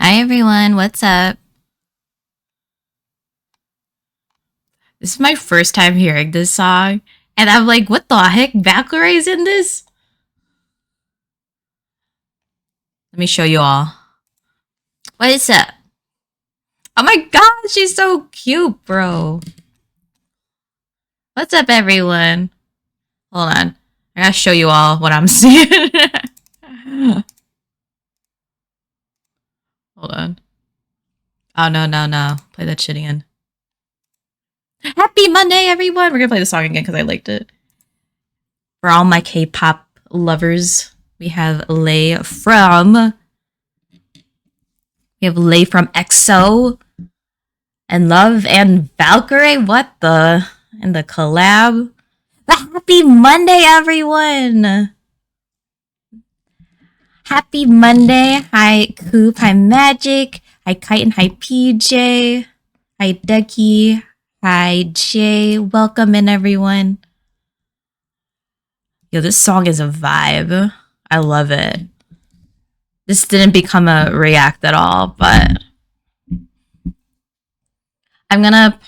Hi everyone, what's up? This is my first time hearing this song, and I'm like, what the heck? Valkyrie's in this? Let me show you all. What is up? Oh my god, she's so cute, bro. What's up, everyone? Hold on. I gotta show you all what I'm seeing. Hold on. Oh, no. Play that shit again. Happy Monday, everyone! We're gonna play the song again because I liked it. For all my K-pop lovers, we have Lay from... We have Lay from EXO and Love and Valkyrie. What the? And the collab. But happy Monday, everyone! Happy Monday. Hi, Coop. Hi, Magic. Hi, Kite and hi, PJ. Hi, Ducky. Hi, Jay. Welcome in, everyone. Yo, this song is a vibe. I love it. This didn't become a react at all, but I'm gonna,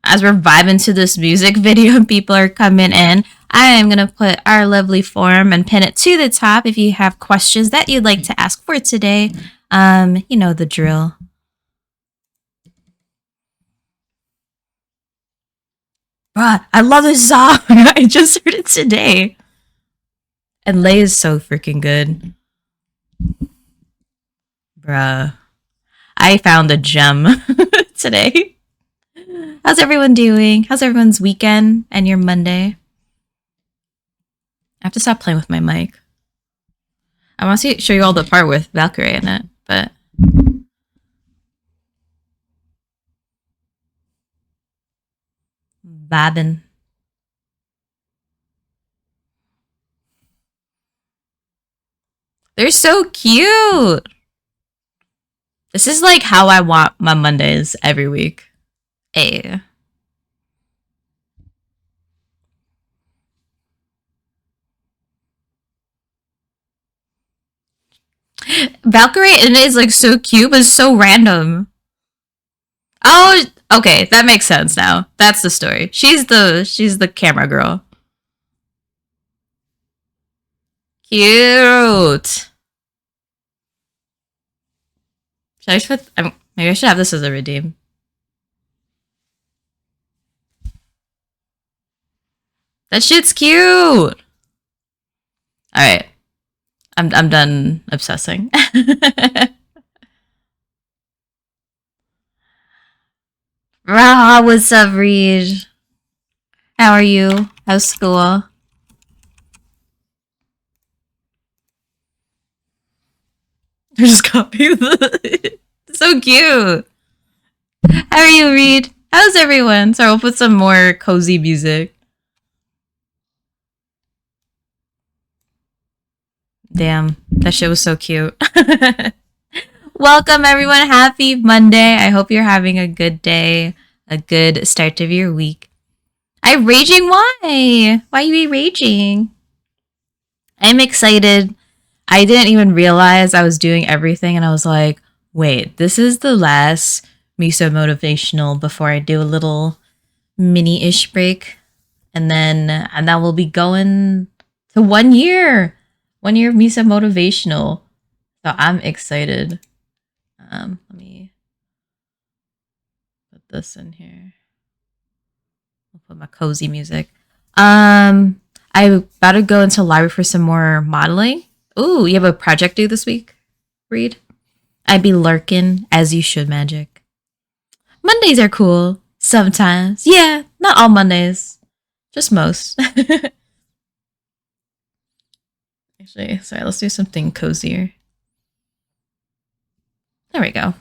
as we're vibing to this music video and people are coming in, I am gonna put our lovely form and pin it to the top if you have questions that you'd like to ask for today. You know the drill. Bruh, I love this song. I just heard it today. And Lay is so freaking good. Bruh. I found a gem today. How's everyone doing? How's everyone's weekend and your Monday? I have to stop playing with my mic. I want to show you all the part with Valkyrie in it, but... Babin. They're so cute! This is like how I want my Mondays every week. Hey. Valkyrie and it is like so cute, but it's so random. Oh, okay, that makes sense now. That's the story. She's the camera girl. Cute. Should I put? Maybe I should have this as a redeem. That shit's cute. All right, I'm done obsessing. Rah, what's up, Reed? How are you? How's school? I just copied the... So cute. How are you, Reed? How's everyone? Sorry, we'll put some more cozy music. Damn, that shit was so cute. Welcome, everyone. Happy Monday. I hope you're having a good day, a good start of your week. I'm raging? Why? Why you be raging? I'm excited. I didn't even realize I was doing everything, and I was like, wait, this is the last Miso Motivational before I do a little mini-ish break. And then we'll be going to 1 year. 1 year of Miso Motivational. So I'm excited. Let me put this in here. I'll put my cozy music. I'm about to go into library for some more modeling. Ooh, you have a project due this week, Reed? I be lurking, as you should, Magic. Mondays are cool. Sometimes. Yeah, not all Mondays. Just most. Actually, sorry, let's do something cozier. There we go.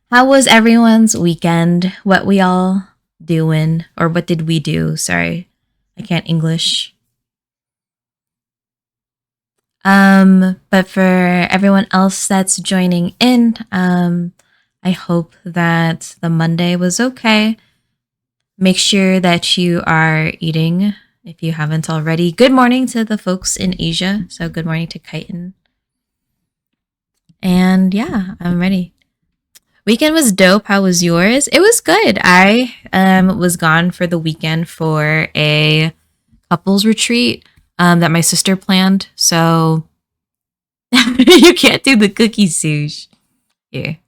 How was everyone's weekend? What we all doing? Or what did we do? Sorry, I can't English. But for everyone else that's joining in, I hope that the Monday was okay. Make sure that you are eating if you haven't already. Good morning to the folks in Asia. So good morning to Chitin. And yeah, I'm ready. Weekend was dope. How was yours? It was good. I was gone for the weekend for a couples retreat that my sister planned. So you can't do the cookie sush here.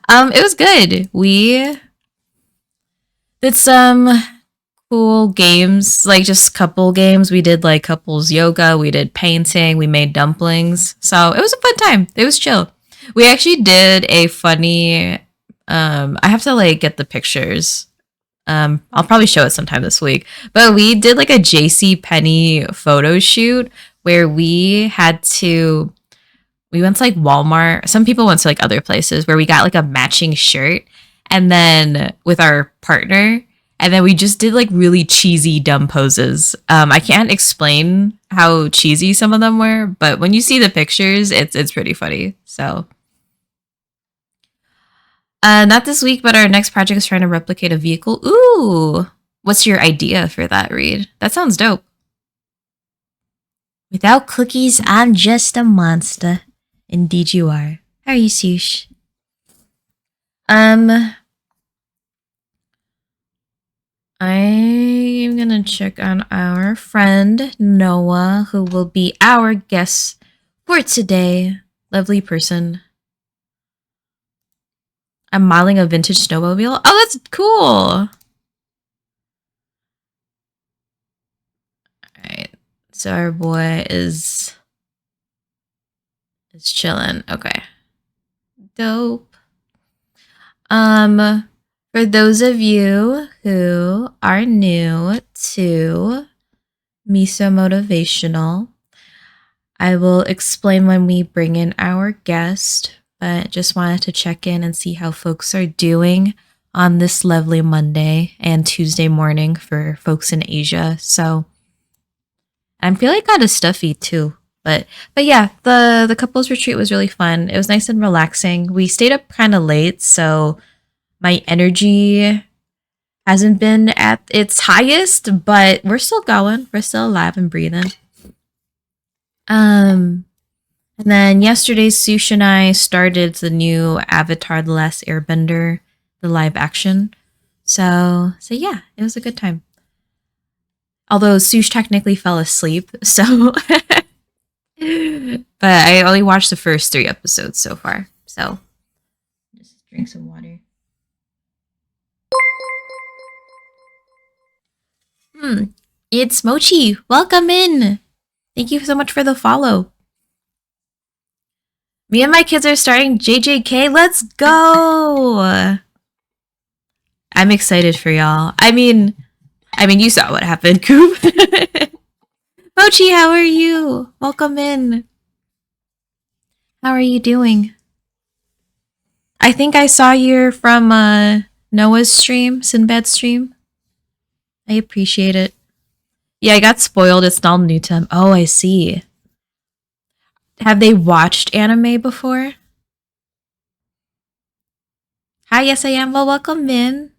It was good. We did some cool games, like just couple games. We did like couples yoga, we did painting, we made dumplings. So it was a fun time. It was chill. We actually did a funny I have to like get the pictures. I'll probably show it sometime this week. But we did like a JC Penney photo shoot where we went to like Walmart. Some people went to like other places where we got like a matching shirt and then with our partner. And then we just did like really cheesy, dumb poses. I can't explain how cheesy some of them were, but when you see the pictures, it's pretty funny. So, not this week, but our next project is trying to replicate a vehicle. Ooh, what's your idea for that, Reed? That sounds dope. Without cookies, I'm just a monster. Indeed, you are. How are you, Sush? I'm gonna check on our friend Noah, who will be our guest for today. Lovely person. I'm modeling a vintage snowmobile. Oh, that's cool. Alright. So our boy is chilling. Okay. Dope. For those of you who are new to Miso Motivational, I will explain when we bring in our guest, but just wanted to check in and see how folks are doing on this lovely Monday and Tuesday morning for folks in Asia. So I'm feeling kind of stuffy too. But yeah, the couples retreat was really fun. It was nice and relaxing. We stayed up kind of late, so my energy hasn't been at its highest, but we're still going. We're still alive and breathing. And then yesterday, Sush and I started the new Avatar: The Last Airbender, the live action. So yeah, it was a good time. Although Sush technically fell asleep, so but I only watched the first 3 episodes so far. So just drink some water. It's Mochi. Welcome in. Thank you so much for the follow. Me and my kids are starting JJK. Let's go. I'm excited for y'all. I mean, you saw what happened, Coop. Mochi, how are you? Welcome in. How are you doing? I think I saw you from Noah's stream, Sinbad's stream. I appreciate it. Yeah, I got spoiled. It's all new to him. Oh, I see. Have they watched anime before? Hi, yes I am. Well, welcome in.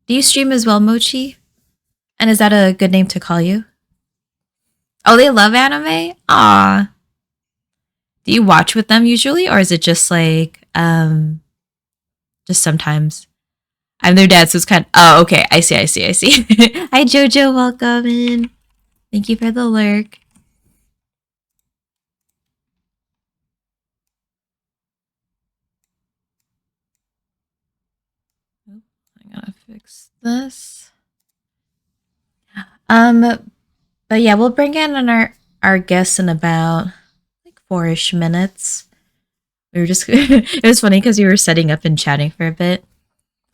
Do you stream as well, Mochi? And is that a good name to call you? Oh, they love anime? Aw. Do you watch with them usually, or is it just like, just sometimes? I'm their dad, so it's kind of, oh, okay. I see. Hi, Jojo. Welcome in. Thank you for the lurk. Oh, I gotta fix this. But yeah, we'll bring in our guests in about like 4-ish minutes. We were just it was funny because we were setting up and chatting for a bit.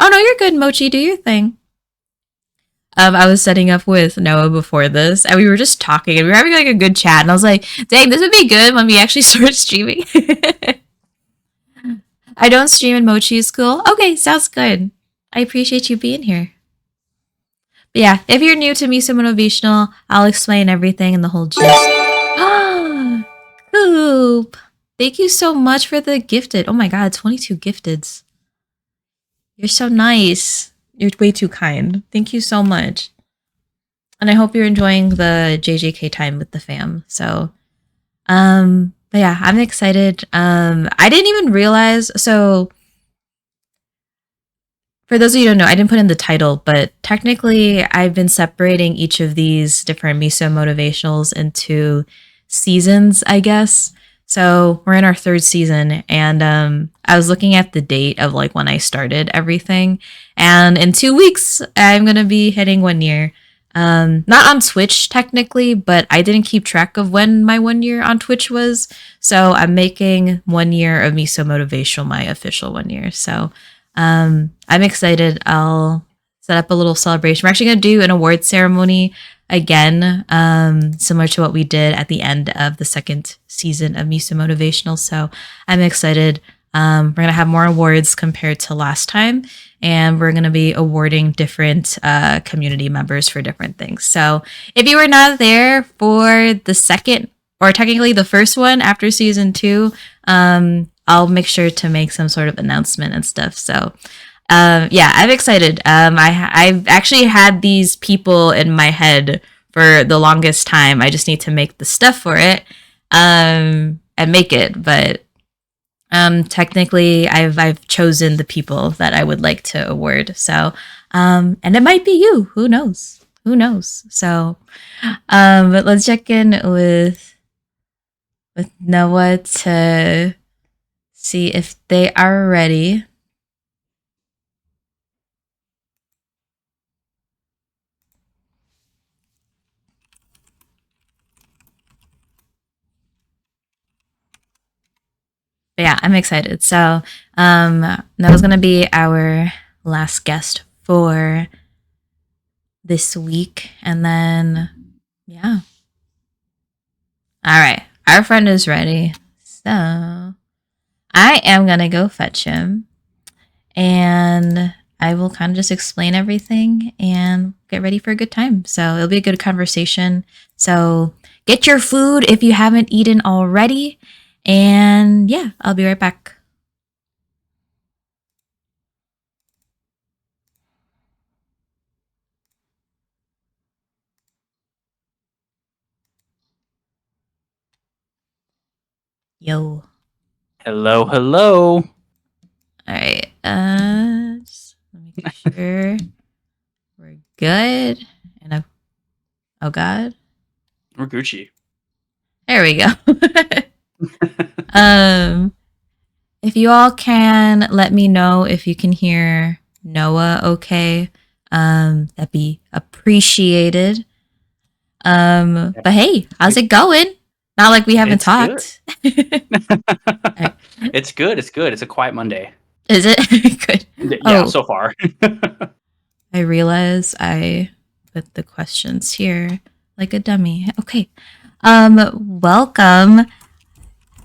Oh no, you're good, Mochi. Do your thing. I was setting up with Noah before this, and we were just talking, and we were having like a good chat. And I was like, "Dang, this would be good when we actually start streaming." I don't stream in Mochi's school. Okay, sounds good. I appreciate you being here. But yeah, if you're new to Miso Motivational, I'll explain everything in the whole gist. Coop! Thank you so much for the gifted. Oh my god, 22 gifteds. You're so nice. You're way too kind. Thank you so much. And I hope you're enjoying the JJK time with the fam. So, But yeah, I'm excited. I didn't even realize. So for those of you who don't know, I didn't put in the title, but technically I've been separating each of these different Miso motivationals into seasons, I guess. So we're in our third season, and I was looking at the date of like when I started everything, and in 2 weeks I'm gonna be hitting 1 year. Not on Twitch technically, but I didn't keep track of when my 1 year on Twitch was, so I'm making 1 year of Miso Motivational my official 1 year. So I'm excited. I'll set up a little celebration. We're actually going to do an award ceremony again, similar to what we did at the end of the second season of Miso Motivational. So I'm excited. We're going to have more awards compared to last time, and we're going to be awarding different community members for different things. So if you were not there for the second, or technically the first one after season 2, I'll make sure to make some sort of announcement and stuff. So, yeah, I'm excited. I've actually had these people in my head for the longest time. I just need to make the stuff for it, and make it. But technically, I've chosen the people that I would like to award. So, and it might be you. Who knows? Who knows? So, but let's check in with Noah to see if they are ready. But yeah, I'm excited. So that was going to be our last guest for this week. And then, yeah. All right. Our friend is ready. So I am going to go fetch him. And I will kind of just explain everything and get ready for a good time. So it'll be a good conversation. So get your food if you haven't eaten already. And yeah, I'll be right back. Yo. Hello, hello. All right. Just make sure we're good. And oh God. We're Gucci. There we go. If you all can let me know if you can hear Noah okay, that'd be appreciated. But hey, how's it going? Not like we haven't talked. Right. It's good. It's good. It's a quiet Monday. Is it? Good. Yeah, so far. I realize I put the questions here like a dummy. Okay. Welcome.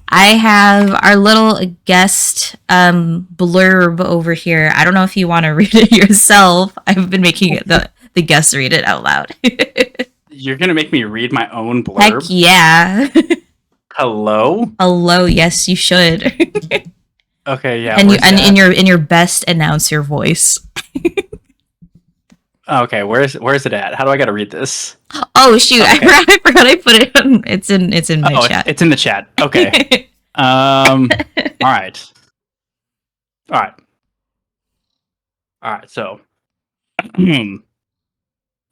I have our little guest blurb over here. I don't know if you want to read it yourself. I've been making it the guest read it out loud. You're gonna make me read my own blurb? Heck yeah. Hello? Hello, yes, you should. Okay, yeah. And in your best announcer voice. Okay, where's it at? How do I gotta read this? Oh shoot, okay. I forgot I put it on. It's in my chat. It's in the chat. Okay. All right. So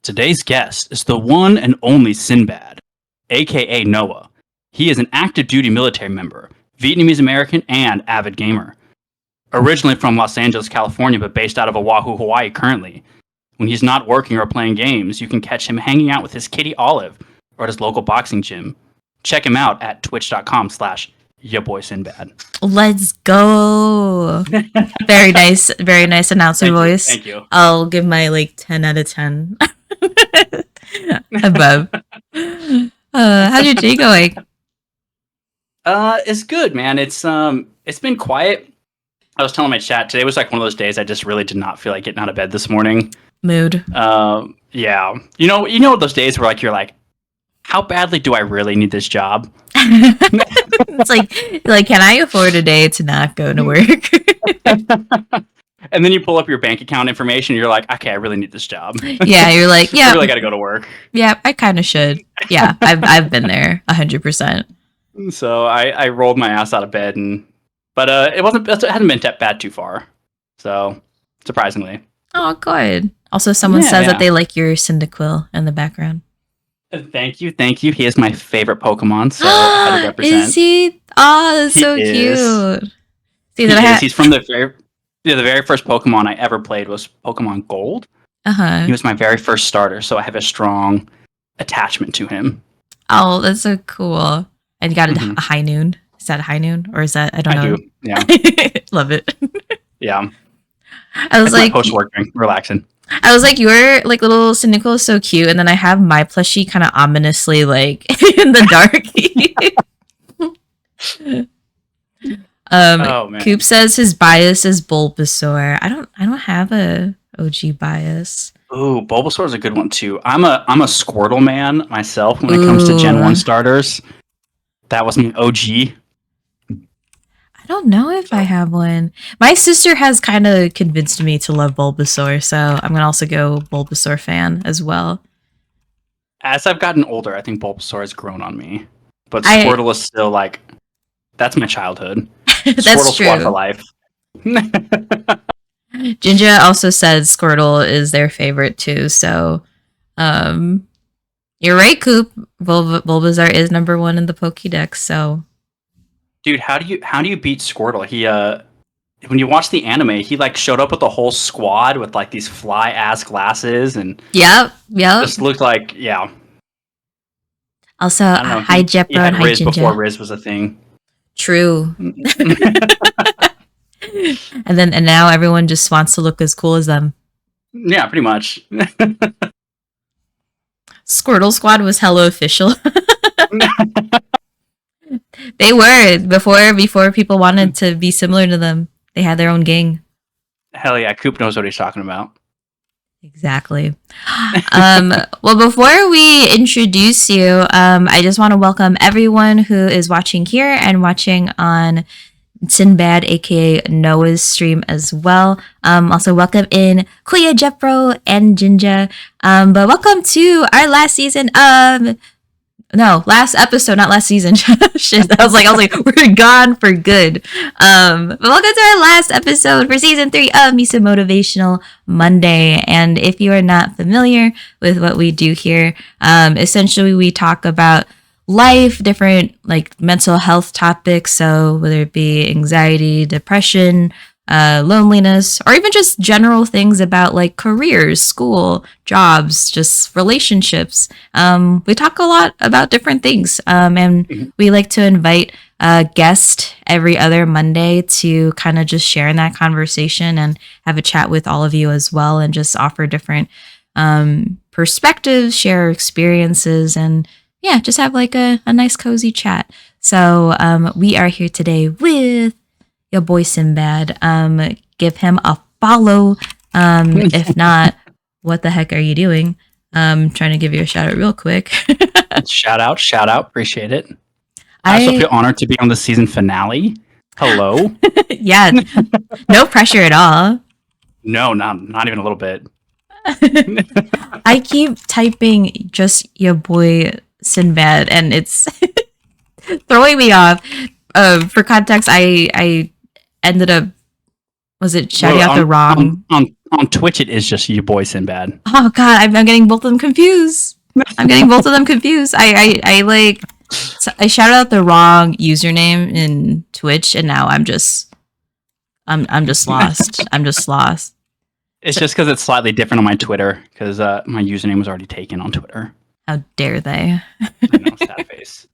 today's guest is the one and only Sinbad, aka Noah. He is an active duty military member, Vietnamese American, and avid gamer. Originally from Los Angeles, California, but based out of Oahu, Hawaii currently. When he's not working or playing games, you can catch him hanging out with his kitty Olive or at his local boxing gym. Check him out at twitch.com/yaboysinbad. Let's go. Very nice announcer voice. Thank you. I'll give my 10 out of 10 above. How's your day going? It's good, man. It's been quiet. I was telling my chat today was one of those days I just really did not feel like getting out of bed this morning. Mood. Yeah. You know those days where you're like, how badly do I really need this job? It's like can I afford a day to not go to work? And then you pull up your bank account information and you're like, okay, I really need this job. Yeah, you're like, yeah. I really got to go to work. Yeah, I kind of should. Yeah, I've been there 100%. So I rolled my ass out of bed, but it hadn't been bad too far. So surprisingly, Oh, good. Also, someone yeah, says that yeah. they like your Cyndaquil in the background. Thank you, thank you. He is my favorite Pokemon, so I had to Is represent. he? Oh, that's He so is. cute. See that I He is. had. He's from the very first Pokemon I ever played was Pokemon Gold. Uh-huh. He was my very first starter, so I have a strong attachment to him. Oh, that's so cool. And you got Hmm. a high noon. Is that a high noon? Or is that, I don't I do. know. Yeah. Love it. Yeah. I was That's my like, post-work drink. Relaxing. your like little Cynical is so cute. And then I have my plushie kind of ominously like in the dark. Oh Coop man. says his bias is Bulbasaur. I don't have a OG bias. Ooh, Bulbasaur is a good one too. I'm a Squirtle man myself when it comes to Gen 1 Ooh. starters. That was my OG. I don't know if I So have one. My sister has kind of convinced me to love Bulbasaur, so I'm gonna also go Bulbasaur fan as well. as I've gotten older, I think Bulbasaur has grown on me. But I Squirtle is still like that's my childhood. That's Squirtle Squad for true. life. Jinja also said Squirtle is their favorite too, so um you're right, Coop. Bulbasaur is number one in the Pokédex, so Dude, how do you beat Squirtle? He when you watch the anime, he like showed up with a whole squad with like these fly ass glasses and yep. just looked like yeah. Also, I don't know. hi He Jepro had and hi Riz before Jinja. Riz was a thing. True. And now everyone just wants to look as cool as them. Yeah, pretty much. Squirtle Squad was hella official. They were before people wanted to be similar to them. They had their own gang. Hell yeah, Coop knows what he's talking about. Exactly. Well, before we introduce you, I just want to welcome everyone who is watching here and watching on Sinbad, aka Noah's stream as well. Also, welcome in Kuya, Jepro, and Jinja. But welcome to our last season of no, last episode, not last season. Shit, I was like, we're gone for good. But welcome to our last episode for season 3 of Miso Motivational Monday. And if you are not familiar with what we do here, essentially we talk about life, different like mental health topics. So whether it be anxiety, depression, loneliness, or even just general things about like careers, school, jobs, just relationships. We talk a lot about different things, and we like to invite a guest every other Monday to kind of just share in that conversation and have a chat with all of you as well, and just offer different perspectives, share experiences, and yeah, just have like a nice cozy chat. So we are here today with your boy Sinbad. Give him a follow. If not, what the heck are you doing? Trying to give you a shout out real quick. Shout out, appreciate it. I also I feel honored to be on the season finale. Hello. yeah, no pressure at all. No, not even a little bit. I keep typing just your boy Sinbad, and it's throwing me off. For context, I ended up was it shouting Well, out the wrong. on Twitch, it is just your boy Sinbad. Oh God, I'm getting both of them confused. I'm getting both of them confused. I shouted out the wrong username in Twitch, and now I'm just lost. I'm just lost. It's just because it's slightly different on my Twitter because my username was already taken on Twitter. How dare they? I know, sad face.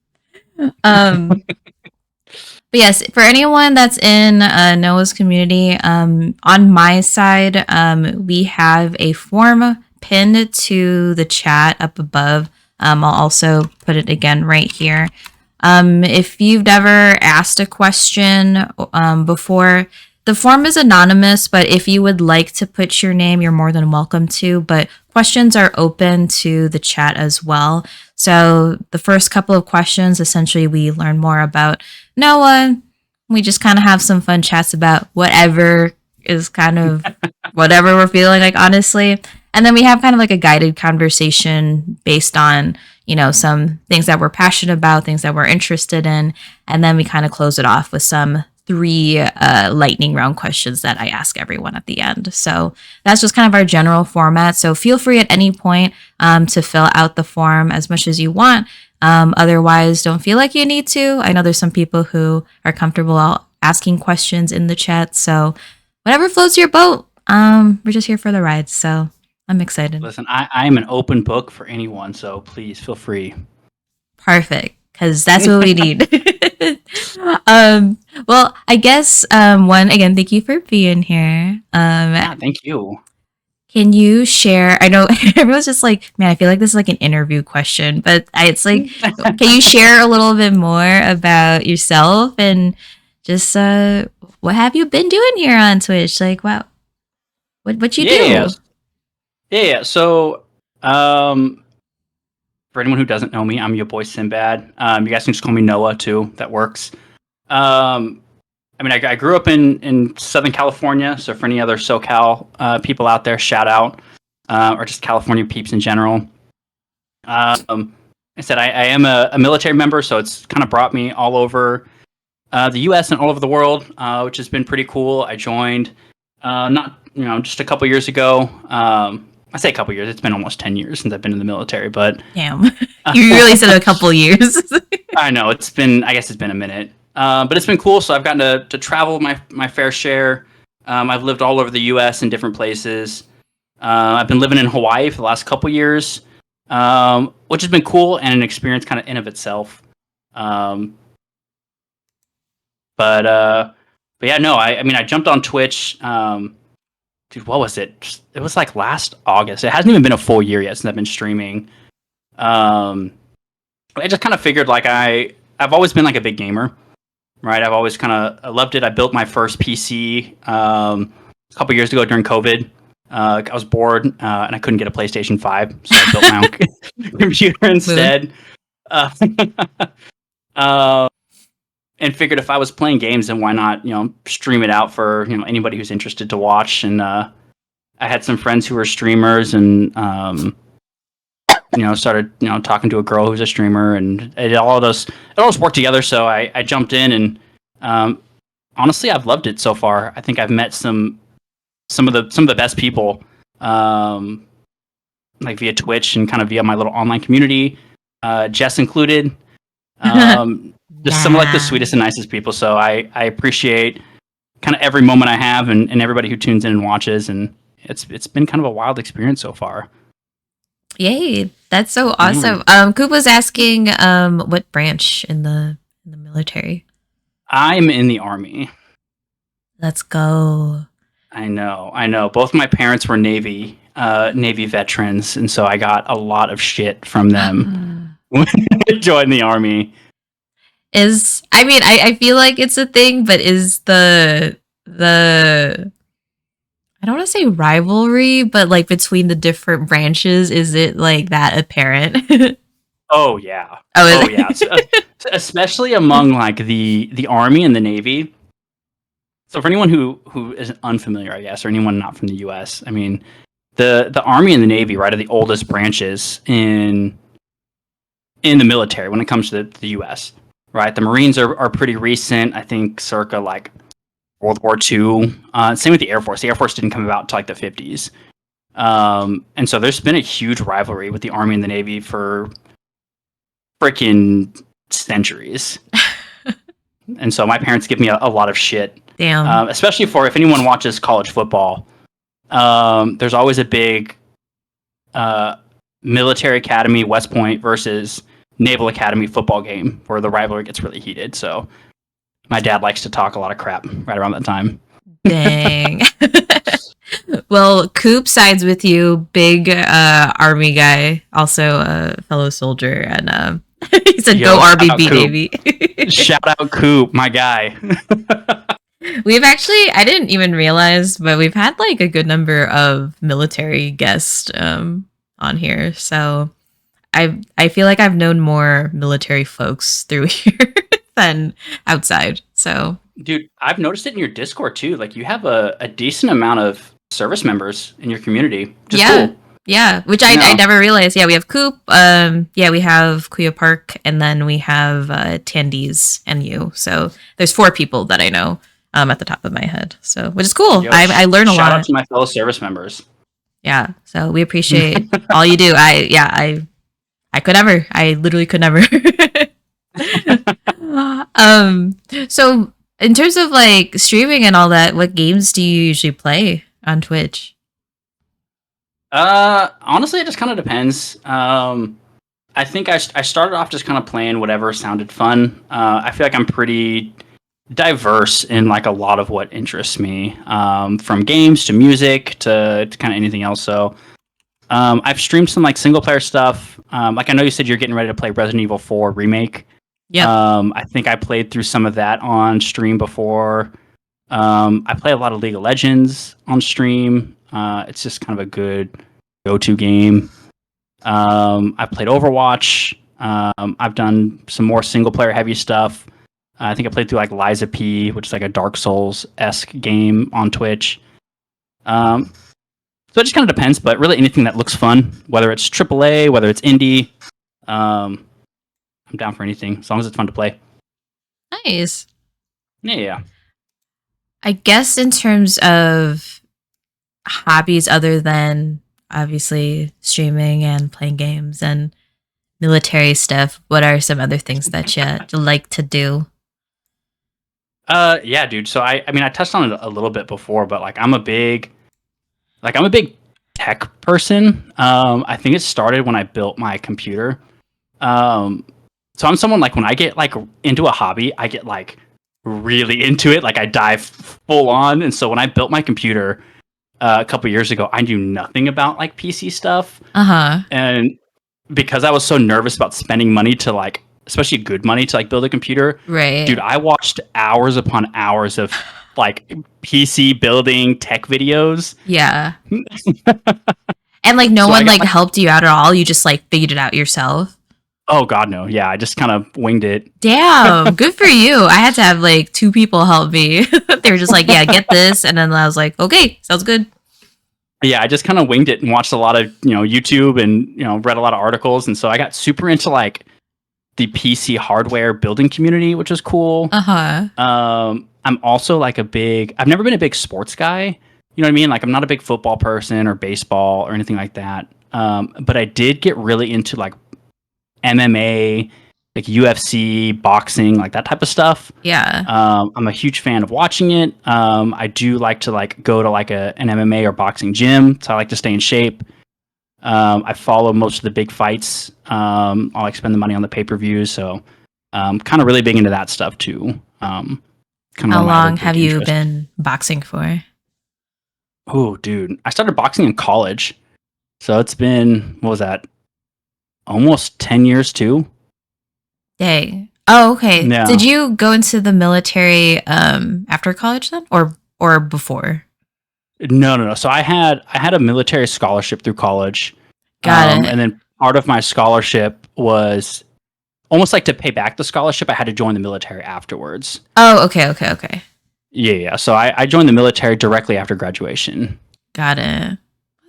But yes, for anyone that's in Noah's community, on my side, we have a form pinned to the chat up above. I'll also put it again right here. If you've ever asked a question before, the form is anonymous, but if you would like to put your name, you're more than welcome to. But questions are open to the chat as well. So the first couple of questions, essentially, we learn more about Noah. We just kind of have some fun chats about whatever is kind of whatever we're feeling like, honestly. And then we have kind of like a guided conversation based on, some things that we're passionate about, things that we're interested in. And then we kind of close it off with some three lightning round questions that I ask everyone at the end. So that's just kind of our general format. So feel free at any point to fill out the form as much as you want. Otherwise, don't feel like you need to. I know there's some people who are comfortable asking questions in the chat. So whatever floats your boat. We're just here for the ride. So I'm excited. Listen, I am an open book for anyone, so please feel free. Perfect, because that's what we need. Well, I guess one again, thank you for being here. Yeah, thank you. Can you share? I know everyone's just like, man, I feel like this is like an interview question, but it's like, can you share a little bit more about yourself and just what have you been doing here on Twitch? Like, wow, what you do? Yeah. So, for anyone who doesn't know me, I'm your boy Sinbad. You guys can just call me Noah too. That works. I grew up in Southern California, so for any other SoCal people out there, shout out, or just California peeps in general. I said I am a military member, so it's kind of brought me all over the U.S. and all over the world, which has been pretty cool. I joined just a couple years ago. I say a couple years; it's been almost 10 years since I've been in the military. But damn, you really said a couple years. I know I guess it's been a minute. But it's been cool. So I've gotten to travel my fair share. I've lived all over the U.S. in different places. I've been living in Hawaii for the last couple years, which has been cool and an experience kind of in of itself. But yeah, no. I jumped on Twitch. Dude, what was it? It was like last August. It hasn't even been a full year yet since I've been streaming. I just kind of figured like I've always been like a big gamer. Right, I've always kind of loved it. I built my first PC a couple years ago during COVID. I was bored and I couldn't get a PlayStation 5, so I built my own computer instead. And figured if I was playing games, then why not, stream it out for anybody who's interested to watch. And I had some friends who were streamers, and started talking to a girl who's a streamer, and it all worked together. So I jumped in, and honestly, I've loved it so far. I think I've met some of the best people, like via Twitch and kind of via my little online community, Jess included. Just some of like the sweetest and nicest people. So I appreciate kind of every moment I have, and everybody who tunes in and watches, and it's been kind of a wild experience so far. Yay, that's so awesome. Coop was asking what branch in the military? I'm in the Army. Let's go. I know. Both my parents were Navy veterans, and so I got a lot of shit from them when I joined the Army. I feel like it's a thing, but is the I don't want to say rivalry, but like between the different branches, is it like that apparent? Oh yeah. Yeah. So, especially among like the Army and the Navy. So for anyone who is unfamiliar, I guess, or anyone not from the U.S., I mean, the Army and the Navy, right, are the oldest branches in the military when it comes to the U.S. Right, the Marines are pretty recent. I think circa like World War II. Same with the Air Force. The Air Force didn't come about until like the 50s. And so there's been a huge rivalry with the Army and the Navy for freaking centuries. And so my parents give me a lot of shit. Damn. Especially for if anyone watches college football. There's always a big military academy, West Point versus Naval Academy football game where the rivalry gets really heated. So my dad likes to talk a lot of crap right around that time. Dang. Well, Coop sides with you, big Army guy, also a fellow soldier, and he said, "Go RBB, baby." Shout out Coop, my guy. We've actually, I didn't even realize, but we've had like a good number of military guests on here. So I feel like I've known more military folks through here than outside. So, dude, I've noticed it in your Discord too. Like you have a decent amount of service members in your community. Yeah. Cool. Yeah, which I I know. never realized. Yeah, we have Coop. Yeah, we have Kuya Park, and then we have Tandy's and you. So there's 4 people that I know at the top of my head. So which is cool. Yo, I learn a shout out lot. to my fellow service members. Yeah. So we appreciate all you do. I could never. I literally could never. um. So in terms of like streaming and all that, what games do you usually play on Twitch? Honestly, it just kind of depends. I think I started off just kind of playing whatever sounded fun. I feel like I'm pretty diverse in like a lot of what interests me, from games to music to kind of anything else. So I've streamed some like single player stuff. Like I know you said you're getting ready to play Resident Evil 4 remake. Yep. I think I played through some of that on stream before. I play a lot of League of Legends on stream. It's just kind of a good go-to game. I played Overwatch. I've done some more single-player heavy stuff. I think I played through like Liza P, which is like a Dark Souls-esque game on Twitch. So it just kind of depends, but really anything that looks fun, whether it's AAA, whether it's indie, I'm down for anything as long as it's fun to play. Nice. Yeah. I guess in terms of hobbies other than obviously streaming and playing games and military stuff, what are some other things that you like to do? Yeah, dude. So I mean, I touched on it a little bit before, but I'm a big tech person. I think it started when I built my computer. Um, so I'm someone like when I get like into a hobby, I get like really into it. Like I dive full on. And so when I built my computer a couple years ago, I knew nothing about like PC stuff. Uh huh. And because I was so nervous about spending money to like, especially good money to like build a computer, Right. dude, I watched hours upon hours of like PC building tech videos. Yeah. And like no So I one got like helped you out at all. You just like figured it out yourself. oh god no, yeah, I just kind of winged it. Damn, good for you. I had to have like 2 people help me. They were just like, yeah, get this. And then I was like, okay, sounds good. Yeah, I just kind of winged it and watched a lot of YouTube and read a lot of articles, and so I got super into like the PC hardware building community, which is cool. Uh huh. I'm also like I've never been a big sports guy. You know what I mean? Like I'm not a big football person or baseball or anything like that. But I did get really into like MMA, like UFC, boxing, like that type of stuff. Yeah. I'm a huge fan of watching it. I do like to like go to like an MMA or boxing gym, so I like to stay in shape. I follow most of the big fights. I like spend the money on the pay-per-views, so kind of really big into that stuff too. Kind of How one of my other long big have you interests. been boxing for? Oh, dude, I started boxing in college, so it's been what was that? Almost 10 years too. Dang. Oh, okay. Yeah. Did you go into the military after college then, or before? No, no, no. So I had a military scholarship through college, Got it. and then part of my scholarship was almost like to pay back the scholarship. I had to join the military afterwards. Oh, okay, okay, okay. Yeah, yeah. So I joined the military directly after graduation. Got it.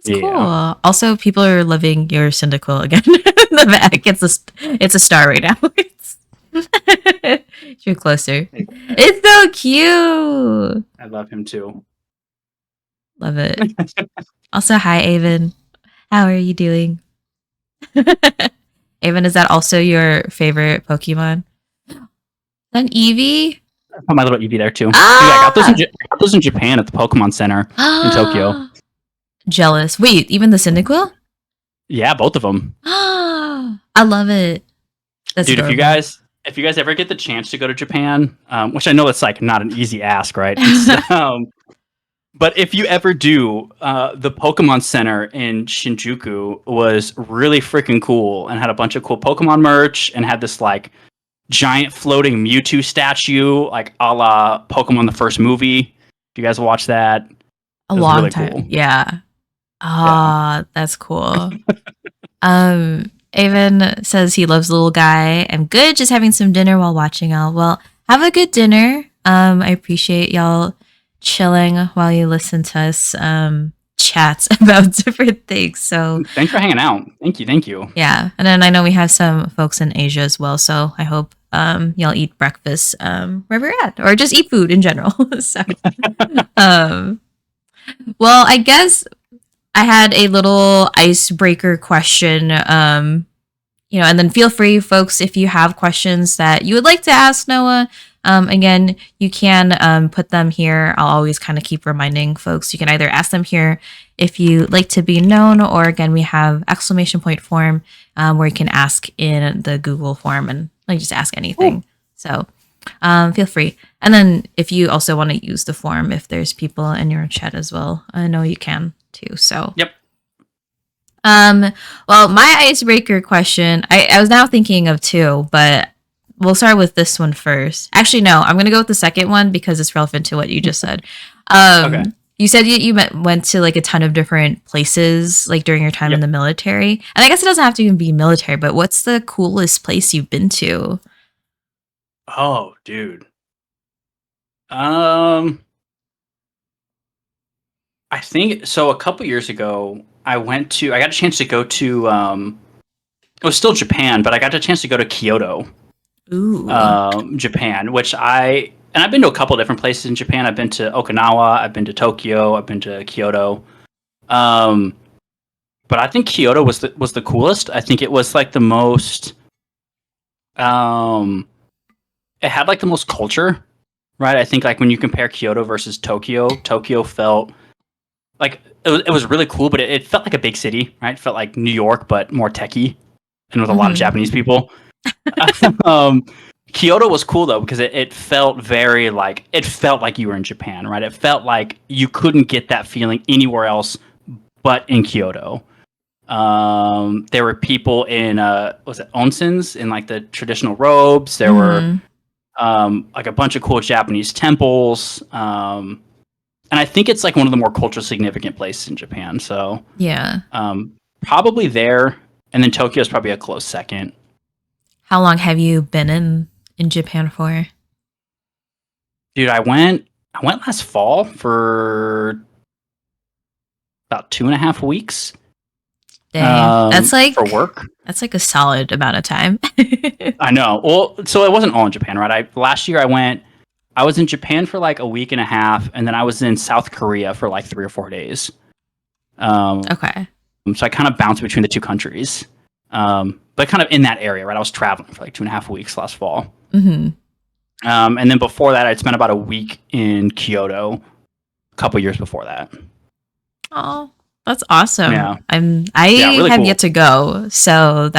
That's Yeah. cool. Also, people are loving your Cyndaquil again in the back. It's a star right now. You're closer. It's so cute. I love him too. Love it. Also, hi, Avon. How are you doing? Avon, is that also your favorite Pokemon? Then Eevee? I put my little Eevee there too. Dude, Ah! I got those in Japan at the Pokemon Center in Tokyo. Jealous. Wait, even the Cyndaquil? Yeah, both of them. I love it. That's Dude, adorable. if you guys ever get the chance to go to Japan, which I know it's like not an easy ask, right? It's, but if you ever do, the Pokemon Center in Shinjuku was really freaking cool and had a bunch of cool Pokemon merch and had this like giant floating Mewtwo statue, like a la Pokemon the first movie. If you guys watch that, A it was long really time. cool. Yeah. Yeah. Ah, that's cool. Avon says he loves little guy. I'm good, just having some dinner while watching y'all. Well, have a good dinner. I appreciate y'all chilling while you listen to us chats about different things. So Thanks for hanging out. Thank you. Thank you. yeah, and then I know we have some folks in Asia as well. So I hope y'all eat breakfast wherever you're at, or just eat food in general. So um, well, I guess I had a little icebreaker question. And then feel free, folks, if you have questions that you would like to ask Noah. Again, you can put them here. I'll always kind of keep reminding folks. You can either ask them here if you like to be known, or again, we have exclamation point form where you can ask in the Google form and like just ask anything. Ooh. So feel free. And then if you also want to use the form, if there's people in your chat as well, I know you can too. So yep. Well, my icebreaker question, I was now thinking of two, but we'll start with this one first. Actually, no, I'm going to go with the second one because it's relevant to what you just said. Okay. You said you went to like a ton of different places like during your time in the military. And I guess it doesn't have to even be military, but what's the coolest place you've been to? Oh, dude. I think so. A couple years ago, I got a chance to go to, it was still Japan, but I got a chance to go to Kyoto, Japan, and I've been to a couple different places in Japan. I've been to Okinawa, I've been to Tokyo, I've been to Kyoto. But I think Kyoto was the coolest. I think it was like the most, it had like the most culture, right? I think like when you compare Kyoto versus Tokyo felt like it was really cool, but it felt like a big city, right? It felt like New York, but more techie and with a lot of Japanese people. Kyoto was cool though, because it felt very like, it felt like you were in Japan, right? It felt like you couldn't get that feeling anywhere else but in Kyoto. There were people in, was it onsens, in like the traditional robes. There were like a bunch of cool Japanese temples. And I think it's like one of the more culturally significant places in Japan. So yeah, probably there, and then Tokyo is probably a close second. How long have you been in Japan for? Dude, I went last fall for about 2.5 weeks. Dang, that's like for work. That's like a solid amount of time. I know. Well, so it wasn't all in Japan, right? Last year I was in Japan for like a week and a half, and then I was in South Korea for like 3 or 4 days. Okay. So I kind of bounced between the two countries, but kind of in that area, right? I was traveling for like 2.5 weeks last fall. Mm-hmm. And then before that, I'd spent about a week in Kyoto a couple years before that. Oh, that's awesome. Yeah. I really have cool. Yet to go, so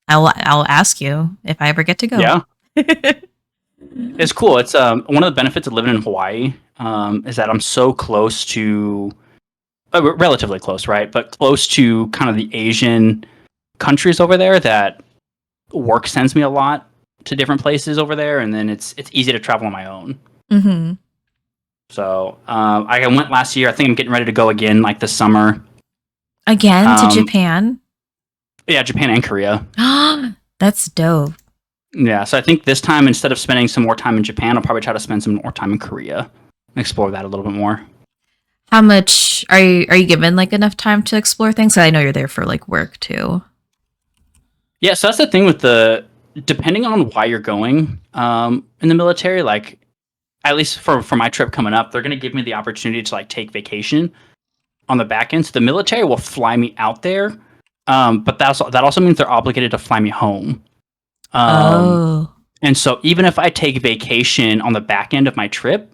I'll ask you if I ever get to go. Yeah. It's cool. It's one of the benefits of living in Hawaii is that I'm so close to, relatively close, right? But close to kind of the Asian countries over there, that work sends me a lot to different places over there, and then it's easy to travel on my own. Mm-hmm. So I went last year. I think I'm getting ready to go again, like this summer. Again to Japan? Yeah, Japan and Korea. That's dope. Yeah, so I think this time, instead of spending some more time in Japan, I'll probably try to spend some more time in Korea and explore that a little bit more. How much are you given like enough time to explore things? So I know you're there for like work too. Yeah, so that's the thing with depending on why you're going in the military, like at least for my trip coming up, they're going to give me the opportunity to like take vacation on the back end. So the military will fly me out there, but that also means they're obligated to fly me home. And so even if I take vacation on the back end of my trip,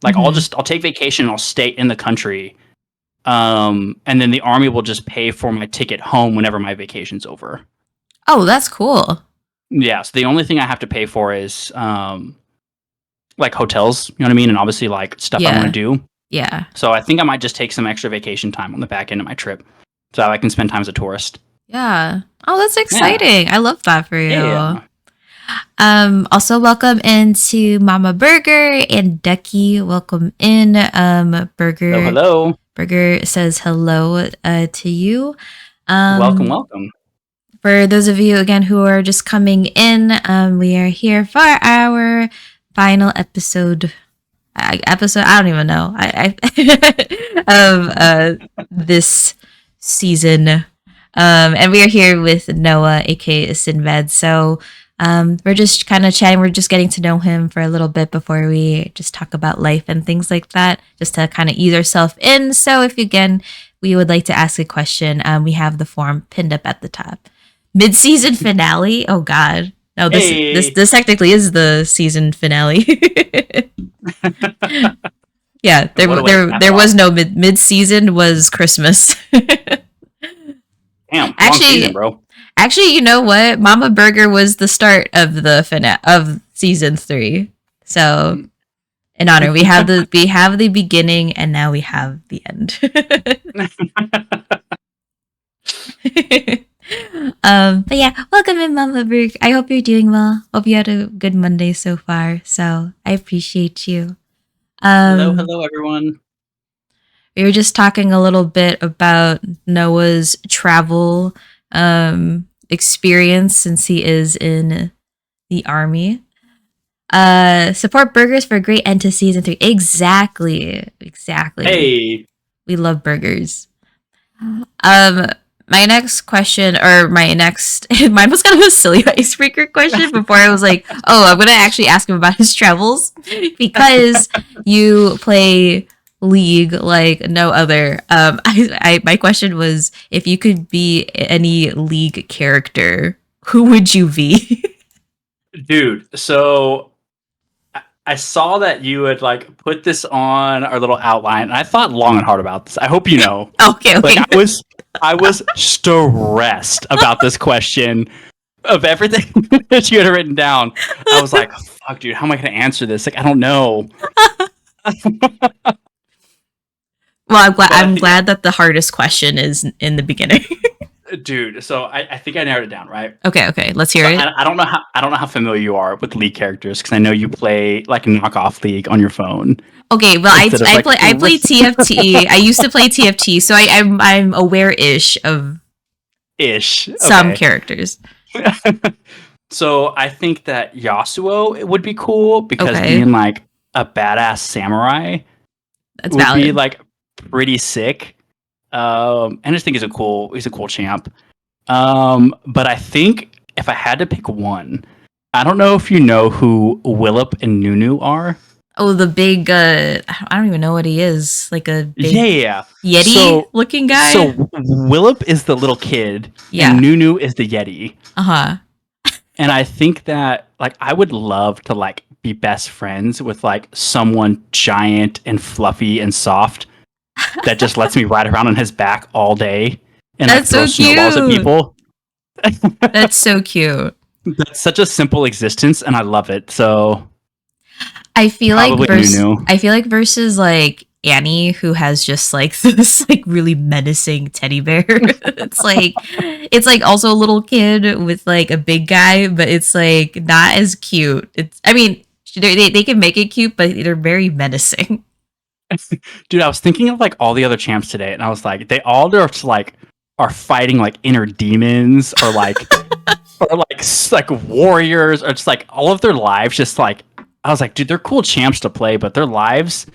like I'll take vacation and I'll stay in the country. And then the Army will just pay for my ticket home whenever my vacation's over. Oh, that's cool. Yeah. So the only thing I have to pay for is, like hotels, you know what I mean? And obviously like stuff I want to do. Yeah. So I think I might just take some extra vacation time on the back end of my trip so I can spend time as a tourist. Yeah. Oh, that's exciting. Yeah. I love that for you. Yeah. Also welcome into Mama Burger and Ducky. Welcome in. Burger. Hello. Burger says hello to you. Welcome. For those of you again who are just coming in, we are here for our final episode episode. I don't even know. Of this season. And we are here with Noah, aka Sinbad. So we're just kind of chatting. We're just getting to know him for a little bit before we just talk about life and things like that, just to kind of ease ourselves in. So if again we would like to ask a question, we have the form pinned up at the top. Mid-season finale. Oh God. No, Hey. this technically is the season finale. Yeah, there was no mid-season, was Christmas. Damn, long season, Actually, bro. actually, you know what? Mama Burger was the start of the finale of season 3. So, in honor, we have the beginning, and now we have the end. But yeah, welcome in, Mama Burger. I hope you're doing well. Hope you had a good Monday so far. So I appreciate you. Hello, everyone. We were just talking a little bit about Noah's travel experience since he is in the army. Support burgers for a great end to season 3. Exactly. Hey. We love burgers. My next question, or my next, mine was kind of a silly icebreaker question before I was like, oh, I'm going to actually ask him about his travels because you play League like no other. My question was, if you could be any League character, who would you be? Dude, so I saw that you had like put this on our little outline, and I thought long and hard about this. I hope you know. Okay. Like I was stressed about this question of everything that you had written down. I was like, fuck, dude, how am I gonna answer this? Like, I don't know. Well, I'm glad that the hardest question is in the beginning. Dude, so I think I narrowed it down, right? Okay, let's hear So it. I don't know how familiar you are with League characters, because I know you play like knockoff League on your phone. Okay, well, I play TFT. I used to play TFT, so I'm aware-ish of some Okay. characters. So I think that Yasuo would be cool because Okay. being like a badass samurai That's would valid. be like pretty sick. And I just think he's a cool champ. But I think if I had to pick one, I don't know if you know who Willip and Nunu are. Oh, the big I don't even know what he is. Like a big Yeah. Yeti looking guy. So Willip is the little kid, Yeah. and Nunu is the Yeti. Uh-huh. And I think that like I would love to like be best friends with like someone giant and fluffy and soft that just lets me ride around on his back all day and That's like throw so snowballs at cute. people. That's so cute. That's such a simple existence, and I love it. So I feel like probably Nunu. I feel like versus like Annie, who has just like this like really menacing teddy bear. It's like also a little kid with like a big guy, but it's like not as cute. It's I mean they can make it cute, but they're very menacing. Dude, I was thinking of like all the other champs today, and I was like, they all just like are fighting like inner demons or like like warriors, or just like all of their lives just like I was like, dude, they're cool champs to play, but their lives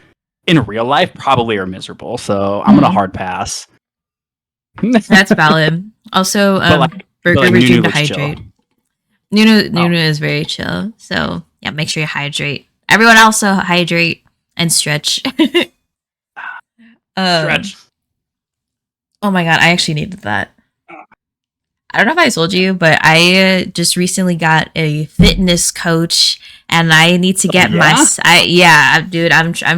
in real life probably are miserable. So I'm gonna hard pass. That's valid. Also, Burger routine to hydrate. Nunu is very chill. So yeah, make sure you hydrate. Everyone also hydrate and stretch. Stretch. Oh my god, I actually needed that. I don't know if I told you, but I just recently got a fitness coach, and I need to get dude. I'm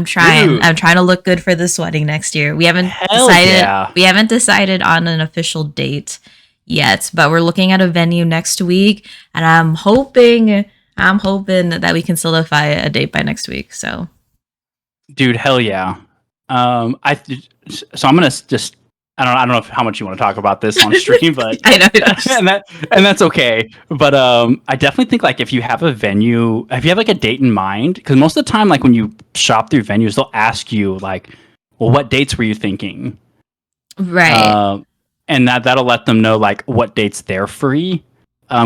trying. Dude. I'm trying to look good for this wedding next year. We haven't decided. We haven't decided on an official date yet, but we're looking at a venue next week, and I'm hoping that we can solidify a date by next week. So, dude, hell yeah. I'm gonna just. I don't know how much you want to talk about this on stream, but I know, and that's okay. But I definitely think like if you have like a date in mind, because most of the time, like when you shop through venues, they'll ask you like, well, what dates were you thinking? Right. And that'll let them know like what dates they're free.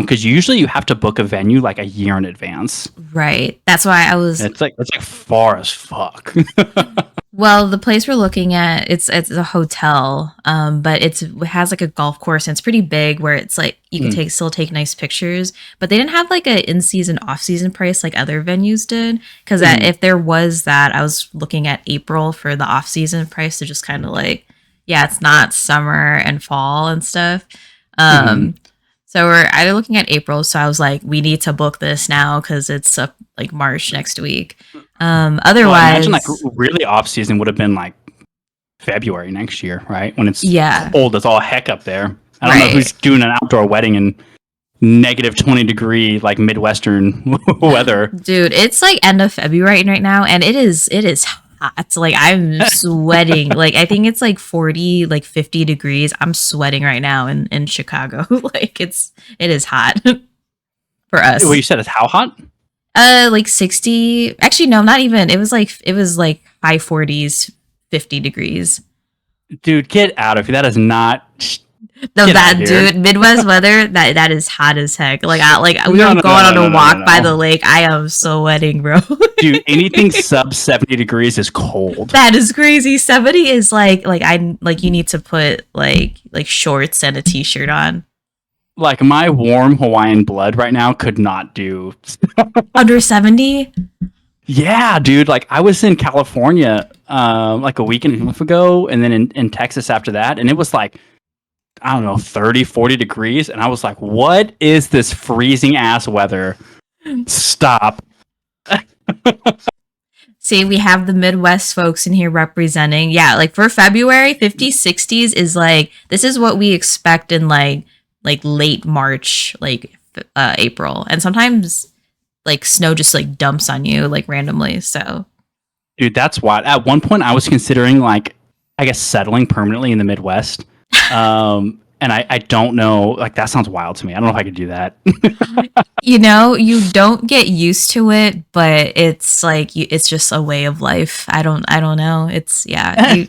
because usually you have to book a venue like a year in advance. Right. That's why I was. It's like far as fuck. Well, the place we're looking at, it's a hotel, but it has like a golf course and it's pretty big where it's like you can Mm, still take nice pictures. But they didn't have like a in season off season price like other venues did. Because mhm, if there was that, I was looking at April for the off season price to just kind of like, yeah, it's not summer and fall and stuff. mhm. Um, so we're either looking at April. So I was like, we need to book this now because it's up like March next week. Well, I imagine like Otherwise, really off season would have been like February next year, right? When it's yeah, cold as all heck up there. I don't know right. who's doing an outdoor wedding in -20 degree like Midwestern weather. Dude, it's like end of February right now and it is hot. Like I'm sweating. Like I think it's like 40, like 50 degrees. I'm sweating right now in Chicago. Like it is hot for Well, us. you said it's how hot? Like 60. Actually no, not even. It was like high 40s, 50 degrees. Dude, get out of here. That is not. No, Get out of that here. dude, Midwest weather, that is hot as heck. Like we No, were no, no, going no, on no, a no, no, walk by the no. lake. I am sweating, bro. Dude, anything sub 70 degrees is cold. That is crazy. 70 is like I like you need to put like shorts and a t-shirt on. Like my warm Hawaiian blood right now could not do. Under 70? Yeah, dude. Like I was in California like a week and a half ago, and then in Texas after that, and it was like, I don't know, 30, 40 degrees. And I was like, what is this freezing ass weather? Stop. See, we have the Midwest folks in here representing. Yeah, like for February, 50s, 60s is like this is what we expect in like late March, like April. And sometimes like snow just like dumps on you like randomly. So, Dude, that's why at one point I was considering like, I guess settling permanently in the Midwest. And I don't know, like that sounds wild to me. I don't know if I could do that. you don't get used to it, but it's like it's just a way of life. I don't know. It's yeah,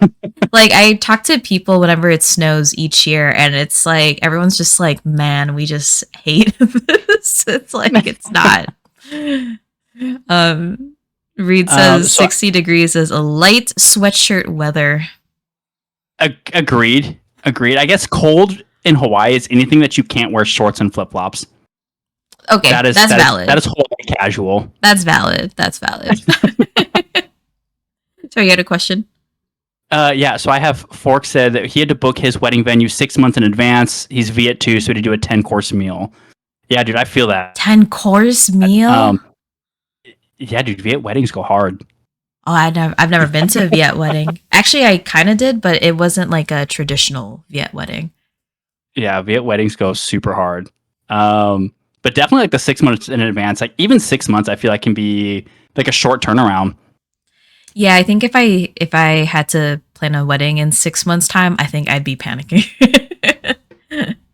like I talk to people whenever it snows each year and it's like everyone's just like, "Man, we just hate this." It's like it's not. Um Reed says So 60 degrees is a light sweatshirt weather. agreed, agreed. I guess cold in Hawaii is anything that you can't wear shorts and flip flops. Okay, That is that's that is that valid. is Hawaii casual. That's valid. That's valid. So you had a question? Yeah, so I have Fork said that he had to book his wedding venue 6 months in advance. He's Viet too, so he had to do a 10-course meal. Yeah, dude, I feel that. 10-course meal? Um, yeah, dude, Viet weddings go hard. Oh, I've never been to a Viet wedding. Actually, I kind of did, but it wasn't like a traditional Viet wedding. Yeah, Viet weddings go super hard. But definitely like the 6 months in advance, like even 6 months, I feel like can be like a short turnaround. Yeah, I think if I had to plan a wedding in 6 months' time, I think I'd be panicking.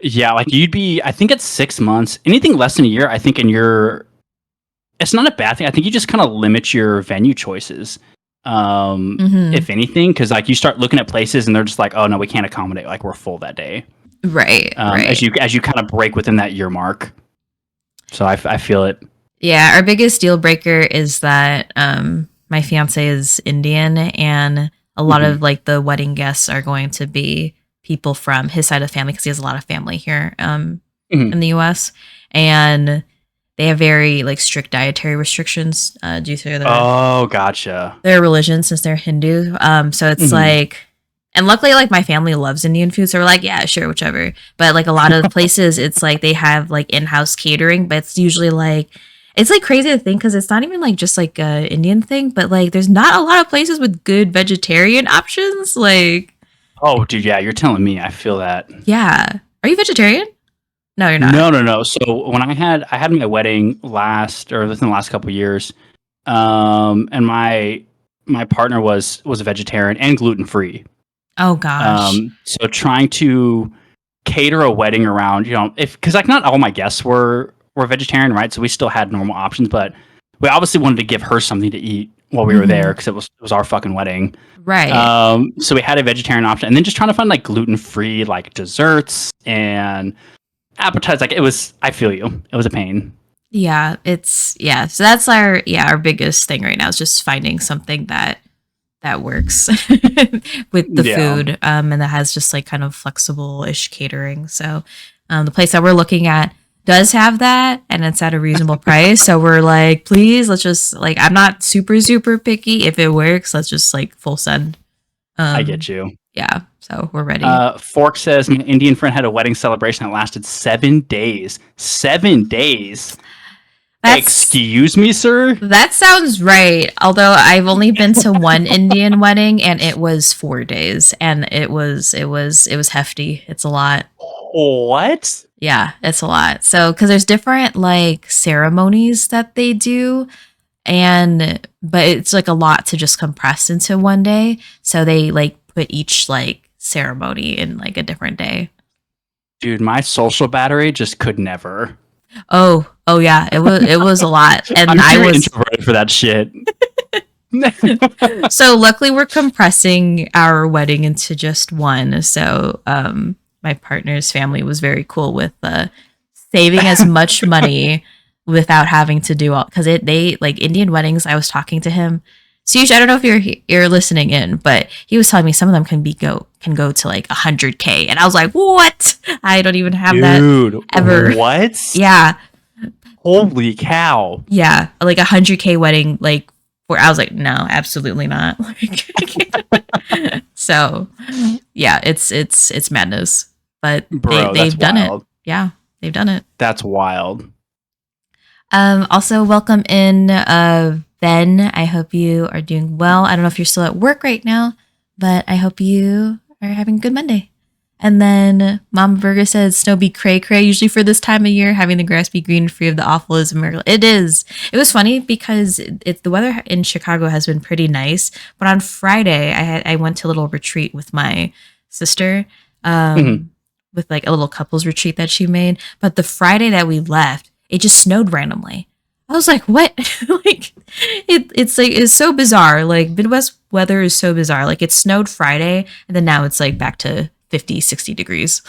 Yeah, like you'd be. I think it's 6 months. Anything less than a year, I think in your, it's not a bad thing. I think you just kind of limit your venue choices. Hmm. If anything, because like you start looking at places and they're just like, oh no, we can't accommodate. Like we're full that day. Right, As right. you kind of break within that year mark. So I feel it. Yeah, our biggest deal breaker is that my fiance is Indian, and a lot Hmm. of like the wedding guests are going to be people from his side of the family because he has a lot of family here Hmm. in the U.S. and they have very like strict dietary restrictions due to Oh, gotcha. their religion since they're Hindu. So it's Hmm. like, and luckily, like my family loves Indian food, so we're like, yeah, sure, whichever. But like a lot of places, it's like they have like in-house catering, but it's usually like it's like crazy to think because it's not even like just like a Indian thing, but like there's not a lot of places with good vegetarian options. Like, Oh, dude, yeah, you're telling me. I feel that. yeah, are you vegetarian? No, you're not. No, no, no. So when I had my wedding last or within the last couple of years, and my partner was a vegetarian and gluten free. Oh gosh, So trying to cater a wedding around, if because like not all my guests were vegetarian, right? So we still had normal options, but we obviously wanted to give her something to eat while we were there hmm, because it was our fucking wedding. right. So we had a vegetarian option, and then just trying to find like gluten free like desserts and appetites, like it was. I feel you. It was a pain. Yeah, so that's our biggest thing right now is just finding something that works with the Yeah, food, and that has just like kind of flexible-ish catering. So the place that we're looking at does have that, and it's at a reasonable price. So we're like, please, let's just like, I'm not super picky. If it works, let's just like full send. I get you. Yeah, so we're ready. Fork says my Indian friend had a wedding celebration that lasted 7 days. 7 days. That's Excuse me, sir. That sounds right. Although I've only been to one Indian wedding and it was 4 days and it was hefty. It's a lot. What? Yeah, it's a lot. So cuz there's different like ceremonies that they do but it's like a lot to just compress into one day. So they like put each like ceremony in like a different day. Dude, my social battery just could never. Oh yeah, it was a lot. I'm And I too was introverted for that shit. So luckily we're compressing our wedding into just one. So my partner's family was very cool with saving as much money without having to do all because they like Indian weddings. I was talking to him. So usually, I don't know if you're listening in, but he was telling me some of them can go to like 100K, and I was like, what? I don't even have that Dude, ever. what? Yeah, Holy cow. yeah, like 100K wedding, like where I was like, no, absolutely not. So, yeah, it's madness, but Bro, that's they've done it. wild. Yeah, they've done it. That's wild. Also welcome in, Ben. I hope you are doing well. I don't know if you're still at work right now, but I hope you are having a good Monday. And then Mama Burger says, snow be cray cray. Usually for this time of year, having the grass be green and free of the awful is a miracle. It is. It was funny because the weather in Chicago has been pretty nice. But on Friday, I went to a little retreat with my sister, Mhm. with like a little couples retreat that she made. But the Friday that we left, it just snowed randomly. I was like, what? Like it's so bizarre. Like Midwest weather is so bizarre. Like it snowed Friday and then now it's like back to 50, 60 degrees.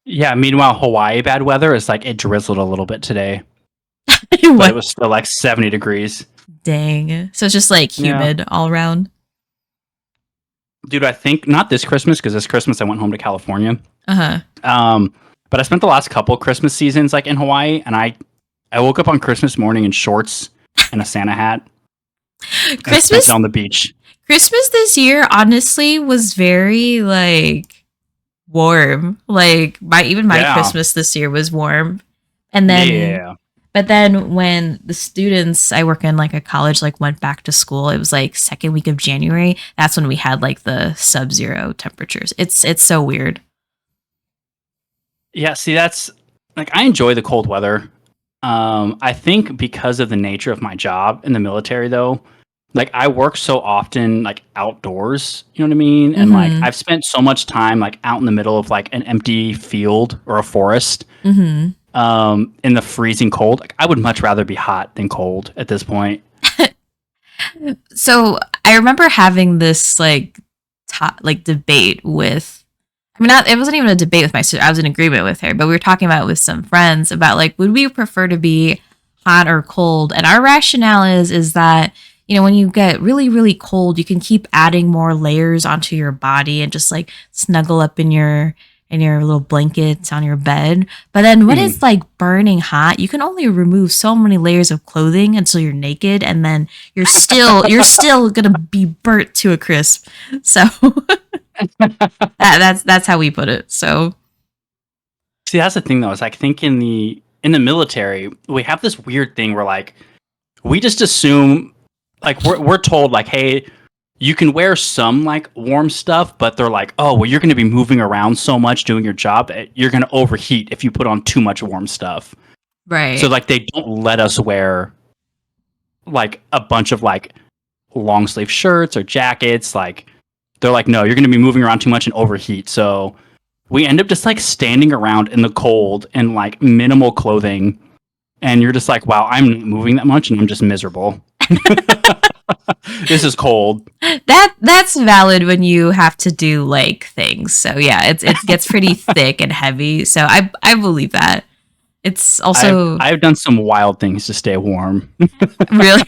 Yeah, meanwhile, Hawaii bad weather is like it drizzled a little bit today, but it What? was still like 70 degrees. Dang. So it's just like Yeah. humid all around. Dude, I think not this Christmas because this Christmas I went home to California. Uh-huh. But I spent the last couple Christmas seasons like in Hawaii, and I woke up on Christmas morning in shorts and a Santa hat and spent Christmas it on the beach. Christmas this year honestly was very like warm. Like my Yeah. Christmas this year was warm. And then Yeah. But then when the students I work in like a college like went back to school, it was like second week of January. That's when we had like the sub-zero temperatures. It's so weird. Yeah, see that's like I enjoy the cold weather. I think because of the nature of my job in the military though, like I work so often like outdoors, you know what I mean? And like Mhm. I've spent so much time like out in the middle of like an empty field or a forest Mhm. in the freezing cold. Like I would much rather be hot than cold at this point. So I remember having this like like debate with I mean not it wasn't even a debate with my sister. I was in agreement with her, but we were talking about it with some friends about like would we prefer to be hot or cold? And our rationale is that when you get really really cold, you can keep adding more layers onto your body and just like snuggle up in your little blankets on your bed. But then when Mhm. it's like burning hot, you can only remove so many layers of clothing until you're naked and then you're still going to be burnt to a crisp. So that's how we put it. So See, that's the thing though, is like, I think in the military, we have this weird thing where like we just assume like we're told like, hey, you can wear some like warm stuff, but they're like, oh, well, you're going to be moving around so much doing your job that you're going to overheat if you put on too much warm stuff. So right. like they don't let us wear like a bunch of like long sleeve shirts or jackets. Like they're like, no, you're going to be moving around too much and overheat. So we end up just like standing around in the cold in like minimal clothing. And you're just like, wow, I'm not moving that much and I'm just miserable. This is cold. That's valid when you have to do like things. So yeah, it gets pretty thick and heavy. So I believe that. It's also I've done some wild things to stay warm. really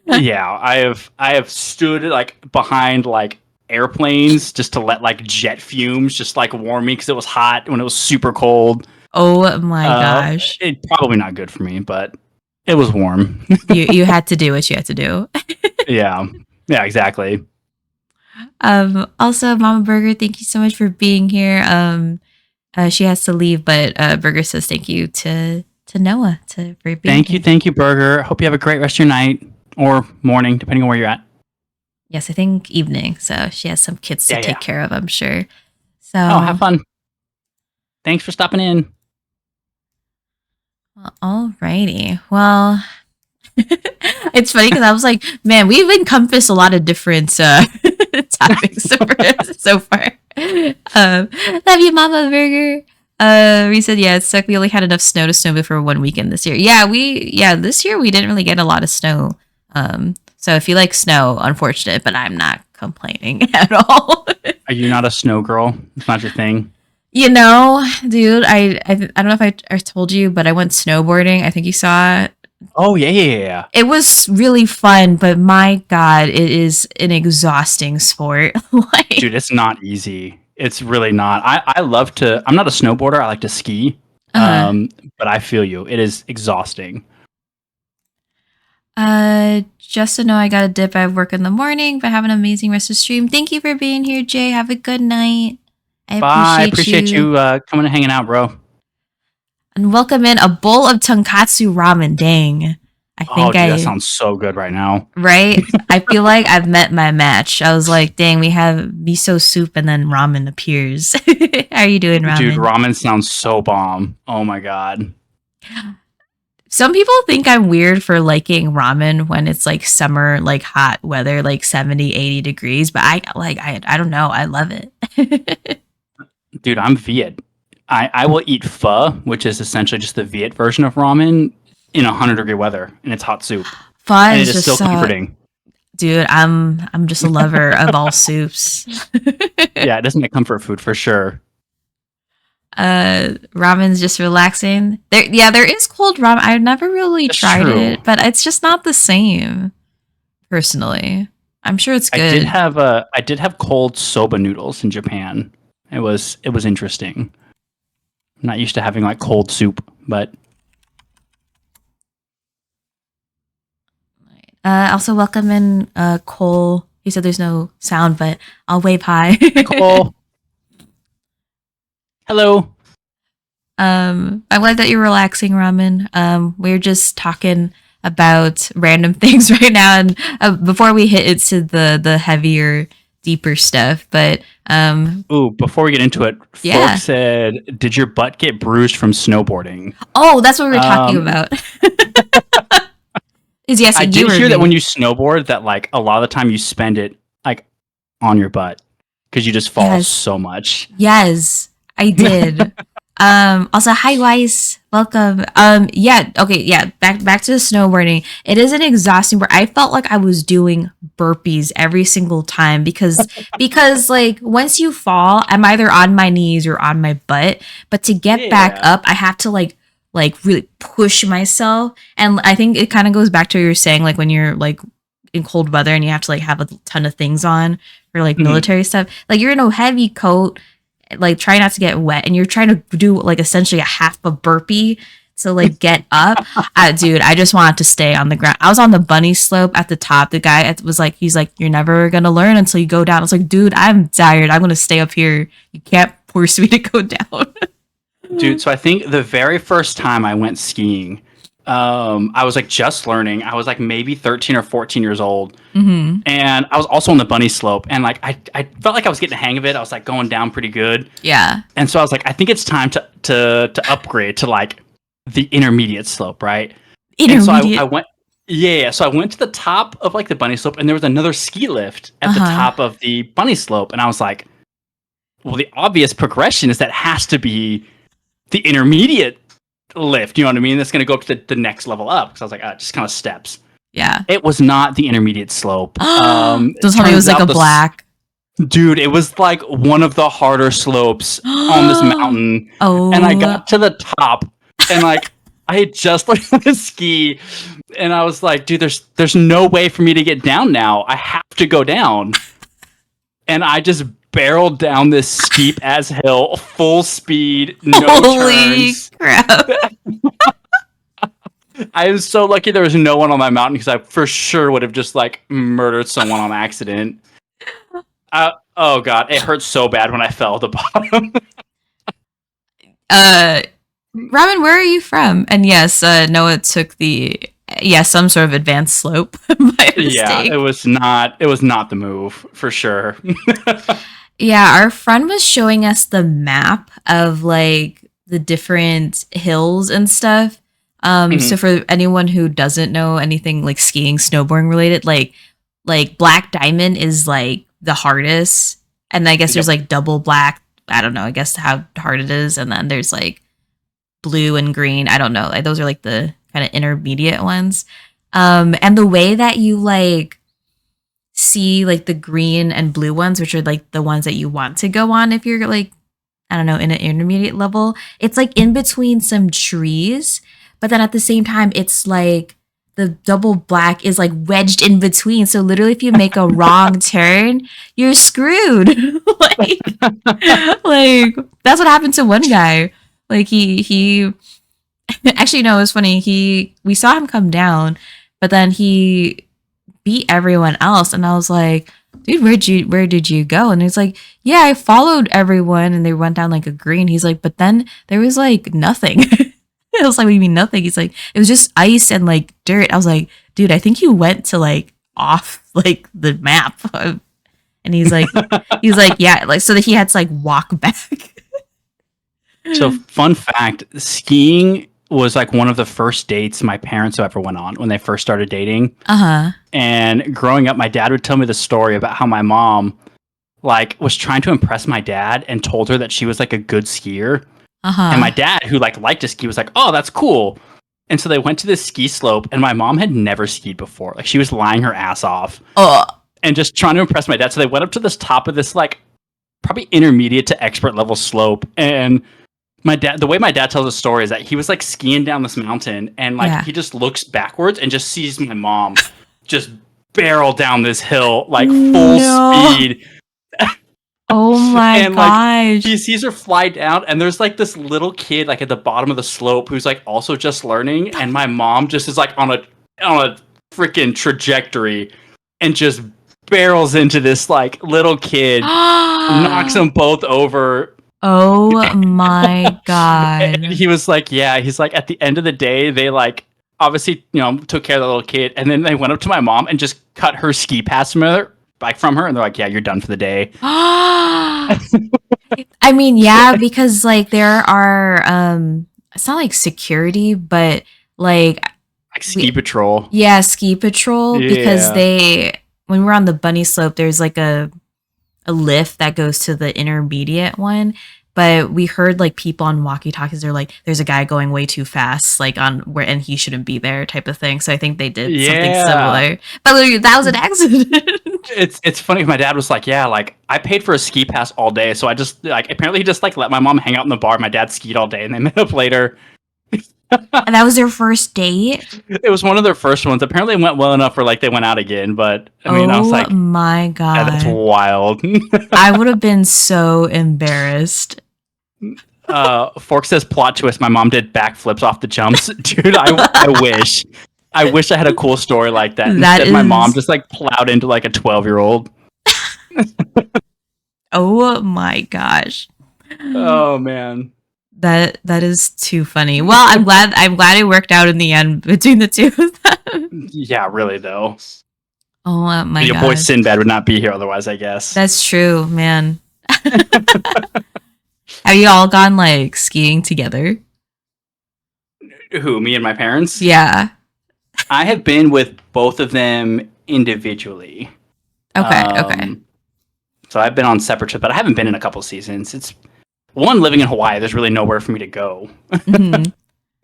Yeah, I have stood like behind like airplanes just to let like jet fumes just like warm me because it was hot when it was super cold. oh my gosh. It probably not good for me, but it was warm. You had to do what you had to do. Yeah, yeah, exactly. Also, Mama Burger, thank you so much for being here. She has to leave, but Burger says thank you to Noah for being here. Thank you, Burger. Hope you have a great rest of your night or morning, depending on where you're at. Yes, I think evening. So she has some kids to take care of, I'm sure. So have fun. Thanks for stopping in. Alrighty. Well, it's funny because I was like, man, we've encompassed a lot of different topics so far. Love you, Mama Burger. We said, yeah, it sucked. We only had enough snow to snowmobile for 1 weekend this year. Yeah, this year we didn't really get a lot of snow. So if you like snow, unfortunate, but I'm not complaining at all. Are you not a snow girl? It's not your thing. You know, dude, I don't know if I told you, but I went snowboarding. I think you saw it. Oh yeah. It was really fun, but my God, it is an exhausting sport. Like, dude, it's not easy. It's really not. I love to. I'm not a snowboarder. I like to ski. But I feel you. It is exhausting. Just to know I got a dip. I have work in the morning, but have an amazing rest of the stream. Thank you for being here, Jay. Have a good night. I appreciate you coming and hanging out, bro. And welcome in a bowl of tonkatsu ramen. Dang. That sounds so good right now. Right? I feel like I've met my match. I was like, dang, we have miso soup and then ramen appears. How are you doing, ramen? Dude, ramen sounds so bomb. Oh my God. Some people think I'm weird for liking ramen when it's like summer, like hot weather, like 70, 80 degrees. But I don't know. I love it. Dude, I'm Viet. I will eat pho, which is essentially just the Viet version of ramen, in 100-degree weather, and it's hot soup. Pho and is it is just still comforting. Dude, I'm just a lover of all soups. Yeah, it doesn't make comfort food for sure. Ramen's just relaxing. There is cold ramen. I've never really tried it, but it's just not the same. Personally, I'm sure it's good. I did have cold soba noodles in Japan. It was interesting. I'm not used to having like cold soup, but also welcome in Cole. He said there's no sound, but I'll wave hi. Cole. Hello. I'm glad that you're relaxing, Ramen. We're just talking about random things right now, and before we hit into the heavier, deeper stuff. But before we get into it, Fork said, "Did your butt get bruised from snowboarding?" Oh, that's what we were talking about. Yes, I did hear that when you snowboard, that like a lot of the time you spend it like on your butt because you just fall so much. Yes, I did. Also, hi Weiss, welcome. Back to the snowboarding. It is an exhausting where I felt like I was doing burpees every single time because like once you fall, I'm either on my knees or on my butt, but to get back up, I have to like really push myself. And I think it kind of goes back to what you were saying, like when you're like in cold weather and you have to like have a ton of things on for like military stuff, like you're in a heavy coat, like try not to get wet, and you're trying to do like essentially a half a burpee to like get up. Dude, I just wanted to stay on the ground. I was on the bunny slope at the top. The guy was like, he's like, you're never gonna learn until you go down. I was like, dude, I'm tired. I'm gonna stay up here. You can't force me to go down. Dude, so I think the very first time I went skiing, I was like just learning. I was like maybe 13 or 14 years old. Mm-hmm. And I was also on the bunny slope. And like I felt like I was getting the hang of it. I was like going down pretty good. Yeah. And so I was like, I think it's time to upgrade to like the intermediate slope, right? Intermediate. And so I went. Yeah, so I went to the top of like the bunny slope, and there was another ski lift at the top of the bunny slope. And I was like, well, the obvious progression is that has to be the intermediate lift, you know what I mean? That's going to go up to the next level up. Because I was like, just kind of steps. Yeah. It was not the intermediate slope. Don't tell me it was Turns like out a black. dude, it was like one of the harder slopes on this mountain. And I Oh. got to the top and like I had just learned how to ski and I was like, dude, there's no way for me to get down now. I have to go down. And I just barreled down this steep as hill, full speed, no Holy turns. crap. I was so lucky there was no one on my mountain because I for sure would have just like murdered someone on accident. Oh god, it hurt so bad when I fell at the bottom. Robin, where are you from? And yes, Noah took the some sort of advanced slope by Yeah, mistake. it was not the move for sure. Yeah, our friend was showing us the map of like the different hills and stuff. So for anyone who doesn't know anything like skiing, snowboarding related, like Black Diamond is like the hardest, and I guess there's like double black. I don't know. I guess how hard it is, and then there's like blue and green. I don't know. Like, those are like the kind of intermediate ones. And the way that you like see like the green and blue ones, which are like the ones that you want to go on if you're like, I don't know, in an intermediate level, it's like in between some trees, but then at the same time, it's like the double black is like wedged in between. So literally, if you make a wrong turn, you're screwed. like that's what happened to one guy. Like he actually no, it was funny. We saw him come down, but then he beat everyone else, and I was like, dude, where did you go? And he's like, yeah, I followed everyone, and they went down like a green. He's like, but then there was like nothing. I was like, what do you mean nothing? He's like, it was just ice and like dirt. I was like, dude, I think you went to like off like the map. And he's like, yeah, like so that he had to like walk back. So, fun fact, skiing was like one of the first dates my parents ever went on when they first started dating. And growing up, my dad would tell me the story about how my mom like was trying to impress my dad and told her that she was like a good skier. And my dad, who like liked to ski, was like, "Oh, that's cool." And so they went to this ski slope, and my mom had never skied before. Like, she was lying her ass off and just trying to impress my dad. So they went up to this top of this like probably intermediate to expert level slope, and my dad, the way my dad tells the story is that he was like skiing down this mountain, and like he just looks backwards and just sees my mom just barrel down this hill like full speed. Oh my and gosh. like he sees her fly down, and there's like this little kid like at the bottom of the slope who's like also just learning, and my mom just is like on a freaking trajectory and just barrels into this like little kid, knocks them both over. Oh my god. And he was like, yeah, he's like, at the end of the day, they like obviously, took care of the little kid, and then they went up to my mom and just cut her ski pass from her, and they're like, yeah, you're done for the day. I mean, yeah, because like there are it's not like security, but like ski patrol. Yeah, ski patrol, because when we're on the bunny slope, there's like a lift that goes to the intermediate one. But we heard like people on walkie-talkies, they're like, there's a guy going way too fast, like on where, and he shouldn't be there type of thing. So I think they did something similar. But literally, that was an accident. It's funny. My dad was like, yeah, like I paid for a ski pass all day. So I just like, apparently he just like let my mom hang out in the bar. My dad skied all day, and they met up later. And that was their first date? It was one of their first ones. Apparently it went well enough where like they went out again. But I mean, I was like, my god, yeah, that's wild. I would have been so embarrassed. Fork says plot twist. My mom did backflips off the jumps. Dude, I wish. I wish I had a cool story like that. Instead, my mom just like plowed into like a 12-year-old. Oh my gosh. Oh man. That is too funny. Well, I'm glad it worked out in the end between the two of them. Yeah, really though. Oh my god. Your boy Sinbad would not be here otherwise, I guess. That's true, man. Have you all gone like skiing together? Who, me and my parents? Yeah. I have been with both of them individually. Okay. So I've been on separate trips, but I haven't been in a couple seasons. It's one, living in Hawaii, there's really nowhere for me to go.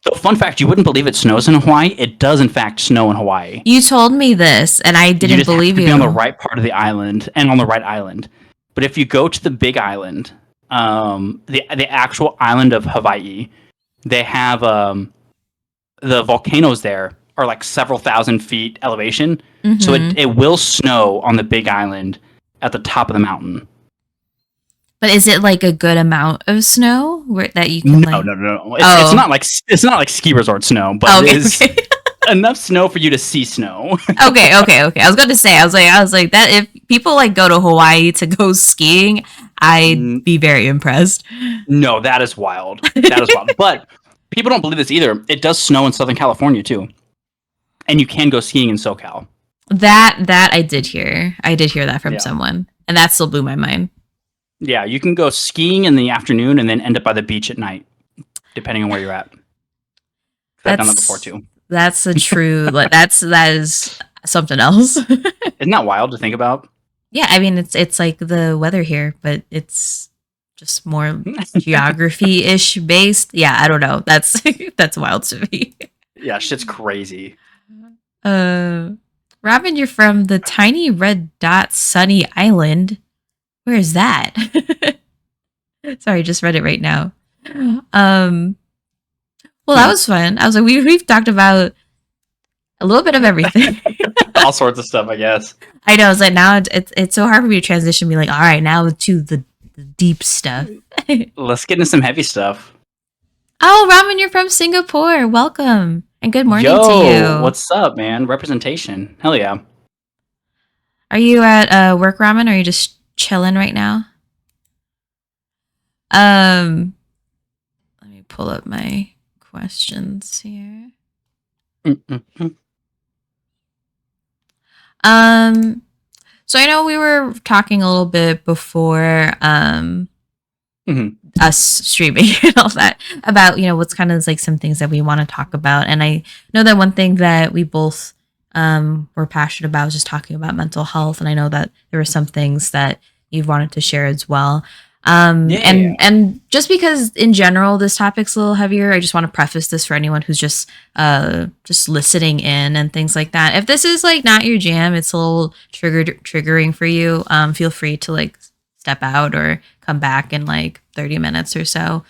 So, fun fact: you wouldn't believe it snows in Hawaii. It does, in fact, snow in Hawaii. You told me this, and I You didn't just have believe to be on the you. right part of the island and on the right island. But if you go to the Big Island, the actual island of Hawaii, they have the volcanoes there are like several thousand feet elevation, so Mm-hmm. it will snow on the Big Island at the top of the mountain. But is it like a good amount of snow that you can No, like? no, no, no. Oh, It's not like ski resort snow, but it okay, is okay. enough snow for you to see snow. Okay, okay, okay. I was going to say, I was like that. If people like go to Hawaii to go skiing, I'd be very impressed. No, that is wild. That is wild. But people don't believe this either. It does snow in Southern California too, and you can go skiing in SoCal. That I did hear. I did hear that from Yeah, someone, and that still blew my mind. yeah. You can go skiing in the afternoon and then end up by the beach at night, depending on where you're at. 'Cause I've done that before That's too. that's a true. Like that is something else. Isn't that wild to think about? Yeah, I mean it's like the weather here, but it's just more geography ish based. Yeah, I don't know. That's that's wild to me. Yeah, shit's crazy. Uh, Robin, you're from the tiny red dot sunny island. Where is that? Sorry, just read it right now. Um, well, that was fun. I was like, we've talked about a little bit of everything. All sorts of stuff, I guess. I know. It's like now it's so hard for me to transition. Be like, all right, now to the deep stuff. Let's get into some heavy stuff. Oh, Ramen, you're from Singapore. Welcome and good morning to Yo, you. what's up, man? Representation. Hell yeah. Are you at work, Ramen? Or are you just chilling right now? Um, let me pull up my questions here. Mm-mm-mm. Um, so I know we were talking a little bit before Mhm. us streaming and all that about what's kind of like some things that we want to talk about, and I know that one thing that we both were passionate about was just talking about mental health, and I know that there were some things that you've wanted to share as well. Yeah. And just because in general this topic's a little heavier, I just want to preface this for anyone who's just listening in and things like that. If this is like not your jam, it's a little triggering for you, feel free to like step out or come back in like 30 minutes or so.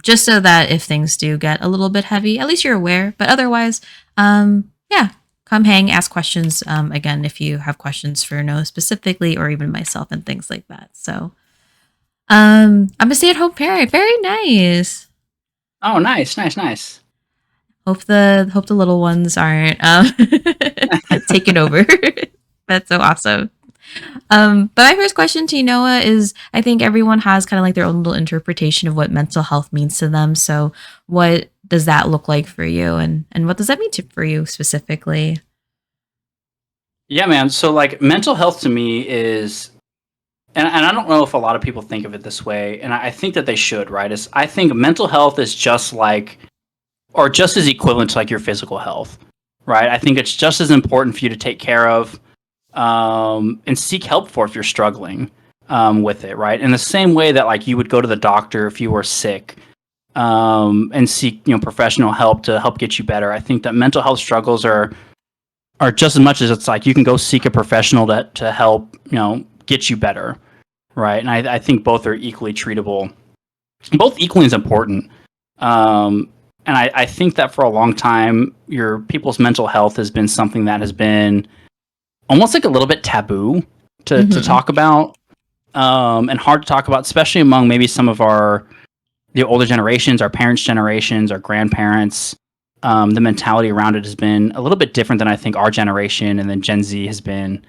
Just so that if things do get a little bit heavy, at least you're aware. But otherwise, yeah, come hang, ask questions. Again, if you have questions for Noah specifically, or even myself and things like that. So, I'm a stay-at-home parent. Very nice. Oh, nice, nice, nice. Hope the little ones aren't taking over. That's so awesome. But my first question to you, Noah, is I think everyone has kind of like their own little interpretation of what mental health means to them. So, what does that look like for you, and what does that mean for you specifically? Yeah, man. So, like, mental health to me is, and I don't know if a lot of people think of it this way, and I think that they should, right? Is I think mental health is just like, or just as equivalent to like your physical health, right? I think it's just as important for you to take care of and seek help for if you're struggling with it, right? In the same way that like you would go to the doctor if you were sick and seek professional help to help get you better. I think that mental health struggles are just as much as it's like you can go seek a professional to help get you better, right? And I think both are equally treatable, both equally as important. And I think that for a long time, your people's mental health has been something that has been almost like a little bit taboo to Mm-hmm. talk about, and hard to talk about, especially among maybe some of the older generations, our parents' generations, our grandparents. The mentality around it has been a little bit different than I think our generation and then Gen Z has been.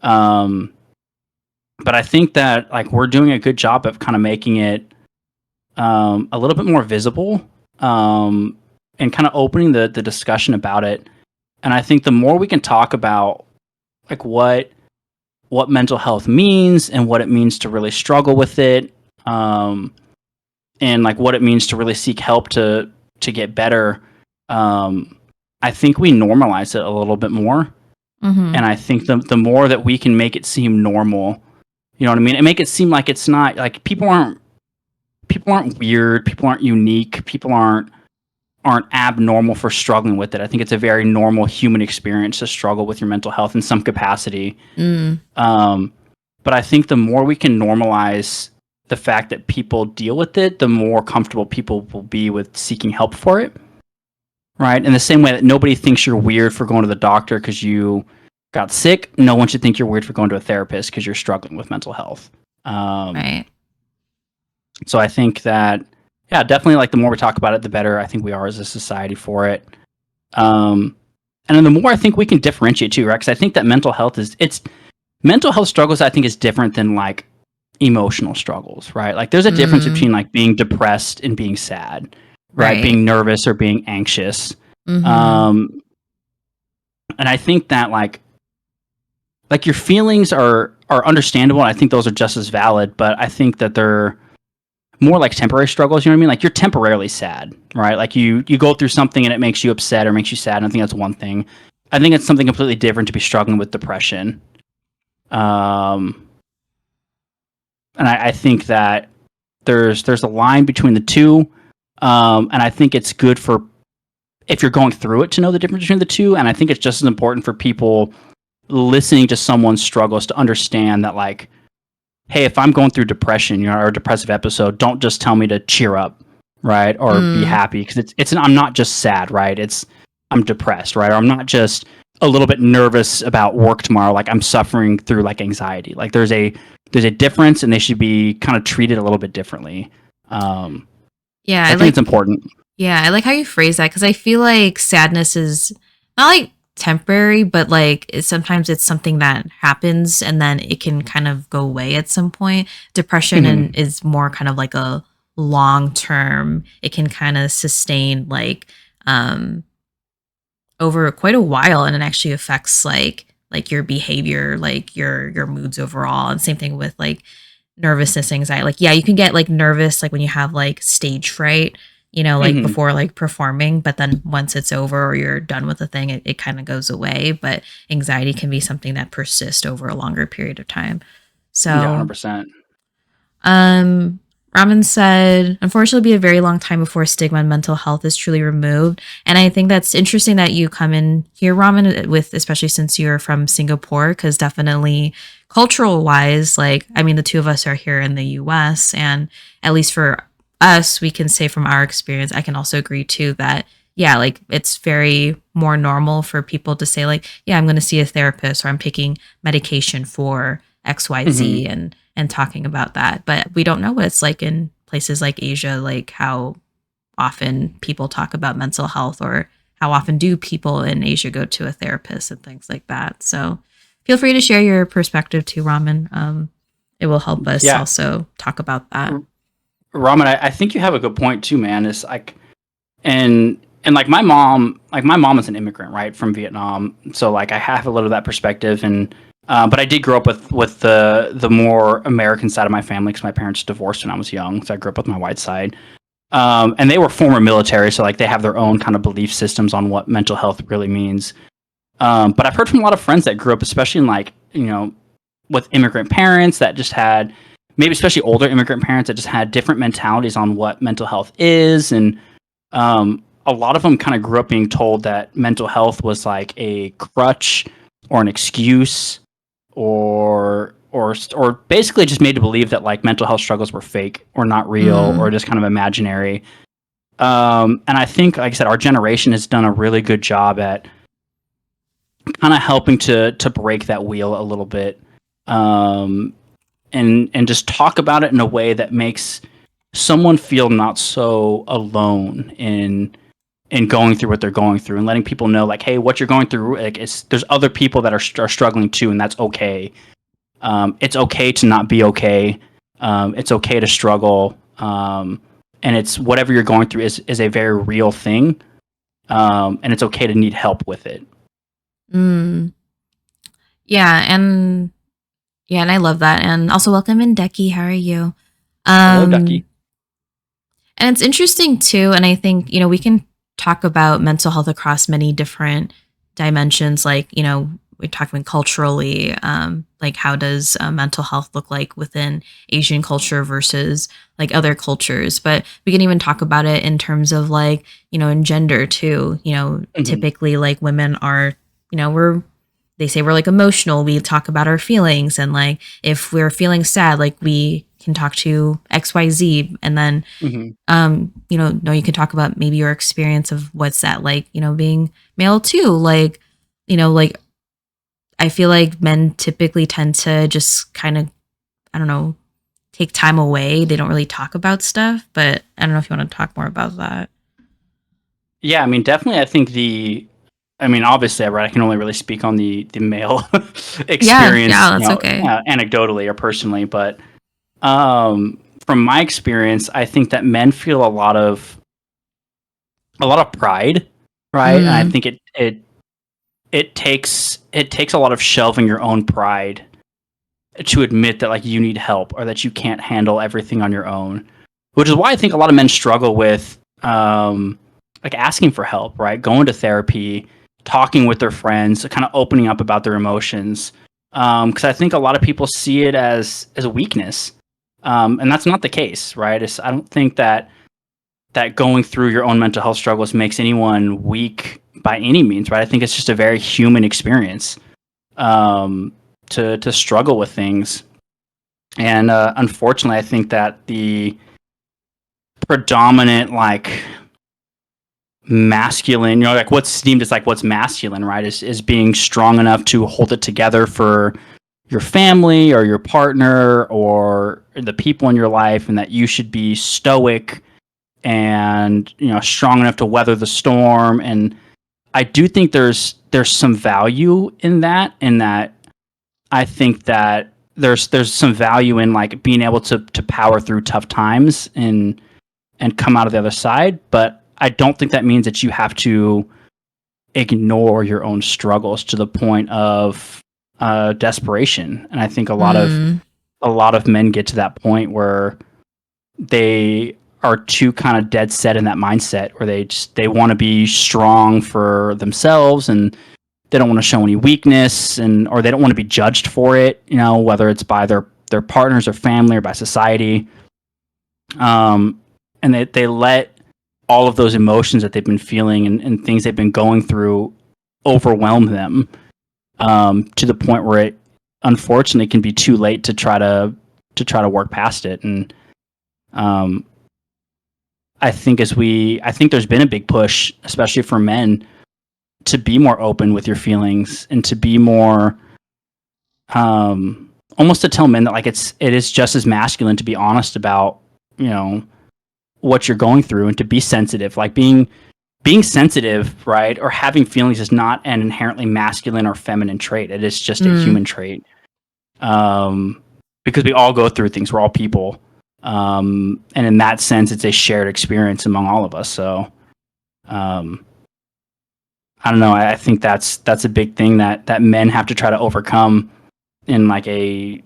But I think that like we're doing a good job of kind of making it a little bit more visible, and kind of opening the discussion about it. And I think the more we can talk about like what mental health means and what it means to really struggle with it, and like what it means to really seek help to get better, I think we normalize it a little bit more. Mm-hmm. And I think the more that we can make it seem normal, you know what I mean, and make it seem like it's not like people aren't weird, people aren't unique, people aren't aren't abnormal for struggling with it. I think it's a very normal human experience to struggle with your mental health in some capacity. Mm. But I think the more we can normalize the fact that people deal with it, the more comfortable people will be with seeking help for it. Right? In the same way that nobody thinks you're weird for going to the doctor because you got sick, no one should think you're weird for going to a therapist because you're struggling with mental health. Right. So I think that, yeah, definitely like the more we talk about it, the better I think we are as a society for it. And then the more I think we can differentiate too, right? Because I think that mental health struggles, I think, is different than like emotional struggles, right? Like there's a difference Mm. between like being depressed and being sad, right? Right. Being nervous or being anxious. Mm-hmm. Um, and I think that like your feelings are understandable, and I think those are just as valid, but I think that they're more like temporary struggles. You know what I mean? Like you're temporarily sad, right? Like you go through something and it makes you upset or makes you sad. And I think that's one thing. I think it's something completely different to be struggling with depression. Um, and I think that there's a line between the two. And I think it's good for if you're going through it to know the difference between the two. And I think it's just as important for people listening to someone's struggles to understand that like, hey, if I'm going through depression, or a depressive episode, don't just tell me to cheer up, right, or be Mm. happy, because I'm not just sad, right? I'm depressed, right? Or I'm not just a little bit nervous about work tomorrow. Like I'm suffering through like anxiety. Like there's a difference, and they should be kind of treated a little bit differently. Yeah, I think it's important. yeah, I like how you phrase that because I feel like sadness is not like temporary, but like sometimes it's something that happens and then it can kind of go away at some point. Depression Mhm. is more kind of like a long term. It can kind of sustain um over quite a while, and it actually affects like your behavior, like your moods overall. And same thing with like nervousness, anxiety. Like, yeah, you can get like nervous like when you have like stage fright, like Mhm. before like performing, but then once it's over or you're done with the thing, it kind of goes away. But anxiety can be something that persists over a longer period of time. Yeah, So 100%. um, Raman said, unfortunately, it'll be a very long time before stigma and mental health is truly removed. And I think that's interesting that you come in here, Raman, with especially since you're from Singapore, because definitely cultural wise, like, I mean, the two of us are here in the US, and at least for us, we can say from our experience, I can also agree too that, yeah, like it's very more normal for people to say, like, yeah, I'm going to see a therapist or I'm taking medication for Mhm. XYZ and talking about that. But we don't know what it's like in places like Asia, like how often people talk about mental health or how often do people in Asia go to a therapist and things like that. So feel free to share your perspective too, Raman. It will help us Yeah, also talk about that. Raman, I think you have a good point too, man. It's like, and like my mom is an immigrant, right, from Vietnam, so like I have a little of that perspective, and but I did grow up with the more American side of my family because my parents divorced when I was young, so I grew up with my white side. And they were former military, so like they have their own kind of belief systems on what mental health really means. But I've heard from a lot of friends that grew up, especially in like with immigrant parents that just had maybe especially older immigrant parents that just had different mentalities on what mental health is, and a lot of them kind of grew up being told that mental health was like a crutch or an excuse or basically just made to believe that like mental health struggles were fake or not real or Mm, just kind of imaginary. And I think, like I said, our generation has done a really good job at kind of helping to break that wheel a little bit, um, and just talk about it in a way that makes someone feel not so alone in going through what they're going through, and letting people know like, hey, what you're going through, like there's other people that are struggling too, and that's okay. It's okay to not be okay. It's okay to struggle. And it's whatever you're going through is a very real thing. And it's okay to need help with it. mm. Yeah, and I love that. And also welcome in, Decky. How are you? Hello, Um, Ducky. And it's interesting too. And I think, we can talk about mental health across many different dimensions. Like, we're talking culturally, like how does mental health look like within Asian culture versus like other cultures. But we can even talk about it in terms of like, in gender too. Mhm. Typically like women are, they say we're like emotional. We talk about our feelings, and like if we're feeling sad, like we can talk to XYZ. And then Mhm. no, you can talk about maybe your experience of what's that like, being male too. Like, like I feel like men typically tend to just kind of, I don't know, take time away. They don't really talk about stuff, but I don't know if you want to talk more about that. Yeah, I mean, definitely. I think I mean, obviously, right, I can only really speak on the male Yeah, experience, yeah, that's okay. anecdotally or personally. But from my experience, I think that men feel a lot of pride, right? And I Mm, think it takes a lot of shelving your own pride to admit that like you need help or that you can't handle everything on your own, which is why I think a lot of men struggle with like asking for help, right? Going to therapy, talking with their friends, kind of opening up about their emotions. Because I think a lot of people see it as a weakness, and that's not the case, right? I don't think that going through your own mental health struggles makes anyone weak by any means, right? I think it's just a very human experience um, to struggle with things. And unfortunately, I think that the predominant like masculine, like what's deemed as like what's masculine, right, is being strong enough to hold it together for your family or your partner or the people in your life, and that you should be stoic and strong enough to weather the storm. And I do think there's some value in that. I think that there's some value in like being able to power through tough times and come out of the other side. But I don't think that means that you have to ignore your own struggles to the point of desperation. And I think mm, a lot of men get to that point where they are too kind of dead set in that mindset where they want to be strong for themselves, and they don't want to show any weakness, and or they don't want to be judged for it, whether it's by their partners or family or by society. And they let all of those emotions that they've been feeling and things they've been going through overwhelm them, to the point where it unfortunately can be too late to work past it. And um, I think there's been a big push, especially for men, to be more open with your feelings and to be more almost to tell men that like it is just as masculine to be honest about you know what you're going through and to be sensitive. Like being sensitive, right, or having feelings is not an inherently masculine or feminine trait. It is just a mm. human trait. Um, because we all go through things. We're all people. And in that sense, it's a shared experience among all of us. So, um, I don't know. I think that's a big thing that men have to try to overcome in like a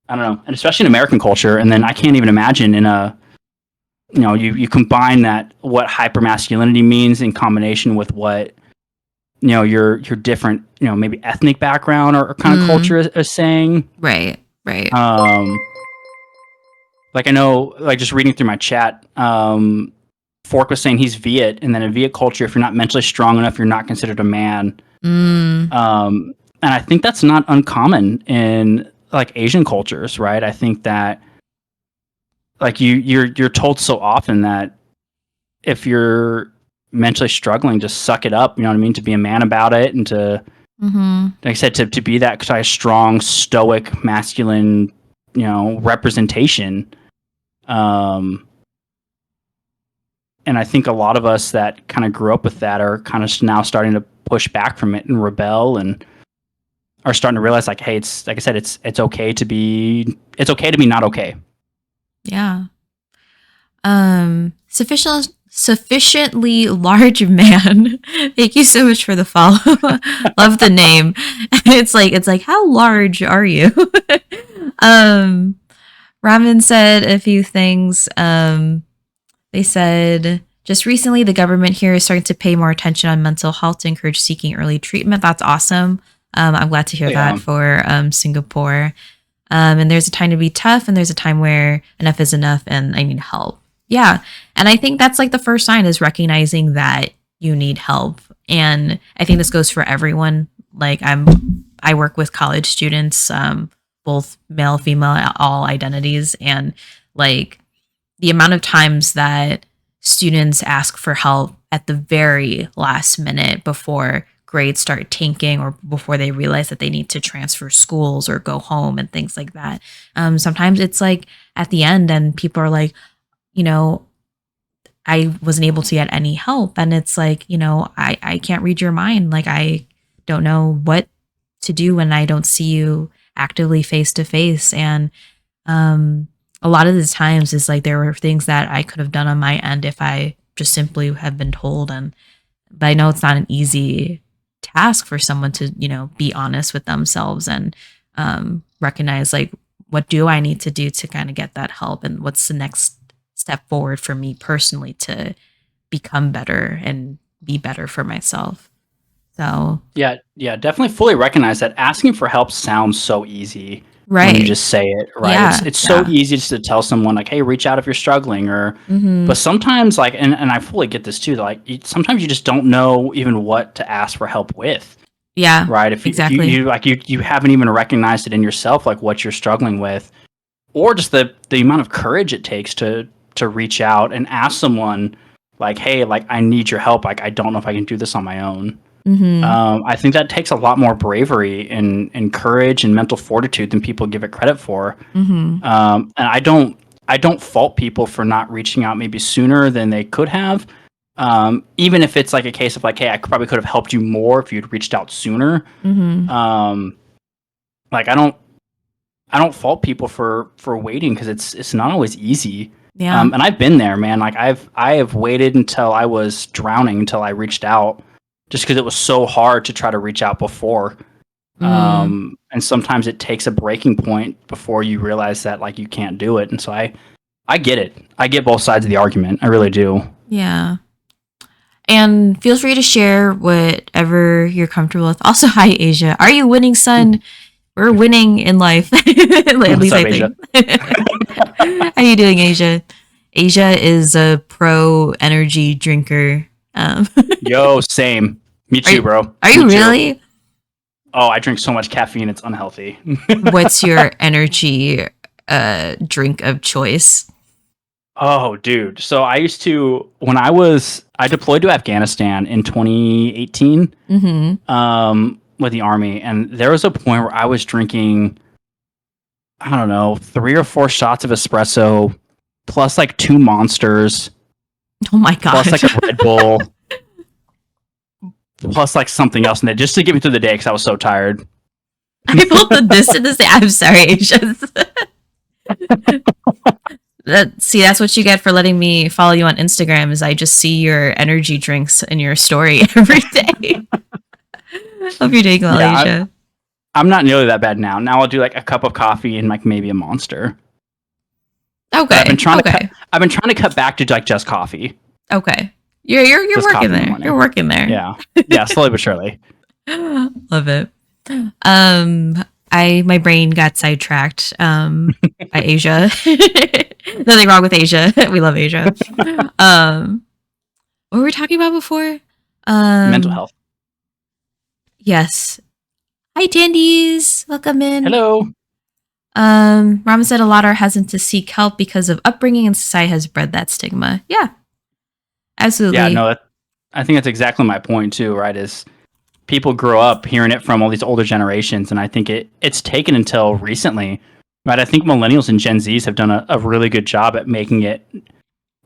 I don't know, and especially in American culture. And then I can't even imagine in a you combine that what hypermasculinity means in combination with what your different maybe ethnic background or kind of Mm. culture is saying. Right, right. Um, like I know, like just reading through my chat, Fork was saying he's Viet, and then in Viet culture, if you're not mentally strong enough, you're not considered a man. Mm, And I think that's not uncommon in like Asian cultures, right? I think that like you're told so often that if you're mentally struggling, just suck it up. You know what I mean? To be a man about it, and to mm-hmm. like I said, to be that kind of strong, stoic, masculine, representation. Um, and I think a lot of us that kind of grew up with that are kind of now starting to push back from it and rebel, and are starting to realize like, hey, it's like I said, it's okay to be not okay. Yeah. Sufficiently large man. Thank you so much for the follow. Love the name. It's like how large are you? um Ramen said a few things. They said Just recently, the government here is starting to pay more attention on mental health to encourage seeking early treatment. That's awesome. I'm glad to hear that Yeah. for Singapore. And there's a time to be tough, and there's a time where enough is enough, and I need help. Yeah, and I think that's like the first sign is recognizing that you need help, and I think this goes for everyone. Like I work with college students, both male, female, all identities, and like the amount of times that students ask for help at the very last minute before grades start tanking or before they realize that they need to transfer schools or go home and things like that. Sometimes it's like at the end and people are like, you know, I wasn't able to get any help. And it's like, I can't read your mind. Like, I don't know what to do when I don't see you actively face to face. And a lot of the times is like there were things that I could have done on my end if I just simply have been told. But I know it's not an easy task for someone to, be honest with themselves and recognize like, what do I need to do to kind of get that help? And what's the next step forward for me personally to become better and be better for myself? So, Yeah, definitely fully recognize that asking for help sounds so easy when you right. just say it, right? Yeah. It's so Yeah. easy just to tell someone like, "Hey, reach out if you're struggling," or Mm-hmm. but sometimes like and I fully get this too, like sometimes you just don't know even what to ask for help with, Yeah. right? If you Exactly. like you haven't even recognized it in yourself like what you're struggling with, or just the amount of courage it takes to reach out and ask someone like, "Hey, like I need your help. Like I don't know if I can do this on my own." Mm-hmm. I think that takes a lot more bravery and courage and mental fortitude than people give it credit for. Mm-hmm. And I don't fault people for not reaching out maybe sooner than they could have. Even if it's like a case of like, hey, I probably could have helped you more if you'd reached out sooner. Mm-hmm. Um, like I don't fault people for waiting because it's not always easy. Yeah. And I've been there, man. Like I have waited until I was drowning until I reached out, just because it was so hard to try to reach out before. Mm. And sometimes it takes a breaking point before you realize that like you can't do it. And so I get it. I get both sides of the argument. I really do. Yeah. And feel free to share whatever you're comfortable with. Also, hi, Asia. Are you winning, son? We're winning in life. At What's least up, I Asia? think. How are you doing, Asia? Asia is a pro energy drinker. Yo, same. Me are too, bro. are Me you too. really? Oh, I drink so much caffeine, it's unhealthy. What's your energy drink of choice? Oh, dude. So I used to when I deployed to Afghanistan in 2018 Mm-hmm. with the army, and there was a point where I was drinking, I don't know, 3 or 4 shots of espresso plus like 2 monsters Oh my plus god. like a Red Bull plus like something else in it just to get me through the day because I was so tired. I pulled the this and this. I'm sorry, Asia. That's what you get for letting me follow you on Instagram. Is I just see your energy drinks in your story every day. Hope you're doing well, Yeah, Asia. I'm not nearly that bad now. Now I'll do like a cup of coffee and like maybe a monster. But Okay, okay, I've been trying to cut back to like just coffee. okay. You're Just working coffee in the there. You're morning. working there. Yeah. Yeah, slowly but surely. Love it. Um, my brain got sidetracked. By Asia. Nothing wrong with Asia. We love Asia. What were we talking about before? Mental Um, health. yes. Hi, Dandies. Welcome in. Hello. Rama said a lot are hesitant to seek help because of upbringing and society has bred that stigma. Yeah, Yeah, absolutely. no, I think that's exactly my point too, right? Is people grow up hearing it from all these older generations, and I think it's taken until recently, right? I think millennials and Gen Zs have done a really good job at making it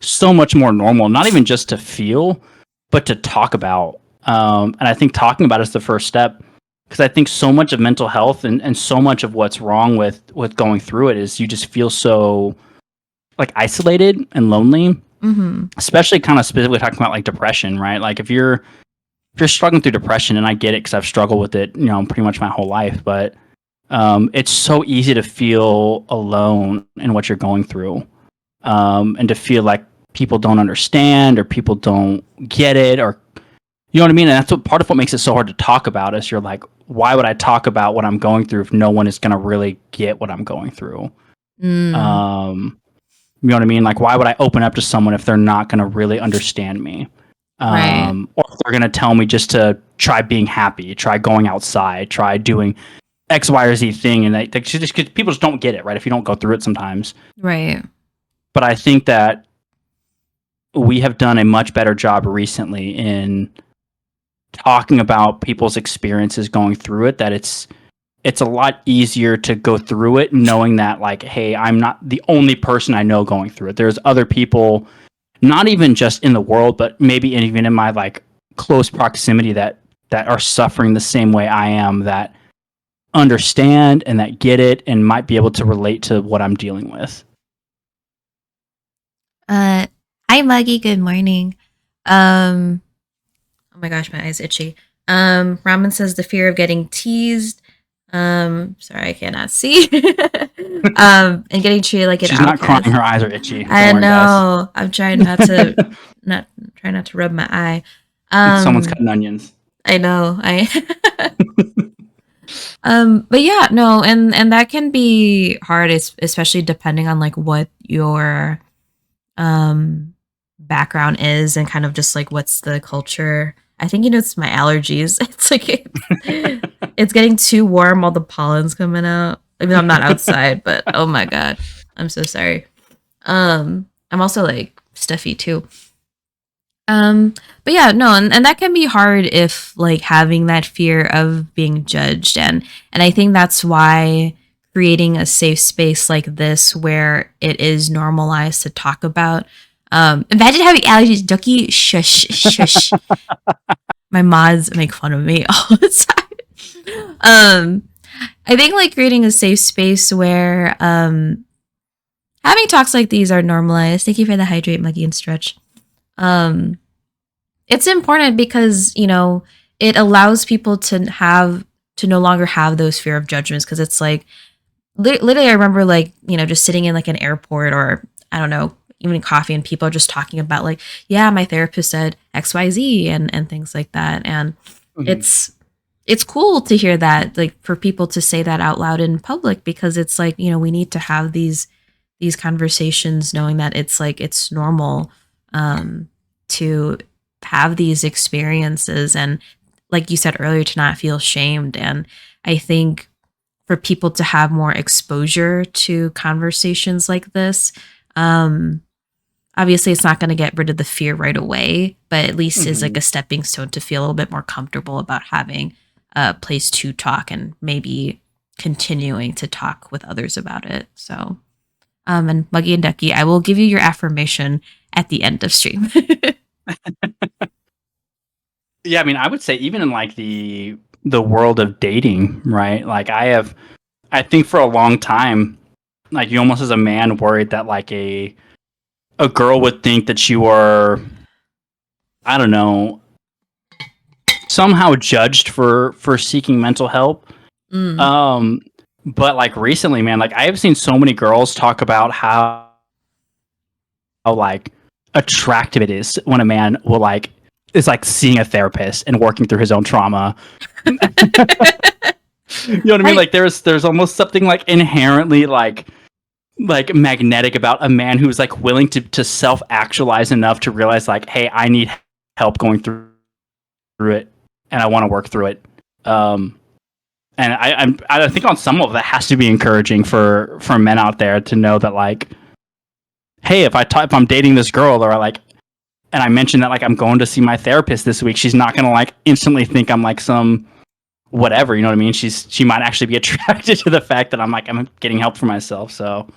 so much more normal, not even just to feel, but to talk about. And I think talking about is the first step because I think so much of mental health and so much of what's wrong with going through it is you just feel so like isolated and lonely, Mm-hmm. especially kind of specifically talking about like depression, right? Like if you're struggling through depression, and I get it because I've struggled with it, pretty much my whole life, but it's so easy to feel alone in what you're going through, and to feel like people don't understand or people don't get it, or you know what I mean? And that's what part of what makes it so hard to talk about is you're like, why would I talk about what I'm going through if no one is going to really get what I'm going through? Mm, You know what I mean? Like, why would I open up to someone if they're not going to really understand me? right. Or if they're going to tell me just to try being happy, try going outside, try doing X, Y, or Z thing. And people just don't get it, right? If you don't go through it sometimes. Right. But I think that we have done a much better job recently in talking about people's experiences going through it, that it's a lot easier to go through it knowing that, like, hey, I'm not the only person I know going through it. There's other people, not even just in the world, but maybe even in my like close proximity that are suffering the same way I am, that understand and that get it and might be able to relate to what I'm dealing with. Uh, Hi, Muggy. Good morning. Um, oh my gosh, my eyes itchy. Ramen says the fear of getting teased. Sorry, I cannot see. And getting treated like an She's not crying, outcast. her eyes are itchy. I Don't worry, guys. know. I'm trying not try not to rub my eye. Someone's Um, cutting onions. I know. I but yeah, no, and that can be hard, especially depending on like what your um background is and kind of just like what's the culture. I think it's my allergies. It's like it's getting too warm, all the pollen's coming out. I mean, I'm not outside, but oh my god, I'm so sorry. I'm also like stuffy too. Um, but yeah, no, and that can be hard if like having that fear of being judged, and I think that's why creating a safe space like this where it is normalized to talk about. Imagine having allergies, Ducky. Shush, shush. My mods make fun of me all the time. I think like creating a safe space where having talks like these are normalized. Thank you for the hydrate, Muggy, and stretch. Um, it's important because it allows people to no longer have those fear of judgments, because it's like literally I remember like just sitting in like an airport, or I don't know, even coffee, and people are just talking about like, yeah, my therapist said XYZ and things like that, and Mhm. it's cool to hear that, like for people to say that out loud in public, because it's like we need to have these conversations knowing that it's like it's normal to have these experiences, and like you said earlier, to not feel shamed. And I think for people to have more exposure to conversations like this, um obviously it's not going to get rid of the fear right away, but at least is like Mhm. a stepping stone to feel a little bit more comfortable about having a place to talk, and maybe continuing to talk with others about it. So and Muggy and Ducky, I will give you your affirmation at the end of stream. Yeah, I mean, I would say even in like the world of dating, right? Like I think for a long time, like you almost as a man worried that like a girl would think that you were, I don't know, somehow judged for seeking mental help. Mm. Um but like recently, man, like I have seen so many girls talk about how like attractive it is when a man will like is like seeing a therapist and working through his own trauma. You know what I mean? I Like there's almost something like inherently like magnetic about a man who's like willing to self actualize enough to realize like, hey, I need help going through it, and I want to work through it. And I think on some level that has to be encouraging for men out there to know that like, hey, if I'm dating this girl, or like, and I mentioned that like I'm going to see my therapist this week, she's not gonna like instantly think I'm like some whatever, you know what I mean? She might actually be attracted to the fact that I'm getting help for myself. So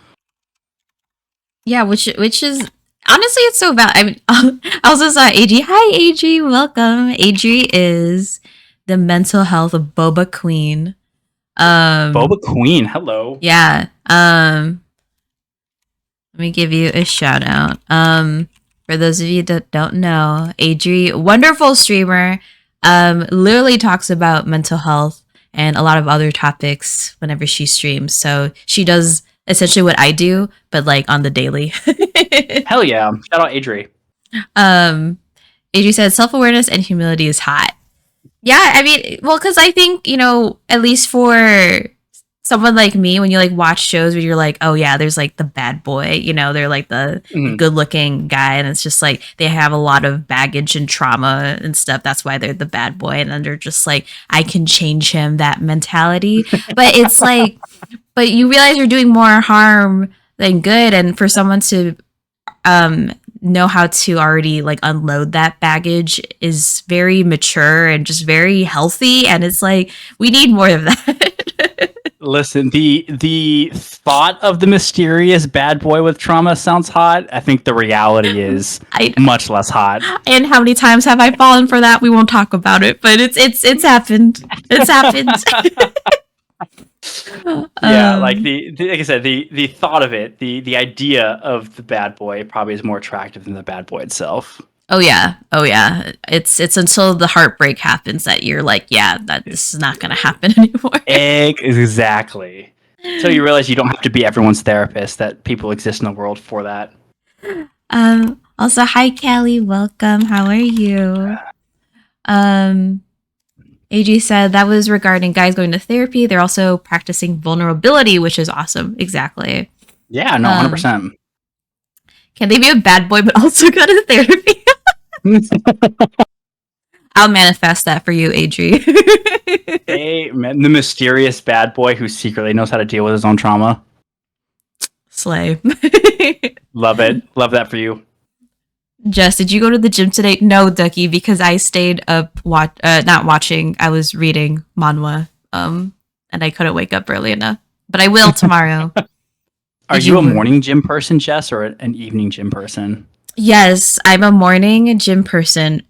Yeah, which is honestly it's so valid. I mean, I also saw AG. Hi, AG. Welcome. AG is the mental health boba queen. Boba Queen, hello. Yeah. Let me give you a shout out. For those of you that don't know, Adri, wonderful streamer, literally talks about mental health and a lot of other topics whenever she streams. So she does essentially what I do, but like on the daily. Hell yeah. Shout out Adri. Adri said self-awareness and humility is hot. Yeah, I mean, well, because I think, at least for someone like me, when you like watch shows where you're like, oh yeah, there's like the bad boy, they're like the good looking guy, and it's just like they have a lot of baggage and trauma and stuff. That's why they're the bad boy, and then they're just like, I can change him, that mentality. But it's like, but you realize you're doing more harm than good, and for someone to know how to already like unload that baggage is very mature and just very healthy, and it's like we need more of that. Listen, the thought of the mysterious bad boy with trauma sounds hot. I think the reality is much less hot. And how many times have I fallen for that? We won't talk about it, but it's happened. It's happened. Yeah, like like I said, the thought of it, the idea of the bad boy probably is more attractive than the bad boy itself. Oh yeah. It's until the heartbreak happens that you're like, yeah, that this is not gonna happen anymore. Exactly. So you realize you don't have to be everyone's therapist. That people exist in the world for that. Also, hi Kelly, welcome. How are you? AG said that was regarding guys going to therapy. They're also practicing vulnerability, which is awesome. Exactly. Yeah, no, 100%. Can they be a bad boy but also go to therapy? I'll manifest that for you, Adri. Hey, man, the mysterious bad boy who secretly knows how to deal with his own trauma. Slay. Love it. Love that for you. Jess, did you go to the gym today? No, Ducky, because I stayed up not watching. I was reading manhwa. And I couldn't wake up early enough. But I will tomorrow. Are you a morning gym person, Jess, or an evening gym person? Yes, I'm a morning gym person.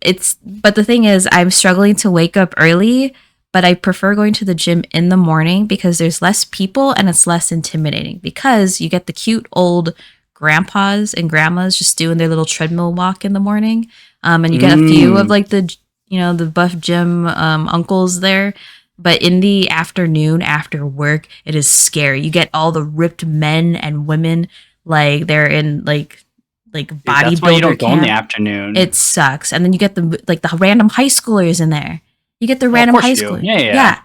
But the thing is, I'm struggling to wake up early, but I prefer going to the gym in the morning because there's less people and it's less intimidating because you get the cute old grandpas and grandmas just doing their little treadmill walk in the morning. And you get a few of like the buff gym uncles there. But in the afternoon after work, it is scary. You get all the ripped men and women, like they're in like bodybuilder. That's why you don't go in the afternoon. It sucks. And then you get the random high schoolers in there. You get the random high schoolers. Yeah.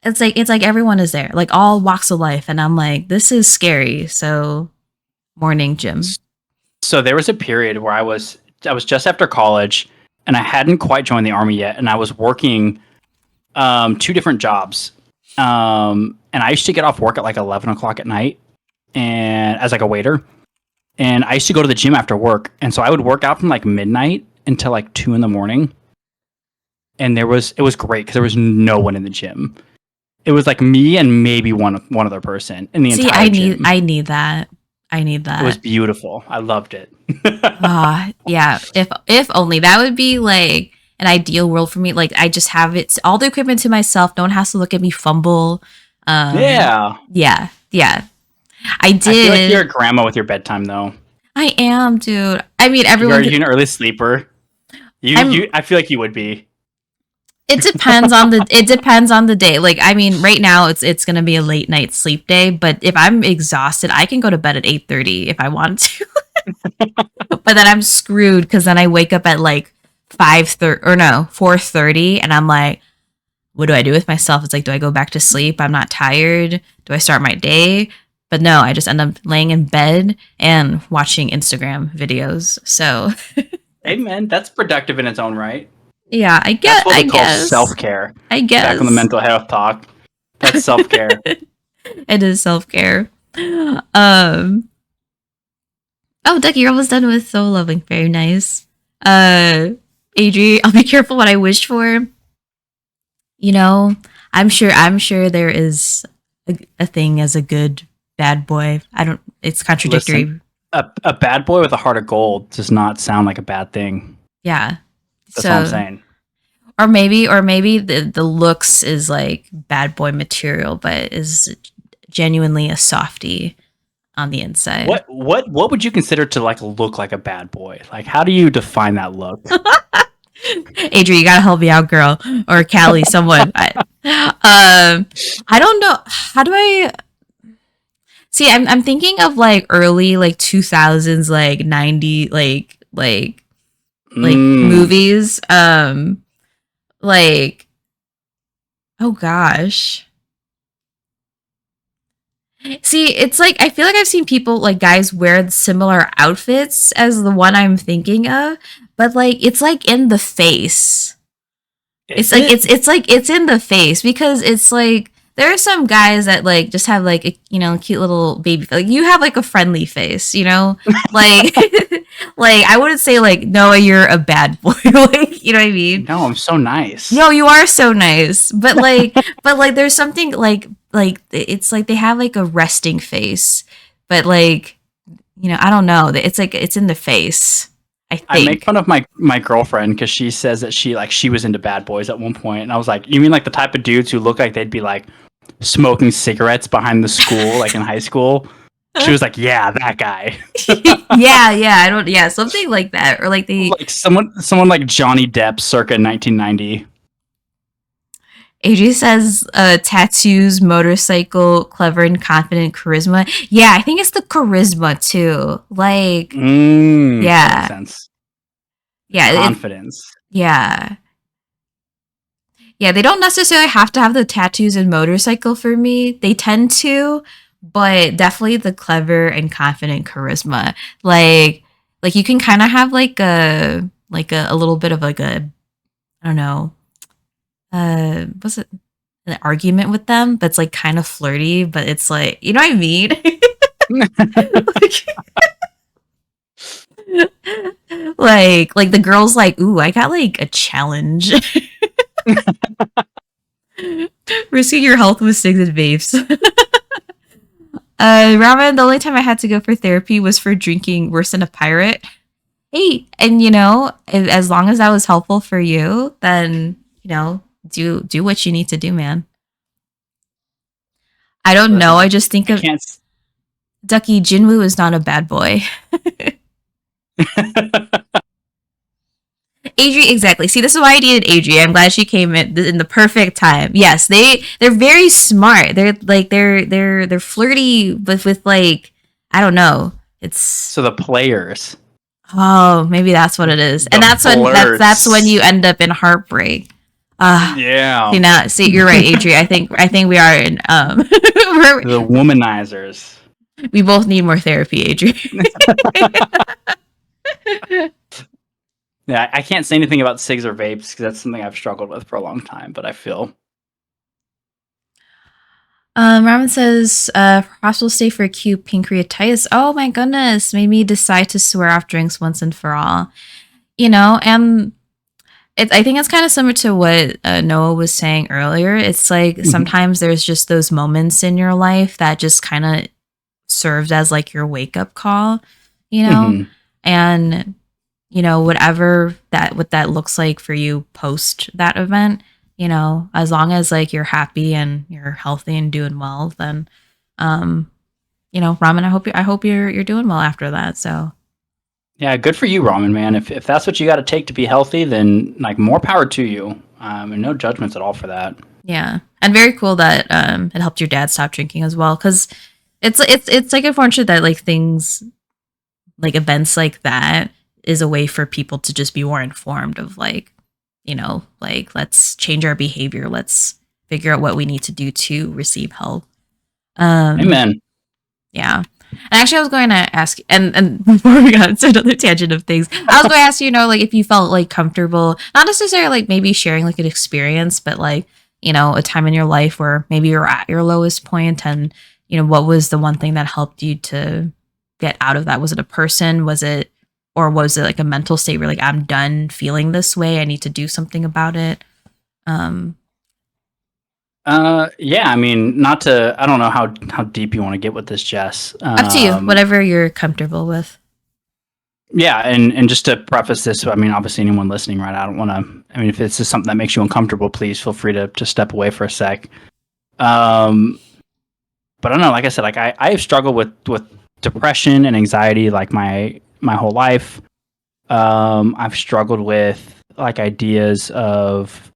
It's like everyone is there, like all walks of life, and I'm like, this is scary. So morning gym. So there was a period where I was just after college, and I hadn't quite joined the army yet, and I was working 2 different jobs. And I used to get off work at like 11 o'clock at night, and as like a waiter. And I used to go to the gym after work, and so I would work out from like midnight until like 2 in the morning. And it was great because there was no one in the gym. It was like me and maybe one other person in the entire gym. I need that. It was beautiful. I loved it. Yeah. If only that would be like an ideal world for me. Like I just have all the equipment to myself. No one has to look at me fumble. Yeah. I did. I feel like you're a grandma with your bedtime, though. I am, dude. I mean, everyone. Are you an early sleeper? I feel like you would be. It depends on the day. Like, I mean, right now it's gonna be a late night sleep day. But if I'm exhausted, I can go to bed at 8:30 if I want to. But then I'm screwed because then I wake up at like 4:30, and I'm like, what do I do with myself? It's like, do I go back to sleep? I'm not tired. Do I start my day? But no, I just end up laying in bed and watching Instagram videos. So, hey man, that's productive in its own right. Yeah, I guess. That's what we call self-care. I guess. Back on the mental health talk. That's self-care. It is self-care. Oh, Ducky, you're almost done with soul loving. Very nice. Adri, I'll be careful what I wish for. I'm sure there is a thing as a good bad boy. It's contradictory. Listen, a bad boy with a heart of gold does not sound like a bad thing. Yeah. That's what I'm saying. Or maybe the looks is like bad boy material, but is genuinely a softie on the inside. What would you consider to like look like a bad boy? Like, how do you define that look? Adri, you gotta help me out, girl, or Callie, someone. I don't know. How do I? See, I'm thinking of like early like 2000s like 90 like Mm. movies. Like oh gosh. See, it's like I feel like I've seen people like guys wear similar outfits as the one I'm thinking of, but it's like in the face. It's Is like it? it's like it's in the face because it's like there are some guys that like just have like a cute little baby, like you have like a friendly face, like like I wouldn't say like Noah you're a bad boy, like you know what I mean. No, I'm so nice. No, you are so nice, but like there's something like it's like they have like a resting face, but like I don't know, it's like it's in the face, I I make think. fun of my girlfriend because she says that she was into bad boys at one point, and I was like, "You mean like the type of dudes who look like they'd be like smoking cigarettes behind the school, like in high school?" She was like, "Yeah, that guy." Yeah, I don't, yeah, something like that, or like they. Like someone like Johnny Depp circa 1990. AJ says, tattoos, motorcycle, clever and confident, charisma. Yeah, I think it's the charisma too. Like, That makes yeah, sense. The yeah, confidence. yeah, yeah. They don't necessarily have to have the tattoos and motorcycle for me. They tend to, but definitely the clever and confident charisma. Like you can kind of have like a little bit of like a, I don't know, what's it, an argument with them that's like kind of flirty, but it's like, you know what I mean? like the girl's like, ooh, I got like a challenge. Risking your health with cigs and vapes. Ramen, the only time I had to go for therapy was for drinking worse than a pirate. Hey, and as long as that was helpful for you, then do what you need to do, man. I don't Listen, know. I just think I of can't. Ducky. Jinwoo is not a bad boy. Adri, exactly. See, this is why I needed Adri. I'm glad she came in the perfect time. Yes, they're very smart. They're like they're flirty, but with like I don't know. It's So the players, oh maybe that's what it is, and the that's when you flirts. end up in heartbreak. Ah, Yeah, see you're right, Adri. I think we are in the womanizers. we both need more therapy, Adri. Yeah, I can't say anything about cigs or vapes because that's something I've struggled with for a long time. But I feel Ramen says, possible stay for acute pancreatitis. Oh my goodness, made me decide to swear off drinks once and for all. And I think it's kind of similar to what Noah was saying earlier. It's like Mhm. sometimes there's just those moments in your life that just kind of served as like your wake up call, you know? Mhm. And, whatever what that looks like for you post that event, as long as like you're happy and you're healthy and doing well, then, um, Ramen, I hope you're doing well after that. So, Yeah, good for you, Ramen man. If that's what you got to take to be healthy, then like more power to you. And no judgments at all for that. yeah. And very cool that it helped your dad stop drinking as well, cuz it's like unfortunate that like things like events like that is a way for people to just be more informed of like, like let's change our behavior. Let's figure out what we need to do to receive help. Um Amen. yeah. And actually I was going to ask and before we got into another tangent of things, I was going to ask like if you felt like comfortable, not necessarily like maybe sharing like an experience, but like, a time in your life where maybe you're at your lowest point and what was the one thing that helped you to get out of that? Was it a person? Was it like a mental state where like I'm done feeling this way? I need to do something about it. Um, Yeah, I mean, not to. I don't know how deep you want to get with this, Jess. up to you, whatever you're comfortable with. Yeah, and just to preface this, I mean, obviously, anyone listening, right? I don't want to. I mean, if it's just something that makes you uncomfortable, please feel free to step away for a sec. Um, but I don't know. Like I said, like I have struggled with depression and anxiety like my whole life. I've struggled with like ideas of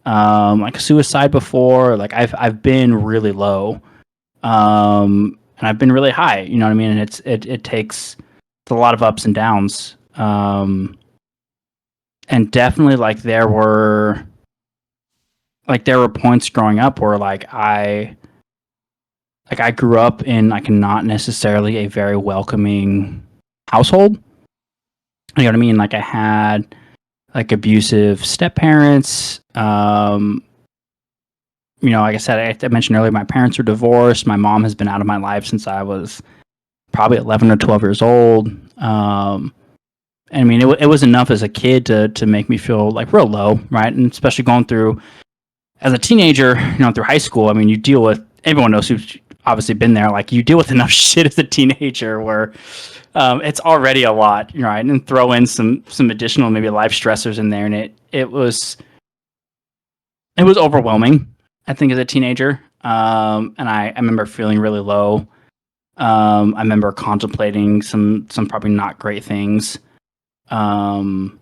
like suicide before. Like I've been really low. and I've been really high. You know what I mean? And it takes a lot of ups and downs. And definitely there were points growing up where I grew up in not necessarily a very welcoming household. You know what I mean? I had abusive step parents. Like I said, I mentioned earlier, my parents were divorced. My mom has been out of my life since I was probably 11 or 12 years old. It was enough as a kid to make me feel real low, right? And especially going through as a teenager, through high school. You deal with, everyone knows who's obviously been there. You deal with enough shit as a teenager where it's already a lot, right? And throw in some additional maybe life stressors in there, and it was overwhelming, I think, as a teenager. And I remember feeling really low. I remember contemplating some probably not great things, and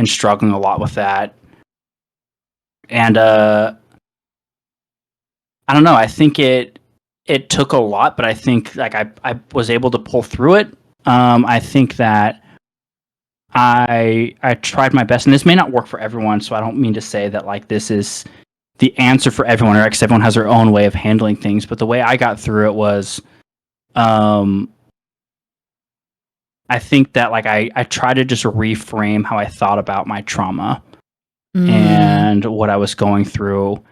struggling a lot with that. And I don't know. I think it took a lot, but I think I was able to pull through it. I think that I tried my best, and this may not work for everyone, so I don't mean to say that this is the answer for everyone, or because everyone has their own way of handling things. But the way I got through it was, I think that I try to just reframe how I thought about my trauma and what I was going through.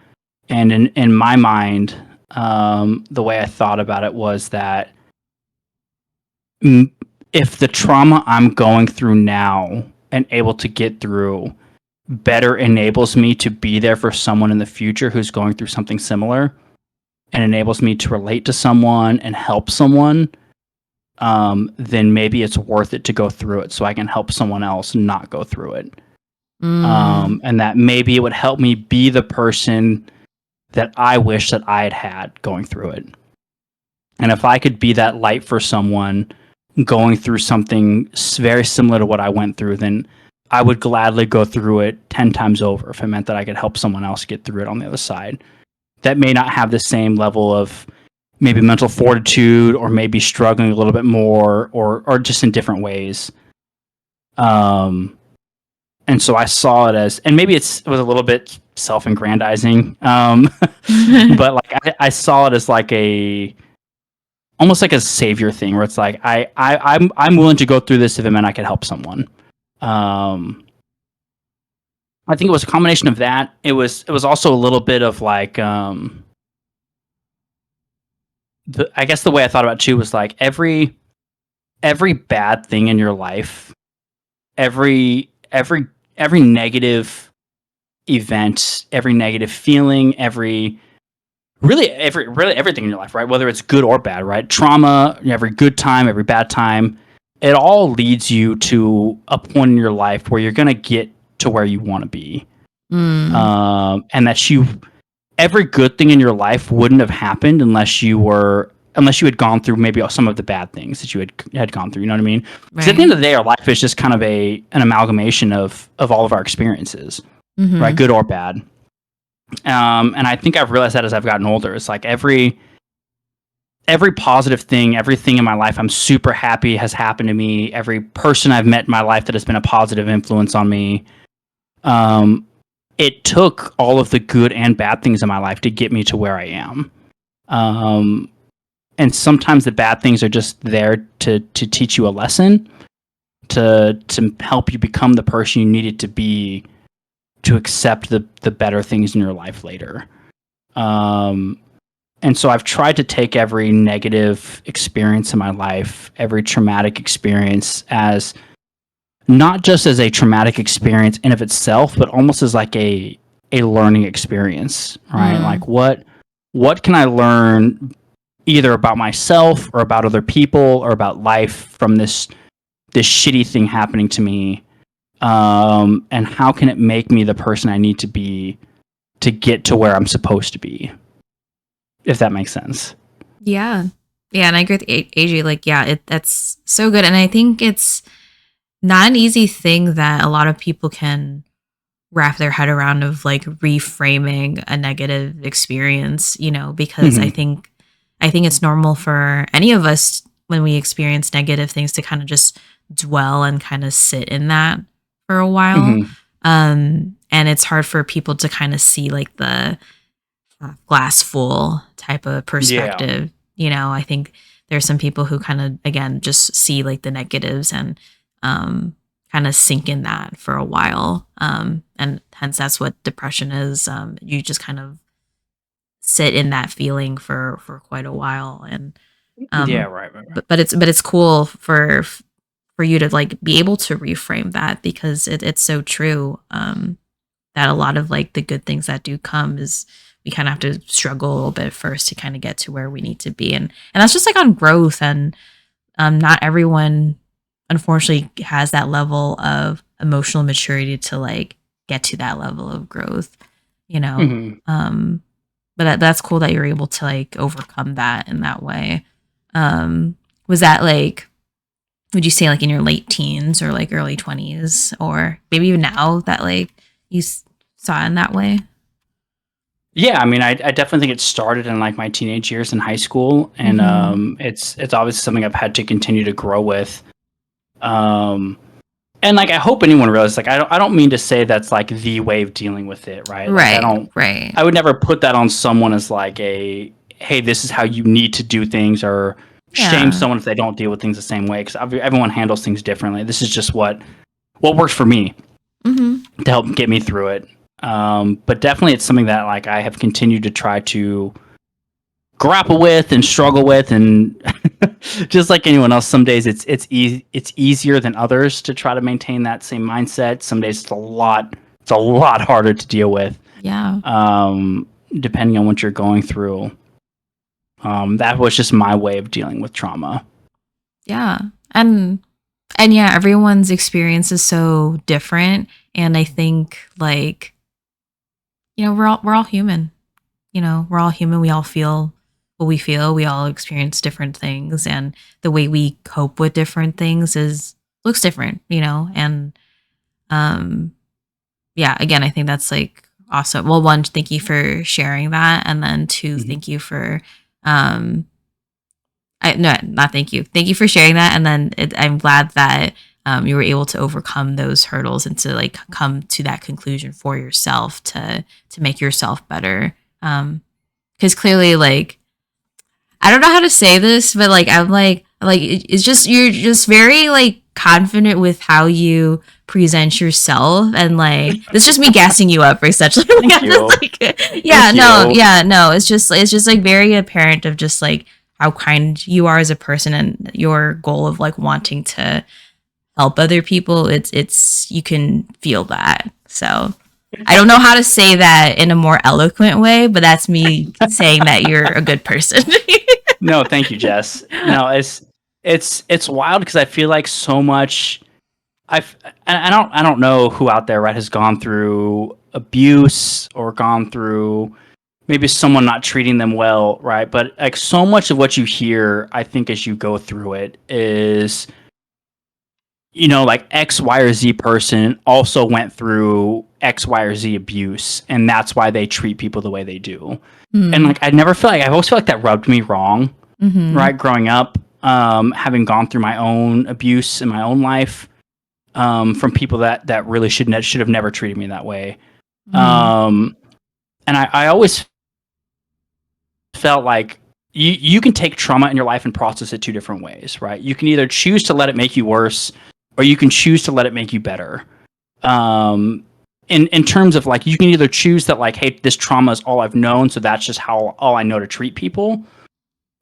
And in my mind, the way I thought about it was that if the trauma I'm going through now and able to get through better enables me to be there for someone in the future who's going through something similar, and enables me to relate to someone and help someone, then maybe it's worth it to go through it so I can help someone else not go through it. And that maybe it would help me be the person that I wish that I had going through it. And if I could be that light for someone going through something very similar to what I went through, then I would gladly go through it 10 times over if it meant that I could help someone else get through it on the other side. That may not have the same level of maybe mental fortitude, or maybe struggling a little bit more, or just in different ways. And so I saw it as, and maybe it was a little bit self-aggrandizing, but I saw it as almost like a savior thing, where it's I'm willing to go through this if it meant I could help someone. I think it was a combination of that. It was also a little bit of I guess the way I thought about it too was every bad thing in your life, every negative event, every negative feeling, really everything in your life, right? Whether it's good or bad, right? Trauma, every good time, every bad time, it all leads you to a point in your life where you're going to get to where you want to be. And that every good thing in your life wouldn't have happened unless you had gone through maybe some of the bad things that you had gone through. You know what I mean? Because at the end of the day, our life is just kind of an amalgamation of all of our experiences, right? Good or bad. And I think I've realized that as I've gotten older. It's every positive thing, everything in my life I'm super happy has happened to me. Every person I've met in my life that has been a positive influence on me. It took all of the good and bad things in my life to get me to where I am. And sometimes the bad things are just there to teach you a lesson, to help you become the person you needed to be, to accept the better things in your life later. And so I've tried to take every negative experience in my life, every traumatic experience, as not just as a traumatic experience in of itself, but almost as a learning experience, right? What can I learn either about myself or about other people or about life from this shitty thing happening to me? And how can it make me the person I need to be to get to where I'm supposed to be? If that makes sense. Yeah. Yeah, and I agree with AJ. That's so good. And I think it's not an easy thing that a lot of people can wrap their head around, of reframing a negative experience, because I think I think it's normal for any of us when we experience negative things to kind of just dwell and kind of sit in that for a while. Hmm. And it's hard for people to kind of see like the glass full type of Yeah. perspective. I think there's some people who kind of, again, just see like the negatives and kind of sink in that for a while. And hence that's what depression is. You just kind of sit in that feeling for quite a while. And Yeah. um, Right. Right. Right. but it's cool for you to like be able to reframe that because it's so true. That a lot of like the good things that do come is we kind of have to struggle a little bit first to kind of get to where we need to be, and that's just like on growth. And not everyone unfortunately has that level of emotional maturity to like get to that level of growth, you know Hmm. um but that's cool that you're able to like overcome that in that way. Was that like, would you say like in your late teens or like early 20s or maybe even now that like you saw it in that way? Yeah, I mean, I definitely think it started in like my teenage years in high school, and Mm-hmm. it's obviously something I've had to continue to grow with. Um, and like I hope anyone realizes, like I don't mean to say that's like the way of dealing with it, right? Like Right, right. I would never put that on someone as like a hey, this is how you need to do things, or shame Yeah. someone if they don't deal with things the same way, because everyone handles things differently. This is just what works for me Mm-hmm. to help get me through it. But definitely, it's something that like I have continued to try to grapple with and struggle with, and just like anyone else, some days it's easier than others to try to maintain that same mindset. Some days it's a lot harder to deal with, Yeah. um, depending on what you're going through. That was just my way of dealing with trauma. Yeah. And yeah, everyone's experience is so different. And I think like, we're all human. We're all human. We all feel what we feel. We all experience different things, and the way we cope with different things is looks different. And um yeah, again, I think that's like awesome. Well, one, thank you for sharing that, and then two, Mhm. thank you for um I no, not thank you. Thank you for sharing that, and then I'm glad that you were able to overcome those hurdles and to like come to that conclusion for yourself to make yourself better. Because clearly, like, I don't know how to say this, but like I'm like it's just you're just very like confident with how you present yourself, and like it's just me gassing you up essentially. Like, Thank I'm just you. like, Thank you. yeah, no, it's just like very apparent of just like how kind you are as a person and your goal of like wanting to help other people. It's you can feel that. So I don't know how to say that in a more eloquent way, but that's me saying that you're a good person. No, thank you, Jess. No, it's wild because I feel like so much. I've I don't know who out there, right, has gone through abuse or gone through maybe someone not treating them well, right? But like so much of what you hear, I think, as you go through it is, like X, Y, or Z person also went through X, Y, or Z abuse, and that's why they treat people the way they do. And Mm. like I always feel like that rubbed me wrong, Mhm. right? Growing up, having gone through my own abuse in my own life, from people that really should have never treated me that way. Mhm. Um, and I always felt like you can take trauma in your life and process it two different ways, right? You can either choose to let it make you worse, or you can choose to let it make you better. Um, in terms of like, you can either choose that like, hey, this trauma is all I've known, so that's just how all I know to treat people,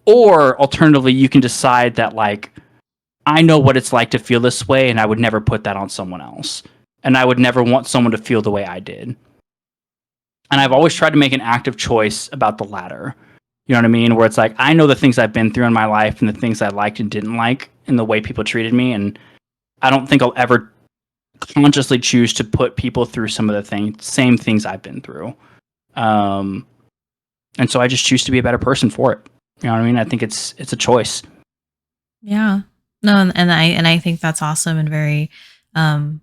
or alternatively, you can decide that like, I know what it's like to feel this way, and I would never put that on someone else, and I would never want someone to feel the way I did. And I've always tried to make an active choice about the latter. You know what I mean? Where it's like, I know the things I've been through in my life and the things I liked and didn't like and the way people treated me. And I don't think I'll ever consciously choose to put people through some of the same things I've been through. Um, and so I just choose to be a better person for it. You know what I mean? I think it's a choice. Yeah. No, and I think that's awesome and very um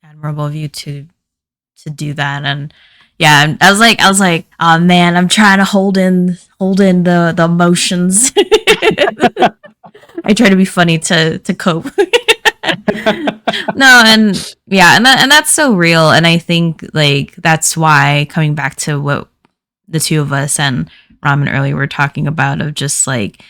admirable of you to do that. And Yeah, I was like, oh man, I'm trying to hold in the emotions. I try to be funny to cope. No, and yeah, and that's so real, and I think like that's why coming back to what the two of us and Ramen earlier were talking about of just like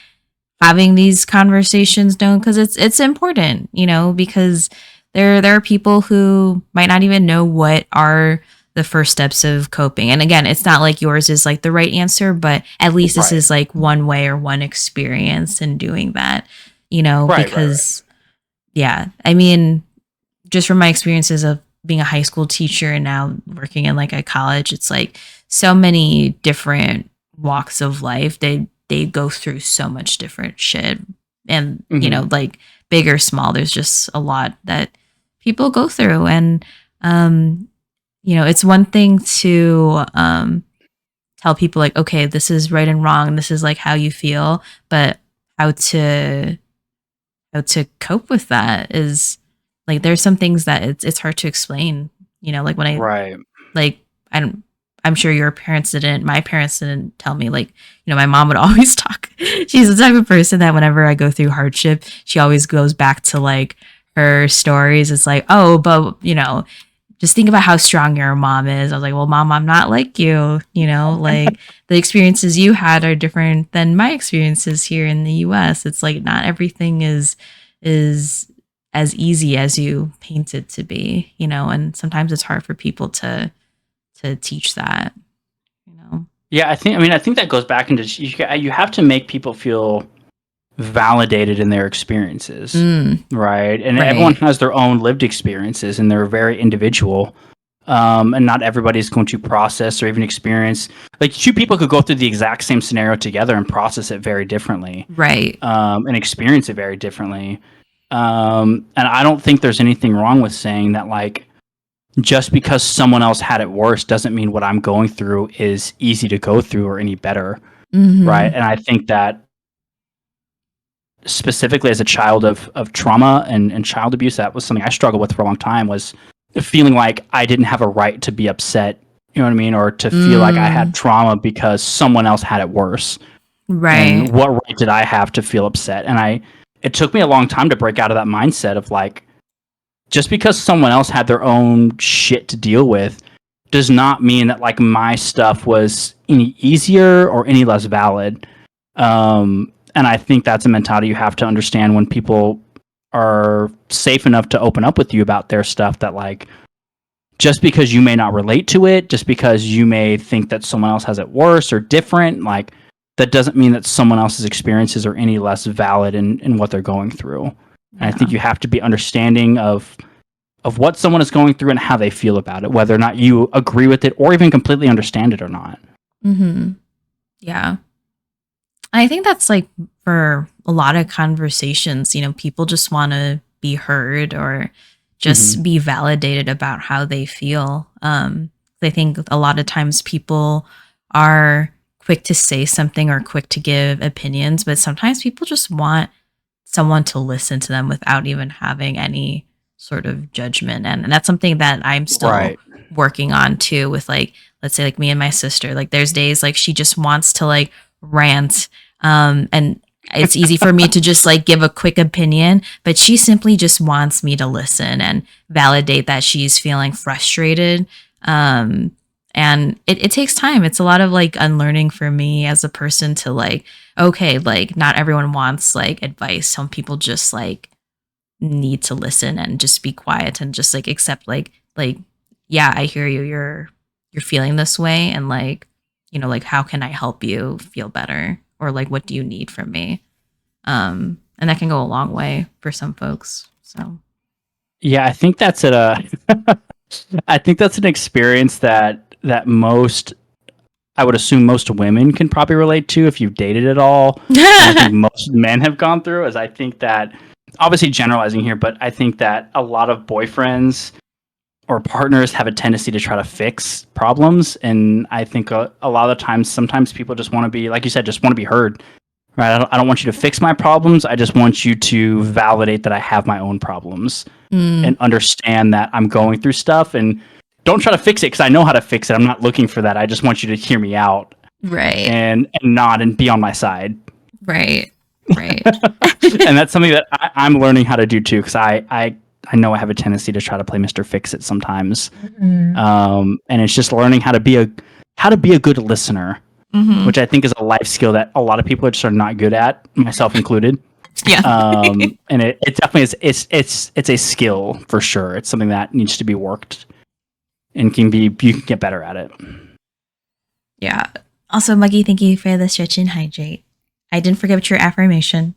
having these conversations known because it's important, you know, because there are people who might not even know what are the first steps of coping. And again, it's not like yours is like the right answer, but at least this Right. is like one way or one experience in doing that, you know, Right. because yeah, I mean, just from my experiences of being a high school teacher and now working in like a college, it's like so many different walks of life. They go through so much different shit. And, you Hmm. know, like big or small, there's just a lot that people go through. And um, you know, it's one thing to tell people like, okay, this is right and wrong, and this is like how you feel, but how to cope with that is like there's some things that it's hard to explain. You know, like when I Right. like I don't I'm sure your parents didn't. My parents didn't tell me like, you know, my mom would always talk. She's the type of person that whenever I go through hardship, she always goes back to like her stories. It's like, oh, but you know, just think about how strong your mom is. I was like, well, mom, I'm not like you know, like the experiences you had are different than my experiences here in the US. It's like not everything is as easy as you paint it to be, you know, and sometimes it's hard for people to teach that, you know. Yeah, I think that goes back into you have to make people feel validated in their experiences, Mm, right? And everyone right. has their own lived experiences, and they're very individual. And not everybody's going to process or even experience. Like two people could go through the exact same scenario together and process it very differently, Right. and experience it very differently. And I don't think there's anything wrong with saying that, like, just because someone else had it worse doesn't mean what I'm going through is easy to go through or any better, right? Mhm. And I think that specifically as a child of trauma and child abuse, that was something I struggled with for a long time, was feeling like I didn't have a right to be upset, you know what I mean? Or to feel like I had Mm, trauma because someone else had it worse. And right. what right did I have to feel upset? It took me a long time to break out of that mindset of like, just because someone else had their own shit to deal with does not mean that like my stuff was any easier or any less valid. And I think that's a mentality you have to understand when people are safe enough to open up with you about their stuff, that like, just because you may not relate to it, just because you may think that someone else has it worse or different, like that doesn't mean that someone else's experiences are any less valid in what they're going through. And I think Yeah. you have to be understanding of what someone is going through and how they feel about it, whether or not you agree with it or even completely understand it or not. Mhm. Yeah. I think that's like for a lot of conversations, you know, people just want to be heard or Hmm. just be validated about how they feel. I think a lot of times people are quick to say something or quick to give opinions, but sometimes people just want someone to listen to them without even having any sort of judgment. And that's something that I'm still Right. working on too with like, let's say like me and my sister. Like there's days like she just wants to like rant. And it's easy for me to just like give a quick opinion, but she simply just wants me to listen and validate that she's feeling frustrated. Um, and it takes time. It's a lot of like unlearning for me as a person to like, okay, like not everyone wants like advice. Some people just like need to listen and just be quiet and just like accept like yeah, I hear you. You're feeling this way and like, you know, like how can I help you feel better or like what do you need from me? And that can go a long way for some folks. So, Yeah, I think that's I think that's an experience that most, I would assume most women can probably relate to if you've dated at all. And I think most men have gone through, is I think that, obviously generalizing here, but I think that a lot of boyfriends or partners have a tendency to try to fix problems. And I think a lot of the times, sometimes people just want to be, like you said, just want to be heard. Right? I don't want you to fix my problems. I just want you to validate that I have my own problems mm, and understand that I'm going through stuff. And don't try to fix it because I know how to fix it. I'm not looking for that. I just want you to hear me out Right. and nod and be on my side. Right. Right. And that's something that I'm learning how to do too, because I know I have a tendency to try to play Mr. Fix It sometimes. And it's just learning how to be a good listener, which I think is a life skill that a lot of people are not good at, myself included. Yeah. And it definitely is. It's a skill for sure. It's something that needs to be worked and you can get better at it. Yeah. Also, Muggy, thank you for the stretch and hydrate. I didn't forget your affirmation.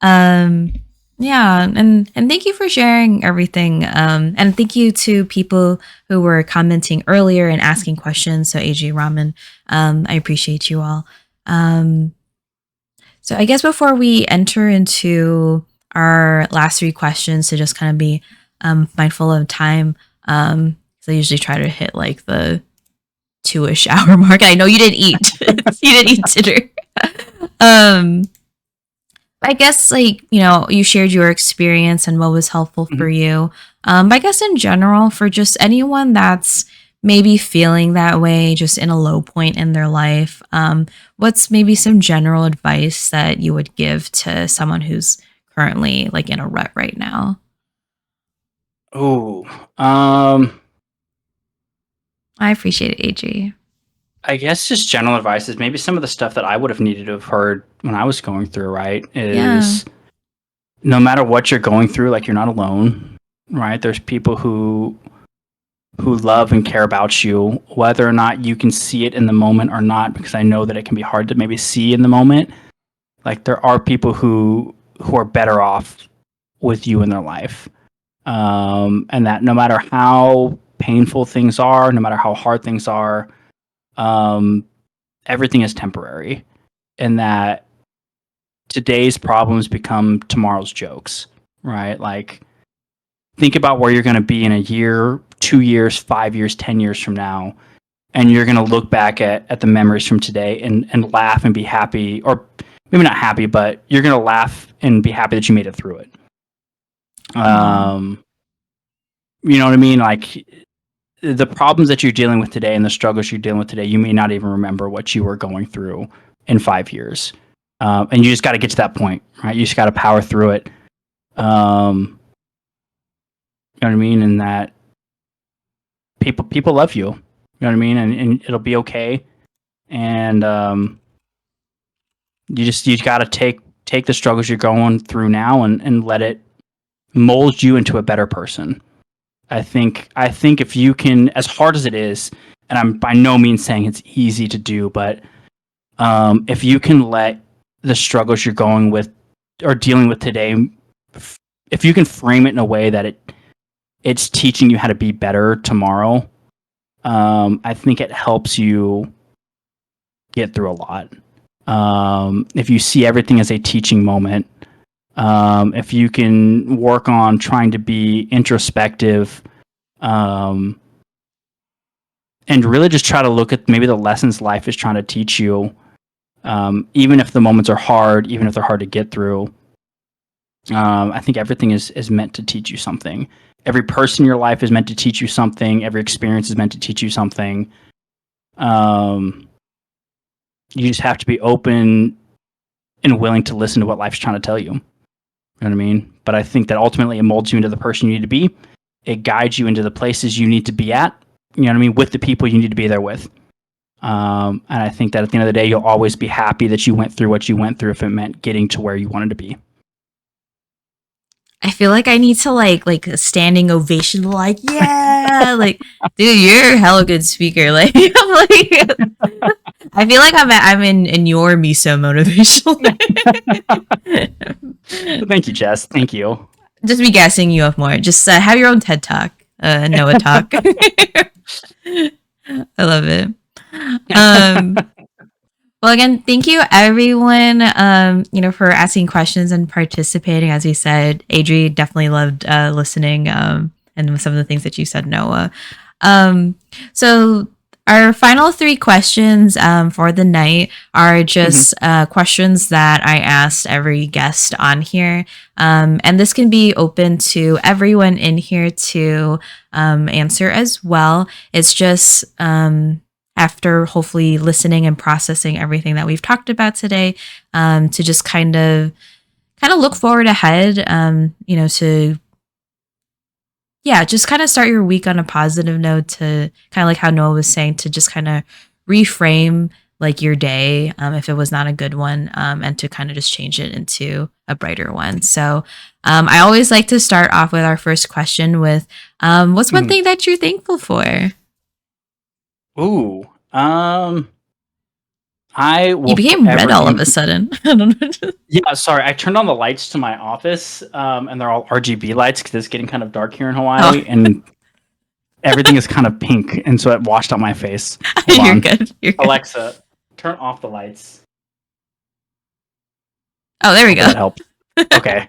Yeah, and thank you for sharing everything. And thank you to people who were commenting earlier and asking questions. So AJ Ramen, I appreciate you all. So I guess before we enter into our last three questions, to just kind of be mindful of time, because I usually try to hit like the 2-ish hour mark. I know you didn't eat. You didn't eat dinner. I guess, like, you know, you shared your experience and what was helpful for you. But I guess in general, for just anyone that's maybe feeling that way, just in a low point in their life, what's maybe some general advice that you would give to someone who's currently like in a rut right now? Oh, I appreciate it, AJ. I guess just general advice is maybe some of the stuff that I would have needed to have heard when I was going through, right? Yeah. Is no matter what you're going through, like, you're not alone, right? There's people who love and care about you, whether or not you can see it in the moment or not, because I know that it can be hard to maybe see in the moment. Like, there are people who are better off with you in their life. And that no matter how painful things are, no matter how hard things are, everything is temporary, and that today's problems become tomorrow's jokes, right? Like, think about where you're going to be in a year, 2 years, 5 years, 10 years from now, and you're going to look back at the memories from today and laugh and be happy, or maybe not happy, but you're going to laugh and be happy that you made it through it. You know what I mean? Like, the problems that you're dealing with today and the struggles you're dealing with today, you may not even remember what you were going through in 5 years. And you just got to get to that point, right? You just got to power through it. You know what I mean? And that people love you. You know what I mean? And it'll be okay. And you got to take the struggles you're going through now and let it mold you into a better person. I think if you can, as hard as it is, and I'm by no means saying it's easy to do, but if you can let the struggles you're going with or dealing with today, if you can frame it in a way that it's teaching you how to be better tomorrow, I think it helps you get through a lot. If you see everything as a teaching moment, if you can work on trying to be introspective, and really just try to look at maybe the lessons life is trying to teach you, even if the moments are hard, even if they're hard to get through. I think everything is meant to teach you something. Every person in your life is meant to teach you something. Every experience is meant to teach you something. You just have to be open and willing to listen to what life's trying to tell you. You know what I mean? But I think that ultimately it molds you into the person you need to be. It guides you into the places you need to be at. You know what I mean? With the people you need to be there with. And I think that at the end of the day, you'll always be happy that you went through what you went through if it meant getting to where you wanted to be. I feel like I need to like a standing ovation, like, yeah, like, dude, you're a hella good speaker. Like, I'm like, I feel like I'm in your Miso Motivational. Thank you, Jess. Thank you. Just be gassing you up more. Just have your own TED Talk, Noah Talk. I love it. Well, again, thank you everyone, for asking questions and participating. As you said, Adri definitely loved listening, and some of the things that you said, Noah. So Our final three questions for the night are Hmm. just questions that I asked every guest on here. And this can be open to everyone in here to answer as well. It's just after hopefully listening and processing everything that we've talked about today, to just kind of look forward ahead, to just kind of start your week on a positive note, to kind of like how Noah was saying, to just kind of reframe like your day, if it was not a good one, and to kind of just change it into a brighter one. So I always like to start off with our first question with, what's one Hmm. thing that you're thankful for? Ooh. I You will became red forever all be. of a sudden. I don't know. Yeah, sorry. I turned on the lights to my office, and they're all RGB lights because it's getting kind of dark here in Oh, Hawaii, and everything is kind of pink, and so it washed on my face. Hold you're on, good. You're good. Alexa, turn off the lights. Oh, there we go. Hopefully that helps. Okay.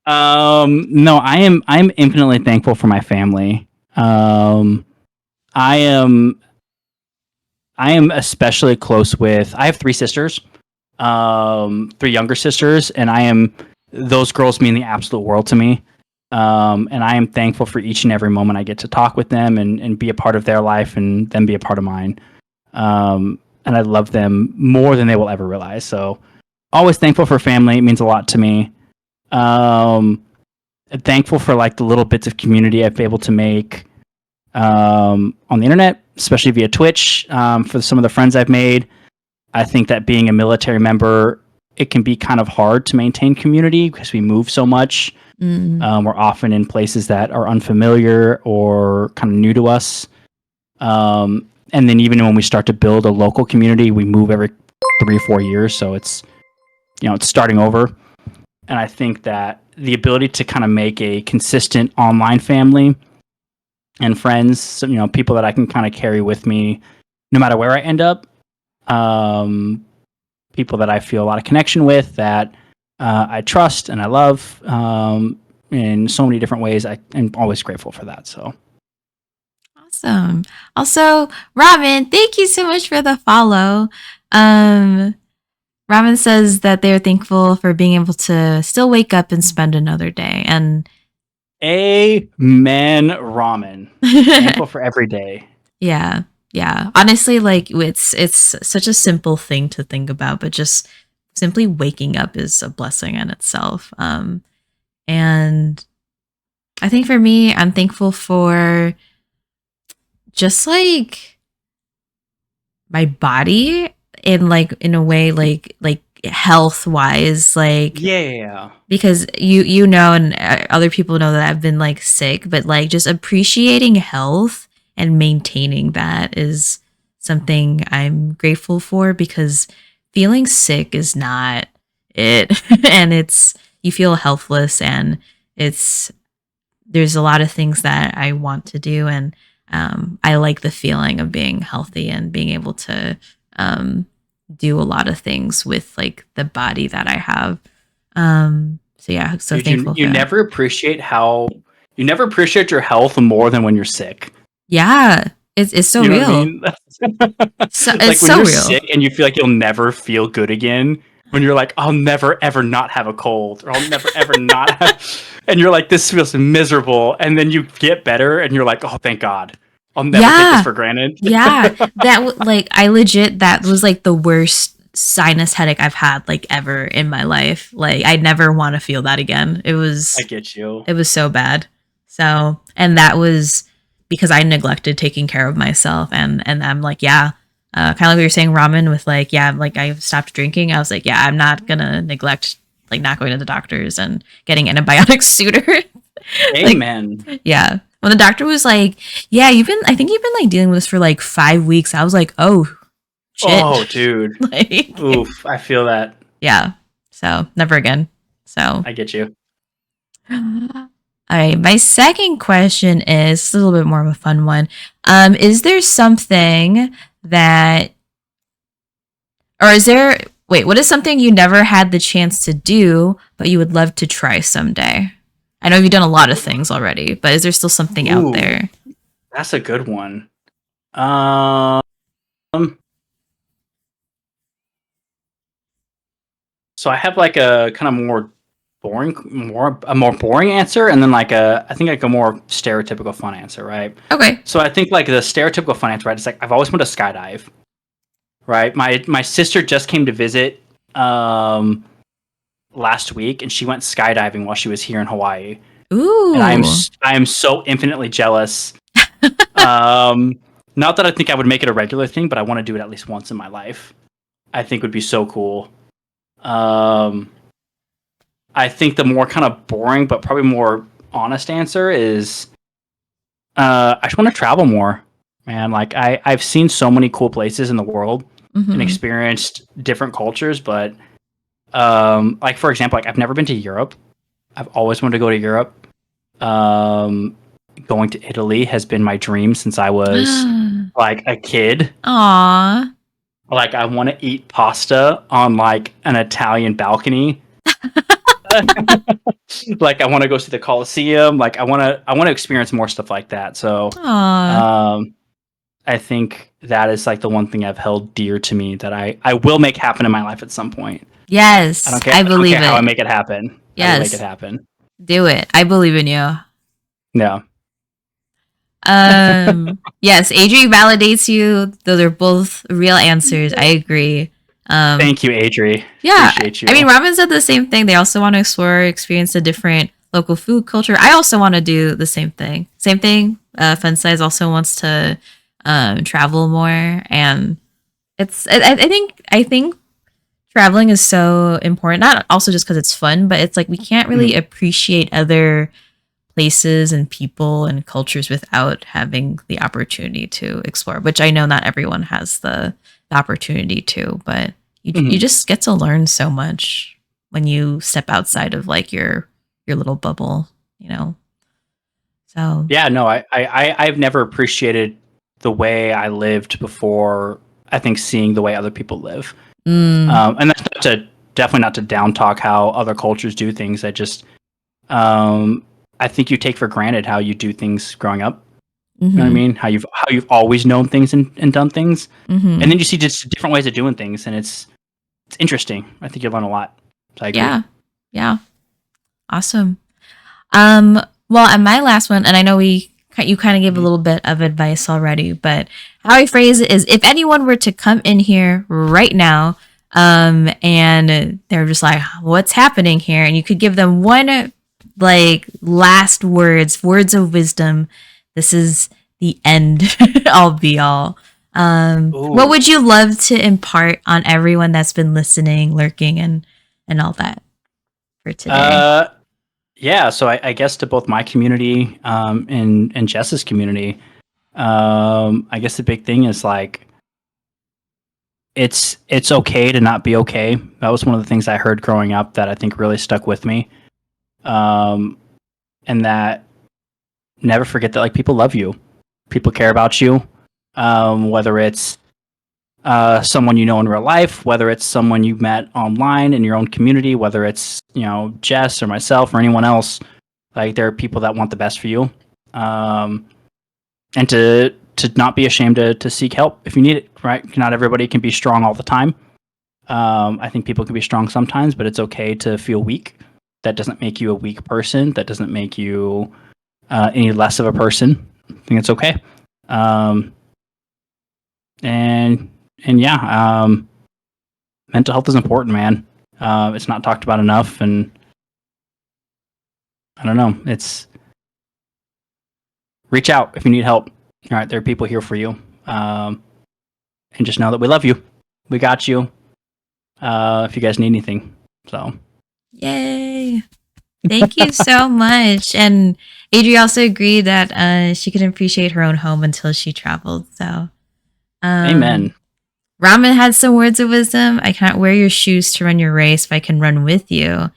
No, I'm infinitely thankful for my family. I am I am especially close with. I have three sisters, three younger sisters, and those girls mean the absolute world to me. And I am thankful for each and every moment I get to talk with them and be a part of their life and them be a part of mine. And I love them more than they will ever realize. So always thankful for family. It means a lot to me. Um, Thankful for like the little bits of community I've been able to make on the internet, especially via Twitch. For some of the friends I've made, I think that being a military member, it can be kind of hard to maintain community because we move so much. Mm, We're often in places that are unfamiliar or kind of new to us. And then even when we start to build a local community, we move every 3 or 4 years, so it's starting over. And I think that the ability to kind of make a consistent online family and friends, people that I can kind of carry with me no matter where I end up, um, people that I feel a lot of connection with, that I trust and I love in so many different ways. I am always grateful for that. So, awesome. Also, Robin, thank you so much for the follow. Robin says that they're thankful for being able to still wake up and spend another day. And amen, ramen. Thankful for every day. yeah, yeah. Honestly, like it's such a simple thing to think about, but just simply waking up is a blessing in itself. And I think for me, I'm thankful for just like my body in like in a way like health wise, like Yeah. because you know, and other people know that I've been like sick, but like just appreciating health and maintaining that is something I'm grateful for, because feeling sick is not it. And it's, you feel helpless, and it's, there's a lot of things that I want to do, and I like the feeling of being healthy and being able to um, do a lot of things with like the body that I have. So yeah, so Dude, you thankful you for that. never appreciate your health more than when you're sick. Yeah, it's so You know what I real. mean? So it's Like when so you're real. sick and you feel like you'll never feel good again, when you're like, I'll never ever not have a cold, or I'll never ever not have, and you're like, this feels miserable, and then you get better and you're like, oh, thank God. I'll never take this Yeah, for granted. yeah. Like I legit, that was like the worst sinus headache I've had like ever in my life. Like I never want to feel that again. I get you. It was so bad. So, and that was because I neglected taking care of myself. And I'm like, yeah, kind of like we were saying, ramen, with like, yeah, like I stopped drinking. I was like, yeah, I'm not gonna neglect like not going to the doctors and getting antibiotics sooner. Like, Amen. yeah. When the doctor was like, yeah, I think you've been like dealing with this for like 5 weeks. I was like, oh shit. Oh, dude. Like, Oof. I feel that. yeah. So never again. So I get you. all right, my second question is a little bit more of a fun one. Is there something that, or is there, wait, what is something you never had the chance to do, but you would love to try someday? I know you've done a lot of things already, but is there still something out Ooh. there? That's a good one. Um, so I have like a kind of a more boring answer, and then I think like a more stereotypical fun answer, right? Okay. So I think like the stereotypical fun answer, right? It's like I've always wanted to skydive, right? My sister just came to visit um last week, and she went skydiving while she was here in Hawaii, and Ooh. I am so infinitely jealous. Um, Not that I think I would make it a regular thing, but I want to do it at least once in my life. I think would be so cool. Um, I think the more kind of boring but probably more honest answer is I just want to travel more, man. Like I've seen so many cool places in the world and Mm-hmm. experienced different cultures, but like for example, like I've never been to Europe. I've always wanted to go to Europe. Um, Going to Italy has been my dream since I was like a kid. Aw. Like I want to eat pasta on like an Italian balcony. Like I want to go see the Colosseum. Like I want to experience more stuff like that. So Aw. um, I think that is like the one thing I've held dear to me that I will make happen in my life at some point. Yes, I I don't care believe how I it. make it happen. I will make it Yes, happen. do it. I believe in you. No. Yes, Adri validates you. Those are both real answers. I agree. Um, Thank you, Adri. yeah, Appreciate I mean, you. Robin said the same thing. They also want to explore, experience the different local food culture. I also want to do the same thing. Same thing. Fun Size also wants to travel more, and I think traveling is so important. Not also just because it's fun, but it's like we can't really Mhm. appreciate other places and people and cultures without having the opportunity to explore, which I know not everyone has the opportunity to, but you Mhm. just get to learn so much when you step outside of like your little bubble, you know. So, Yeah, no, I've never appreciated the way I lived before. I think seeing the way other people live, mm, and that's not to definitely not to down talk how other cultures do things. Um, I think you take for granted how you do things growing up. You know what I mhm. mean? How you've always known things and done things, and Mhm. then you see just different ways of doing things, and it's interesting. I think you learn a lot. So I agree. Yeah. Yeah. Awesome. Well, and my last one, and I know you kind of gave a Mhm. little bit of advice already, but how I phrase it is, if anyone were to come in here right now, and they're just like, "What's happening here?" and you could give them one like last words of wisdom. This is the end, all be all. What Ooh. would you love to impart on everyone that's been listening, lurking, and all that for today? Uh, yeah. So I guess to both my community, and Jess's community, I guess the big thing is like it's okay to not be okay. That was one of the things I heard growing up that I think really stuck with me. Um, and that never forget that like people love you, people care about you. Whether it's someone you know in real life, whether it's someone you met online in your own community, whether it's Jess or myself or anyone else, like there are people that want the best for you, um, and to not be ashamed to seek help if you need it. Right? Not everybody can be strong all the time. I think people can be strong sometimes, but it's okay to feel weak. That doesn't make you a weak person. That doesn't make you any less of a person. I think it's okay. Um, and and yeah, mental health is important, man. It's not talked about enough, and I don't know. It's reach out if you need help. All right, there are people here for you, and just know that we love you. We got you. If you guys need anything, so Yay! Thank you so much. And Adri also agreed that she could appreciate her own home until she traveled. So, um, amen. Ramen had some words of wisdom. I cannot wear your shoes to run your race, but I can run with you.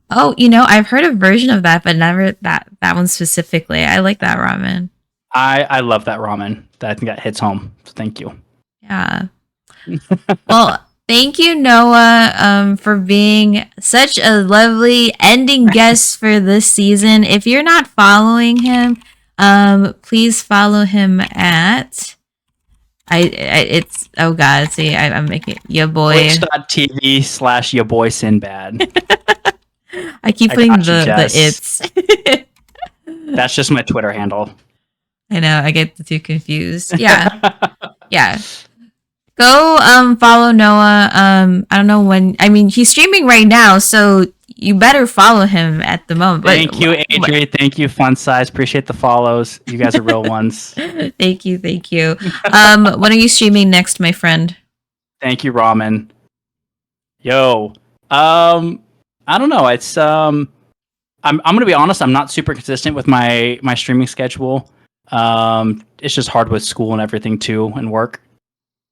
Oh, I've heard a version of that, but never that one specifically. I like that ramen. I love that ramen. I think that hits home. So thank you. Yeah. Well, thank you, Noah, for being such a lovely ending guest for this season. If you're not following him, Please follow him at it's oh god, see I'm making your boy. Twitch.tv/your boy Sinbad. I keep I putting got you, the Jess. it's. That's just my Twitter handle. I know, I get the two confused. Yeah. Yeah. Go follow Noah. I don't know when, I mean, he's streaming right now, so you better follow him at the moment. Thank you, Adri. Thank you, Fun Size. Appreciate the follows. You guys are real ones. Thank you. When are you streaming next, my friend? Thank you, Ramen. Yo. I don't know. It's I'm gonna be honest, I'm not super consistent with my streaming schedule. It's just hard with school and everything too, and work.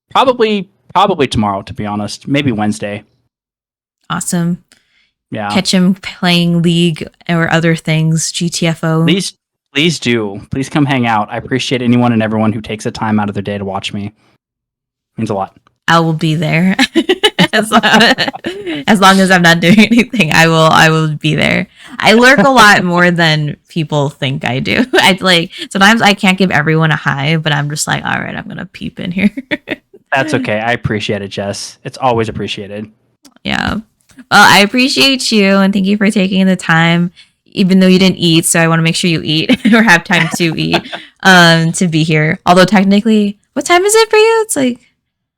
Probably tomorrow, to be honest. Maybe Wednesday. Awesome. Yeah. Catch him playing League or other things, GTFO. Please do. Please come hang out. I appreciate anyone and everyone who takes the time out of their day to watch me. It means a lot. I will be there. as long as I'm not doing anything, I will be there. I lurk a lot more than people think I do. I like sometimes I can't give everyone a hi, but I'm just like, all right, I'm gonna peep in here. That's okay. I appreciate it, Jess. It's always appreciated. Yeah. Well, I appreciate you and thank you for taking the time, even though you didn't eat. So I want to make sure you eat or have time to eat to be here. Although technically, what time is it for you? It's like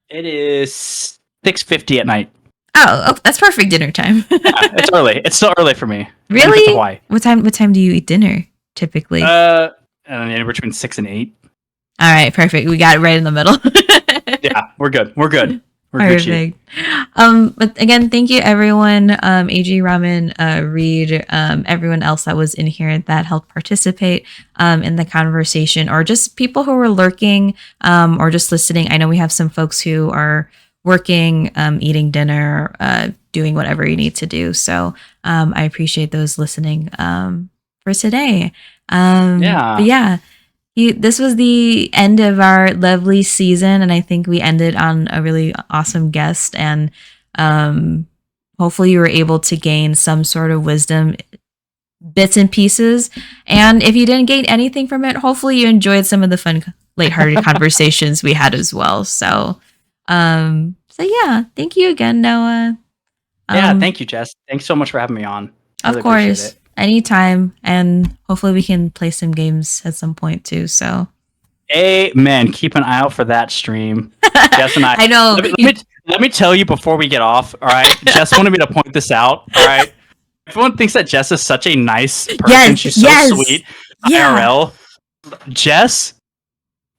it is 6:50 at night. Oh, that's perfect dinner time. Yeah, it's early. It's still early for me. Really? What time do you eat dinner typically? Anywhere between 6 and 8. All right, perfect. We got it right in the middle. Yeah, we're good. We're perfect. But again, thank you everyone. AG Ramen, Reed, everyone else that was in here that helped participate in the conversation, or just people who were lurking or just listening. I know we have some folks who are working, eating dinner, doing whatever you need to do. So I appreciate those listening for today. Yeah. But yeah, this was the end of our lovely season, and I think we ended on a really awesome guest. And hopefully, you were able to gain some sort of wisdom, bits and pieces. And if you didn't gain anything from it, hopefully, you enjoyed some of the fun, lighthearted conversations we had as well. So yeah, thank you again, Noah. Yeah, thank you, Jess. Thanks so much for having me on. Of course, anytime, and hopefully we can play some games at some point too. So, amen. Keep an eye out for that stream. Jess and I know. Let me tell you before we get off. All right, Jess wanted me to point this out. All right, everyone thinks that Jess is such a nice person. Yes, she's so sweet. IRL. Jess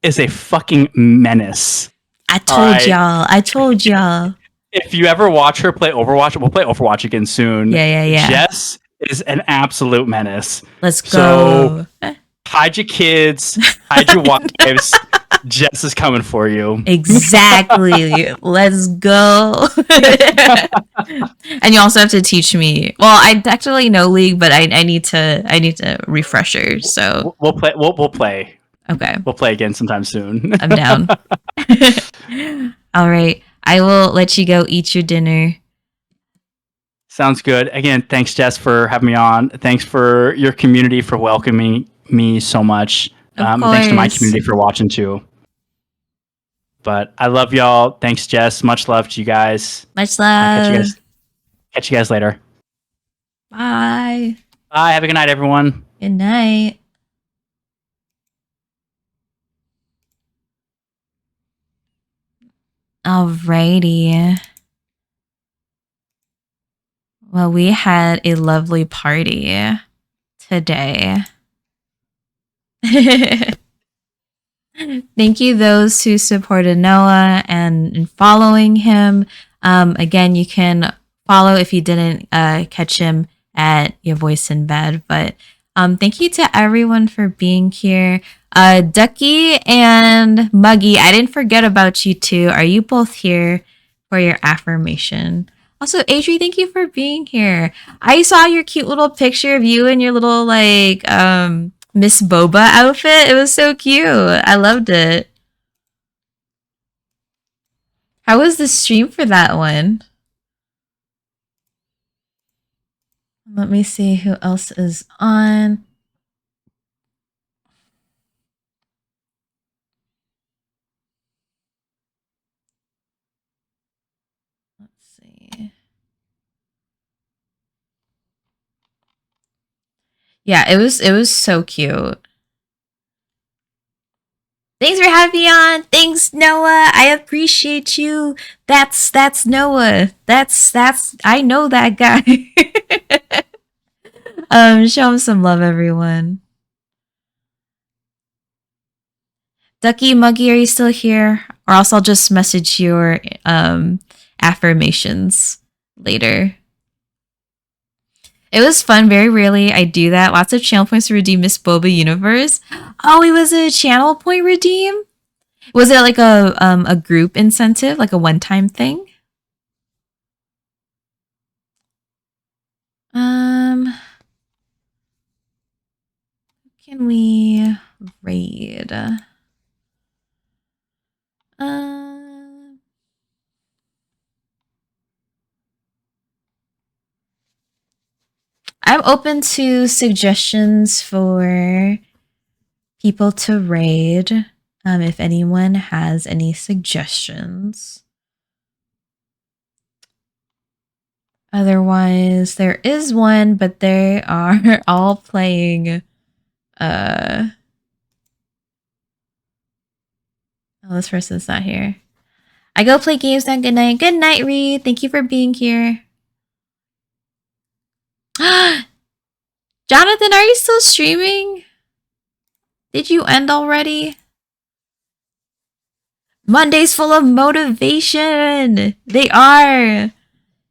is a fucking menace. I told y'all. If you ever watch her play Overwatch, we'll play Overwatch again soon. Yeah. Jess is an absolute menace. Let's go. So, hide your kids, hide your wives. Jess is coming for you. Exactly. Let's go. And you also have to teach me. Well, I actually know League, but I need to refresher. So we'll play. We'll play. Okay. We'll play again sometime soon. I'm down. All right. I will let you go eat your dinner. Sounds good. Again, thanks, Jess, for having me on. Thanks for your community for welcoming me so much. Thanks to my community for watching too. But I love y'all. Thanks, Jess. Much love to you guys. Much love. Catch you guys later. Bye. Bye. Have a good night, everyone. Good night. Alrighty. Well, we had a lovely party today. Thank you those who supported Noah and following him. Again, you can follow if you didn't catch him at Your Voice in Bed. But thank you to everyone for being here. Ducky and Muggy, I didn't forget about you two. Are you both here for your affirmation? Also, Adri, thank you for being here. I saw your cute little picture of you in your little like Miss Boba outfit. It was so cute. I loved it. How was the stream for that one? Let me see who else is on. Yeah, it was so cute. Thanks for having me on. Thanks, Noah. I appreciate you. That's Noah. That's I know that guy. Show him some love, everyone. Ducky Muggy, are you still here? Or else I'll just message your affirmations later. It was fun. Very rarely I do that. Lots of channel points to redeem Miss Boba Universe. Oh, it was a channel point redeem? Was it like a group incentive, like a one time thing? Can we raid? I'm open to suggestions for people to raid. If anyone has any suggestions. Otherwise, there is one, but they are all playing. Oh, this person's not here. I go play games now. Good night. Good night, Reed. Thank you for being here. Jonathan, are you still streaming? Did you end already? Monday's full of motivation. They are.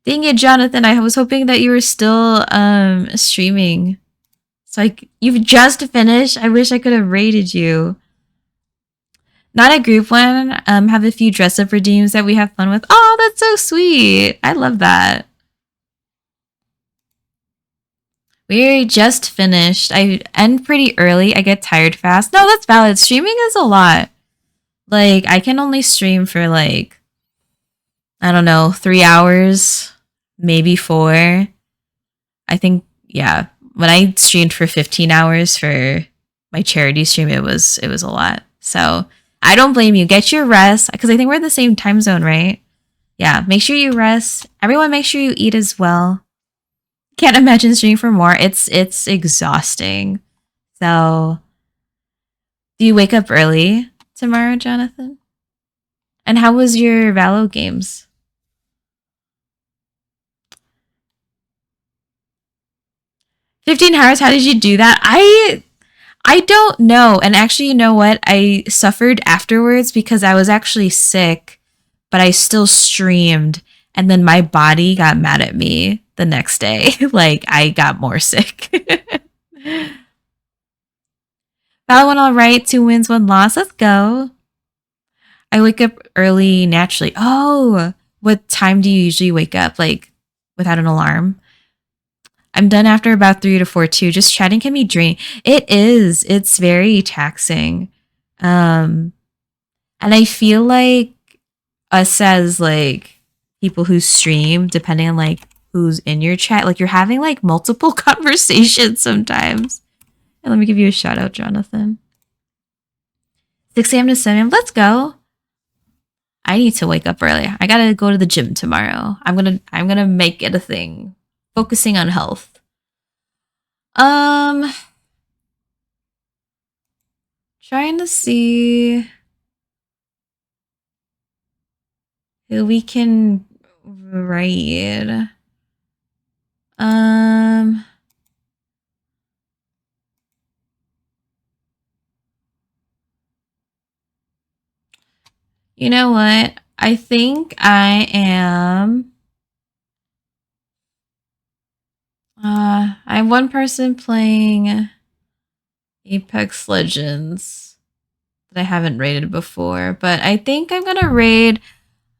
Dang it, Jonathan. I was hoping that you were still streaming. So you've just finished. I wish I could have rated you. Not a group one. Have a few dress up redeems that we have fun with. Oh, that's so sweet. I love that. We just finished. I end pretty early. I get tired fast. No, that's valid. Streaming is a lot. Like, I can only stream for like, I don't know, 3 hours, maybe 4. I think, yeah. When I streamed for 15 hours for my charity stream, it was a lot. So I don't blame you. Get your rest because I think we're in the same time zone, right? Yeah. Make sure you rest. Everyone, make sure you eat as well. Can't imagine streaming for more. It's exhausting. So, do you wake up early tomorrow, Jonathan? And how was your Valo games? 15 hours. How did you do that? I don't know. And actually, you know what? I suffered afterwards because I was actually sick, but I still streamed. And then my body got mad at me the next day. Like, I got more sick. Val went all right. 2 wins, 1 loss. Let's go. I wake up early naturally. Oh, what time do you usually wake up? Like, without an alarm? I'm done after about 3 to 4 too. Just chatting can be draining. It is. It's very taxing. And I feel like us as like people who stream, depending on like who's in your chat, like you're having like multiple conversations sometimes. And let me give you a shout out, Jonathan. 6 a.m. to 7 a.m. Let's go. I need to wake up early. I gotta go to the gym tomorrow. I'm gonna make it a thing. Focusing on health. Trying to see who we can raid. You know what? I think I am. I have one person playing Apex Legends that I haven't raided before, but I think I'm gonna raid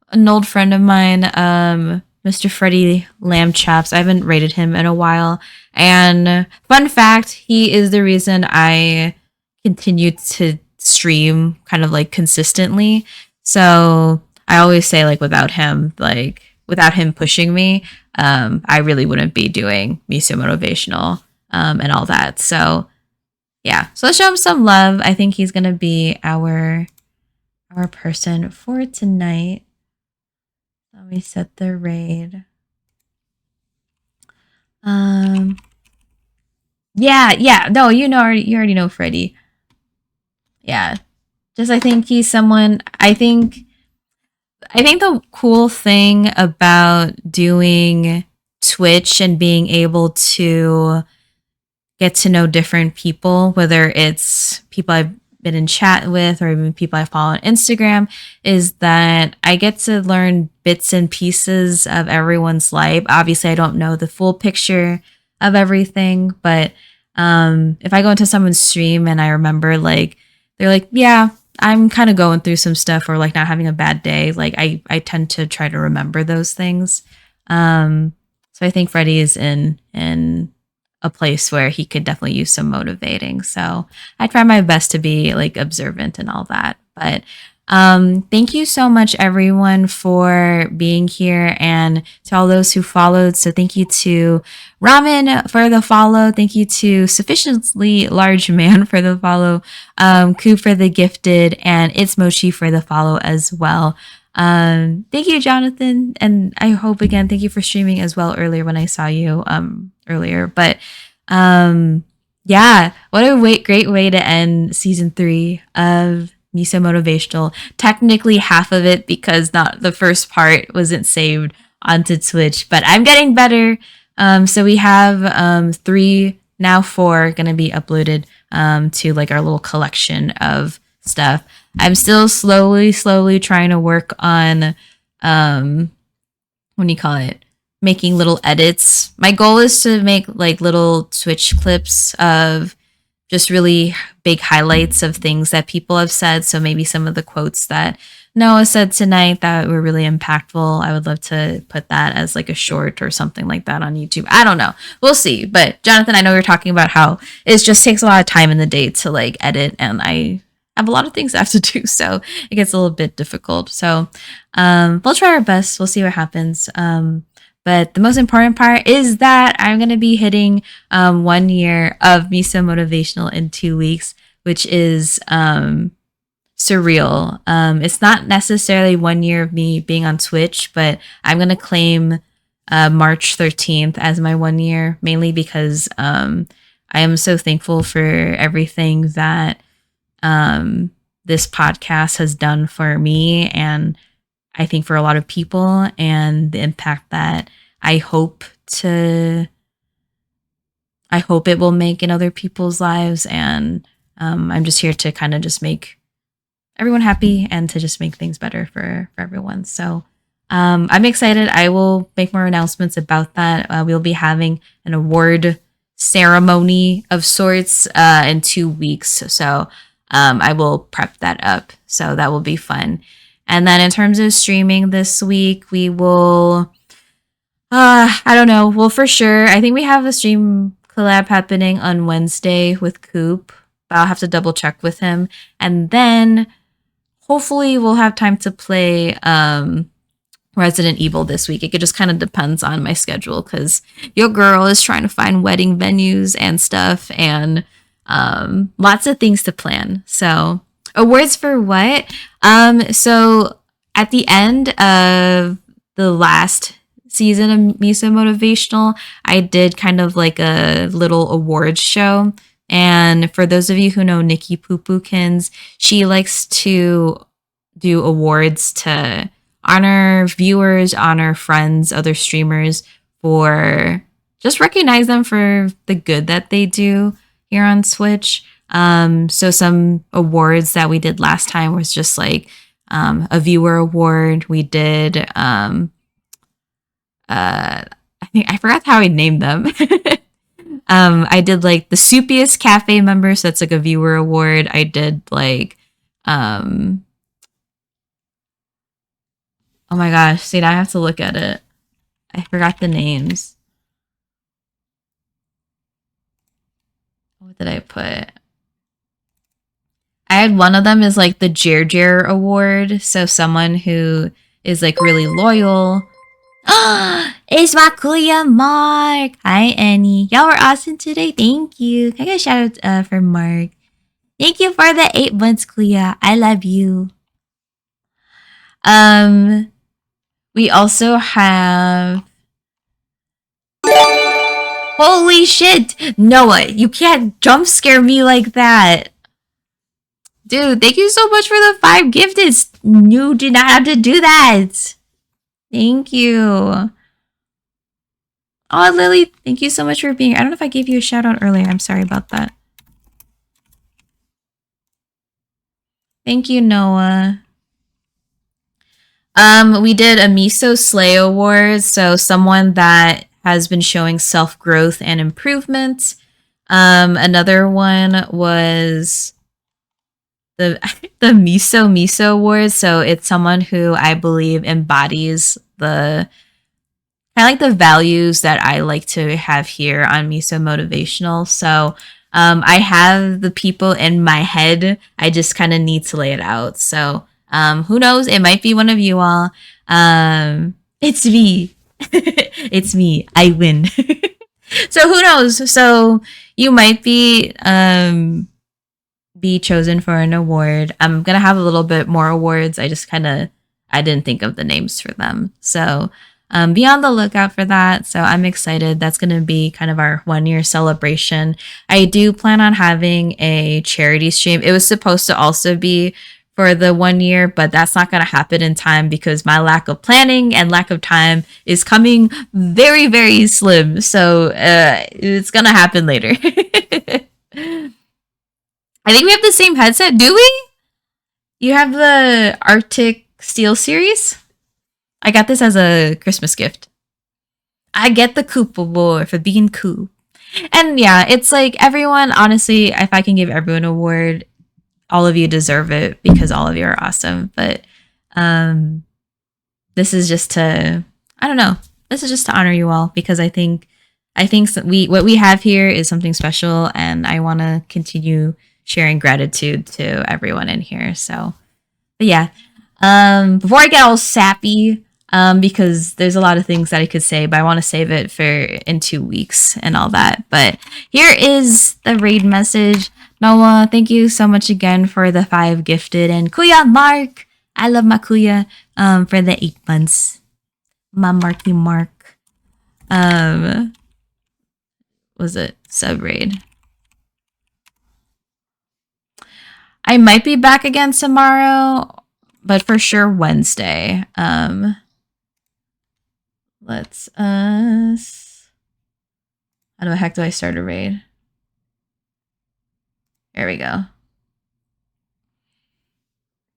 an old friend of mine, Mr. Freddie Lamb Chops. I haven't rated him in a while. And fun fact, he is the reason I continue to stream kind of like consistently. So I always say like without him pushing me, I really wouldn't be doing Miso Motivational and all that. So yeah. So let's show him some love. I think he's gonna be our person for tonight. Let me set the raid. Yeah, Yeah. No, you already know Freddie. Yeah. Just I think he's someone I think the cool thing about doing Twitch and being able to get to know different people, whether it's people I've been in chat with or even people I follow on Instagram, is that I get to learn bits and pieces of everyone's life. Obviously, I don't know the full picture of everything, but if I go into someone's stream and I remember like they're like, yeah, I'm kind of going through some stuff or like not having a bad day, like I tend to try to remember those things. So I think Freddie is in a place where he could definitely use some motivating. So I try my best to be like observant and all that. But thank you so much, everyone, for being here and to all those who followed. So thank you to Ramen for the follow. Thank you to Sufficiently Large Man for the follow. Ku for the gifted, and It's Mochi for the follow as well. Thank you, Jonathan, and I hope again, thank you for streaming as well earlier when I saw you earlier. But yeah, what a great way to end season 3 of Miso Motivational. Technically half of it because not the first part wasn't saved onto Twitch, but I'm getting better. So we have 3, now 4 gonna be uploaded to like our little collection of stuff. I'm still slowly trying to work on what do you call it? Making little edits. My goal is to make like little Twitch clips of just really big highlights of things that people have said. So maybe some of the quotes that Noah said tonight that were really impactful. I would love to put that as like a short or something like that on YouTube. I don't know. We'll see. But Jonathan, I know you're talking about how it just takes a lot of time in the day to like edit, and I have a lot of things I have to do, so it gets a little bit difficult. So we'll try our best. We'll see what happens. But the most important part is that I'm going to be hitting 1 year of Miso Motivational in 2 weeks, which is surreal. It's not necessarily 1 year of me being on Twitch, but I'm going to claim March 13th as my 1 year, mainly because I am so thankful for everything that this podcast has done for me, and I think for a lot of people, and the impact that I hope it will make in other people's lives. And I'm just here to kind of just make everyone happy and to just make things better for everyone. So I'm excited. I will make more announcements about that. We'll be having an award ceremony of sorts in 2 weeks. So I will prep that up. So that will be fun. And then in terms of streaming this week, we will, I don't know. Well, for sure, I think we have a stream collab happening on Wednesday with Coop, but I'll have to double check with him. And then hopefully we'll have time to play Resident Evil this week. It just kind of depends on my schedule because your girl is trying to find wedding venues and stuff, and lots of things to plan. So awards for what? So at the end of the last season of Miso Motivational, I did kind of like a little awards show. And for those of you who know Nikki Poopukins, she likes to do awards to honor viewers, honor friends, other streamers, for just recognize them for the good that they do here on Twitch. So some awards that we did last time was just like a viewer award. We did I think I forgot how I named them. I did like the soupiest cafe member, so that's like a viewer award. I did like oh my gosh, see, now I have to look at it. I forgot the names. What did I put? I had one of them is like the Jer Award. So someone who is like really loyal. It's my Kuya Mark. Hi, Annie. Y'all were awesome today. Thank you. Can I get a shout out for Mark? Thank you for the 8 months, Kuya. I love you. We also have Holy shit! Noah, you can't jump scare me like that. Dude, thank you so much for the 5 gifted. You did not have to do that. Thank you. Oh, Lily, thank you so much for being here. I don't know if I gave you a shout out earlier. I'm sorry about that. Thank you, Noah. We did a Miso Slay Award, so someone that has been showing self-growth and improvement. Another one was the the Miso Award, so it's someone who I believe embodies the kind of like the values that I like to have here on Miso Motivational. So I have the people in my head. I just kind of need to lay it out. So who knows? It might be one of you all. It's me. It's me. I win. So who knows? So you might be chosen for an award. I'm gonna have a little bit more awards. I didn't think of the names for them. So be on the lookout for that. So I'm excited. That's gonna be kind of our 1 year celebration. I do plan on having a charity stream. It was supposed to also be for the 1 year, but that's not gonna happen in time because my lack of planning and lack of time is coming very, very slim. So it's gonna happen later. I think we have the same headset, do we? You have the Arctic Steel series? I got this as a Christmas gift. I get the Coop Award for being cool. And yeah, it's like everyone, honestly, if I can give everyone an award, all of you deserve it because all of you are awesome. But this is just to, I don't know, this is just to honor you all because I think what we have here is something special and I want to continue sharing gratitude to everyone in here. So, but yeah, before I get all sappy, because there's a lot of things that I could say, but I want to save it for in 2 weeks and all that. But here is the raid message. Noah, thank you so much again for the 5 gifted, and Kuya Mark, I love my Kuya, for the 8 months. My Marky Mark, was it sub raid? I might be back again tomorrow, but for sure Wednesday. Let's how the heck do I start a raid? There we go.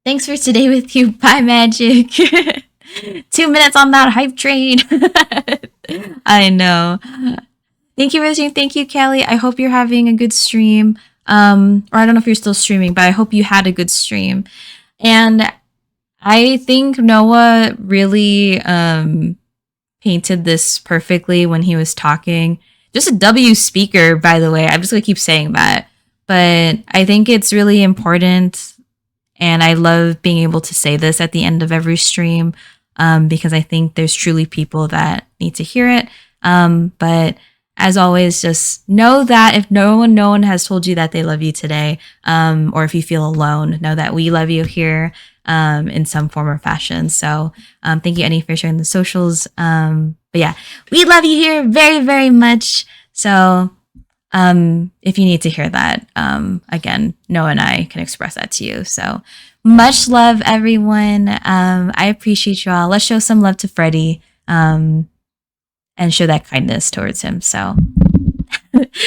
Thanks for today with you. Bye, Magic. 2 minutes on that hype train. I know. Thank you, Rosie. Thank you, Kelly. I hope you're having a good stream. Or I don't know if you're still streaming, but I hope you had a good stream. And I think Noah really painted this perfectly when he was talking. Just a W speaker, by the way. I'm just going to keep saying that. But I think it's really important. And I love being able to say this at the end of every stream because I think there's truly people that need to hear it. But as always, just know that if no one has told you that they love you today, or if you feel alone, know that we love you here in some form or fashion. So thank you, Annie, for sharing the socials. But yeah, we love you here very, very much. So if you need to hear that, again, Noah and I can express that to you. So much love, everyone. I appreciate you all. Let's show some love to Freddie. And show that kindness towards him. So,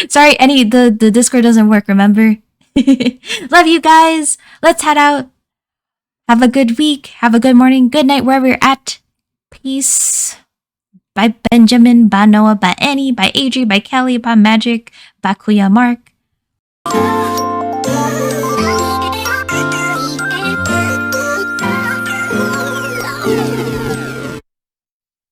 sorry, Annie, the Discord doesn't work, remember? Love you guys. Let's head out. Have a good week. Have a good morning. Good night, wherever you're at. Peace. Bye, Benjamin. Bye, Noah. Bye, Annie. Bye, Adri. Bye, Kelly. Bye, Magic. Bye, Kuya Mark.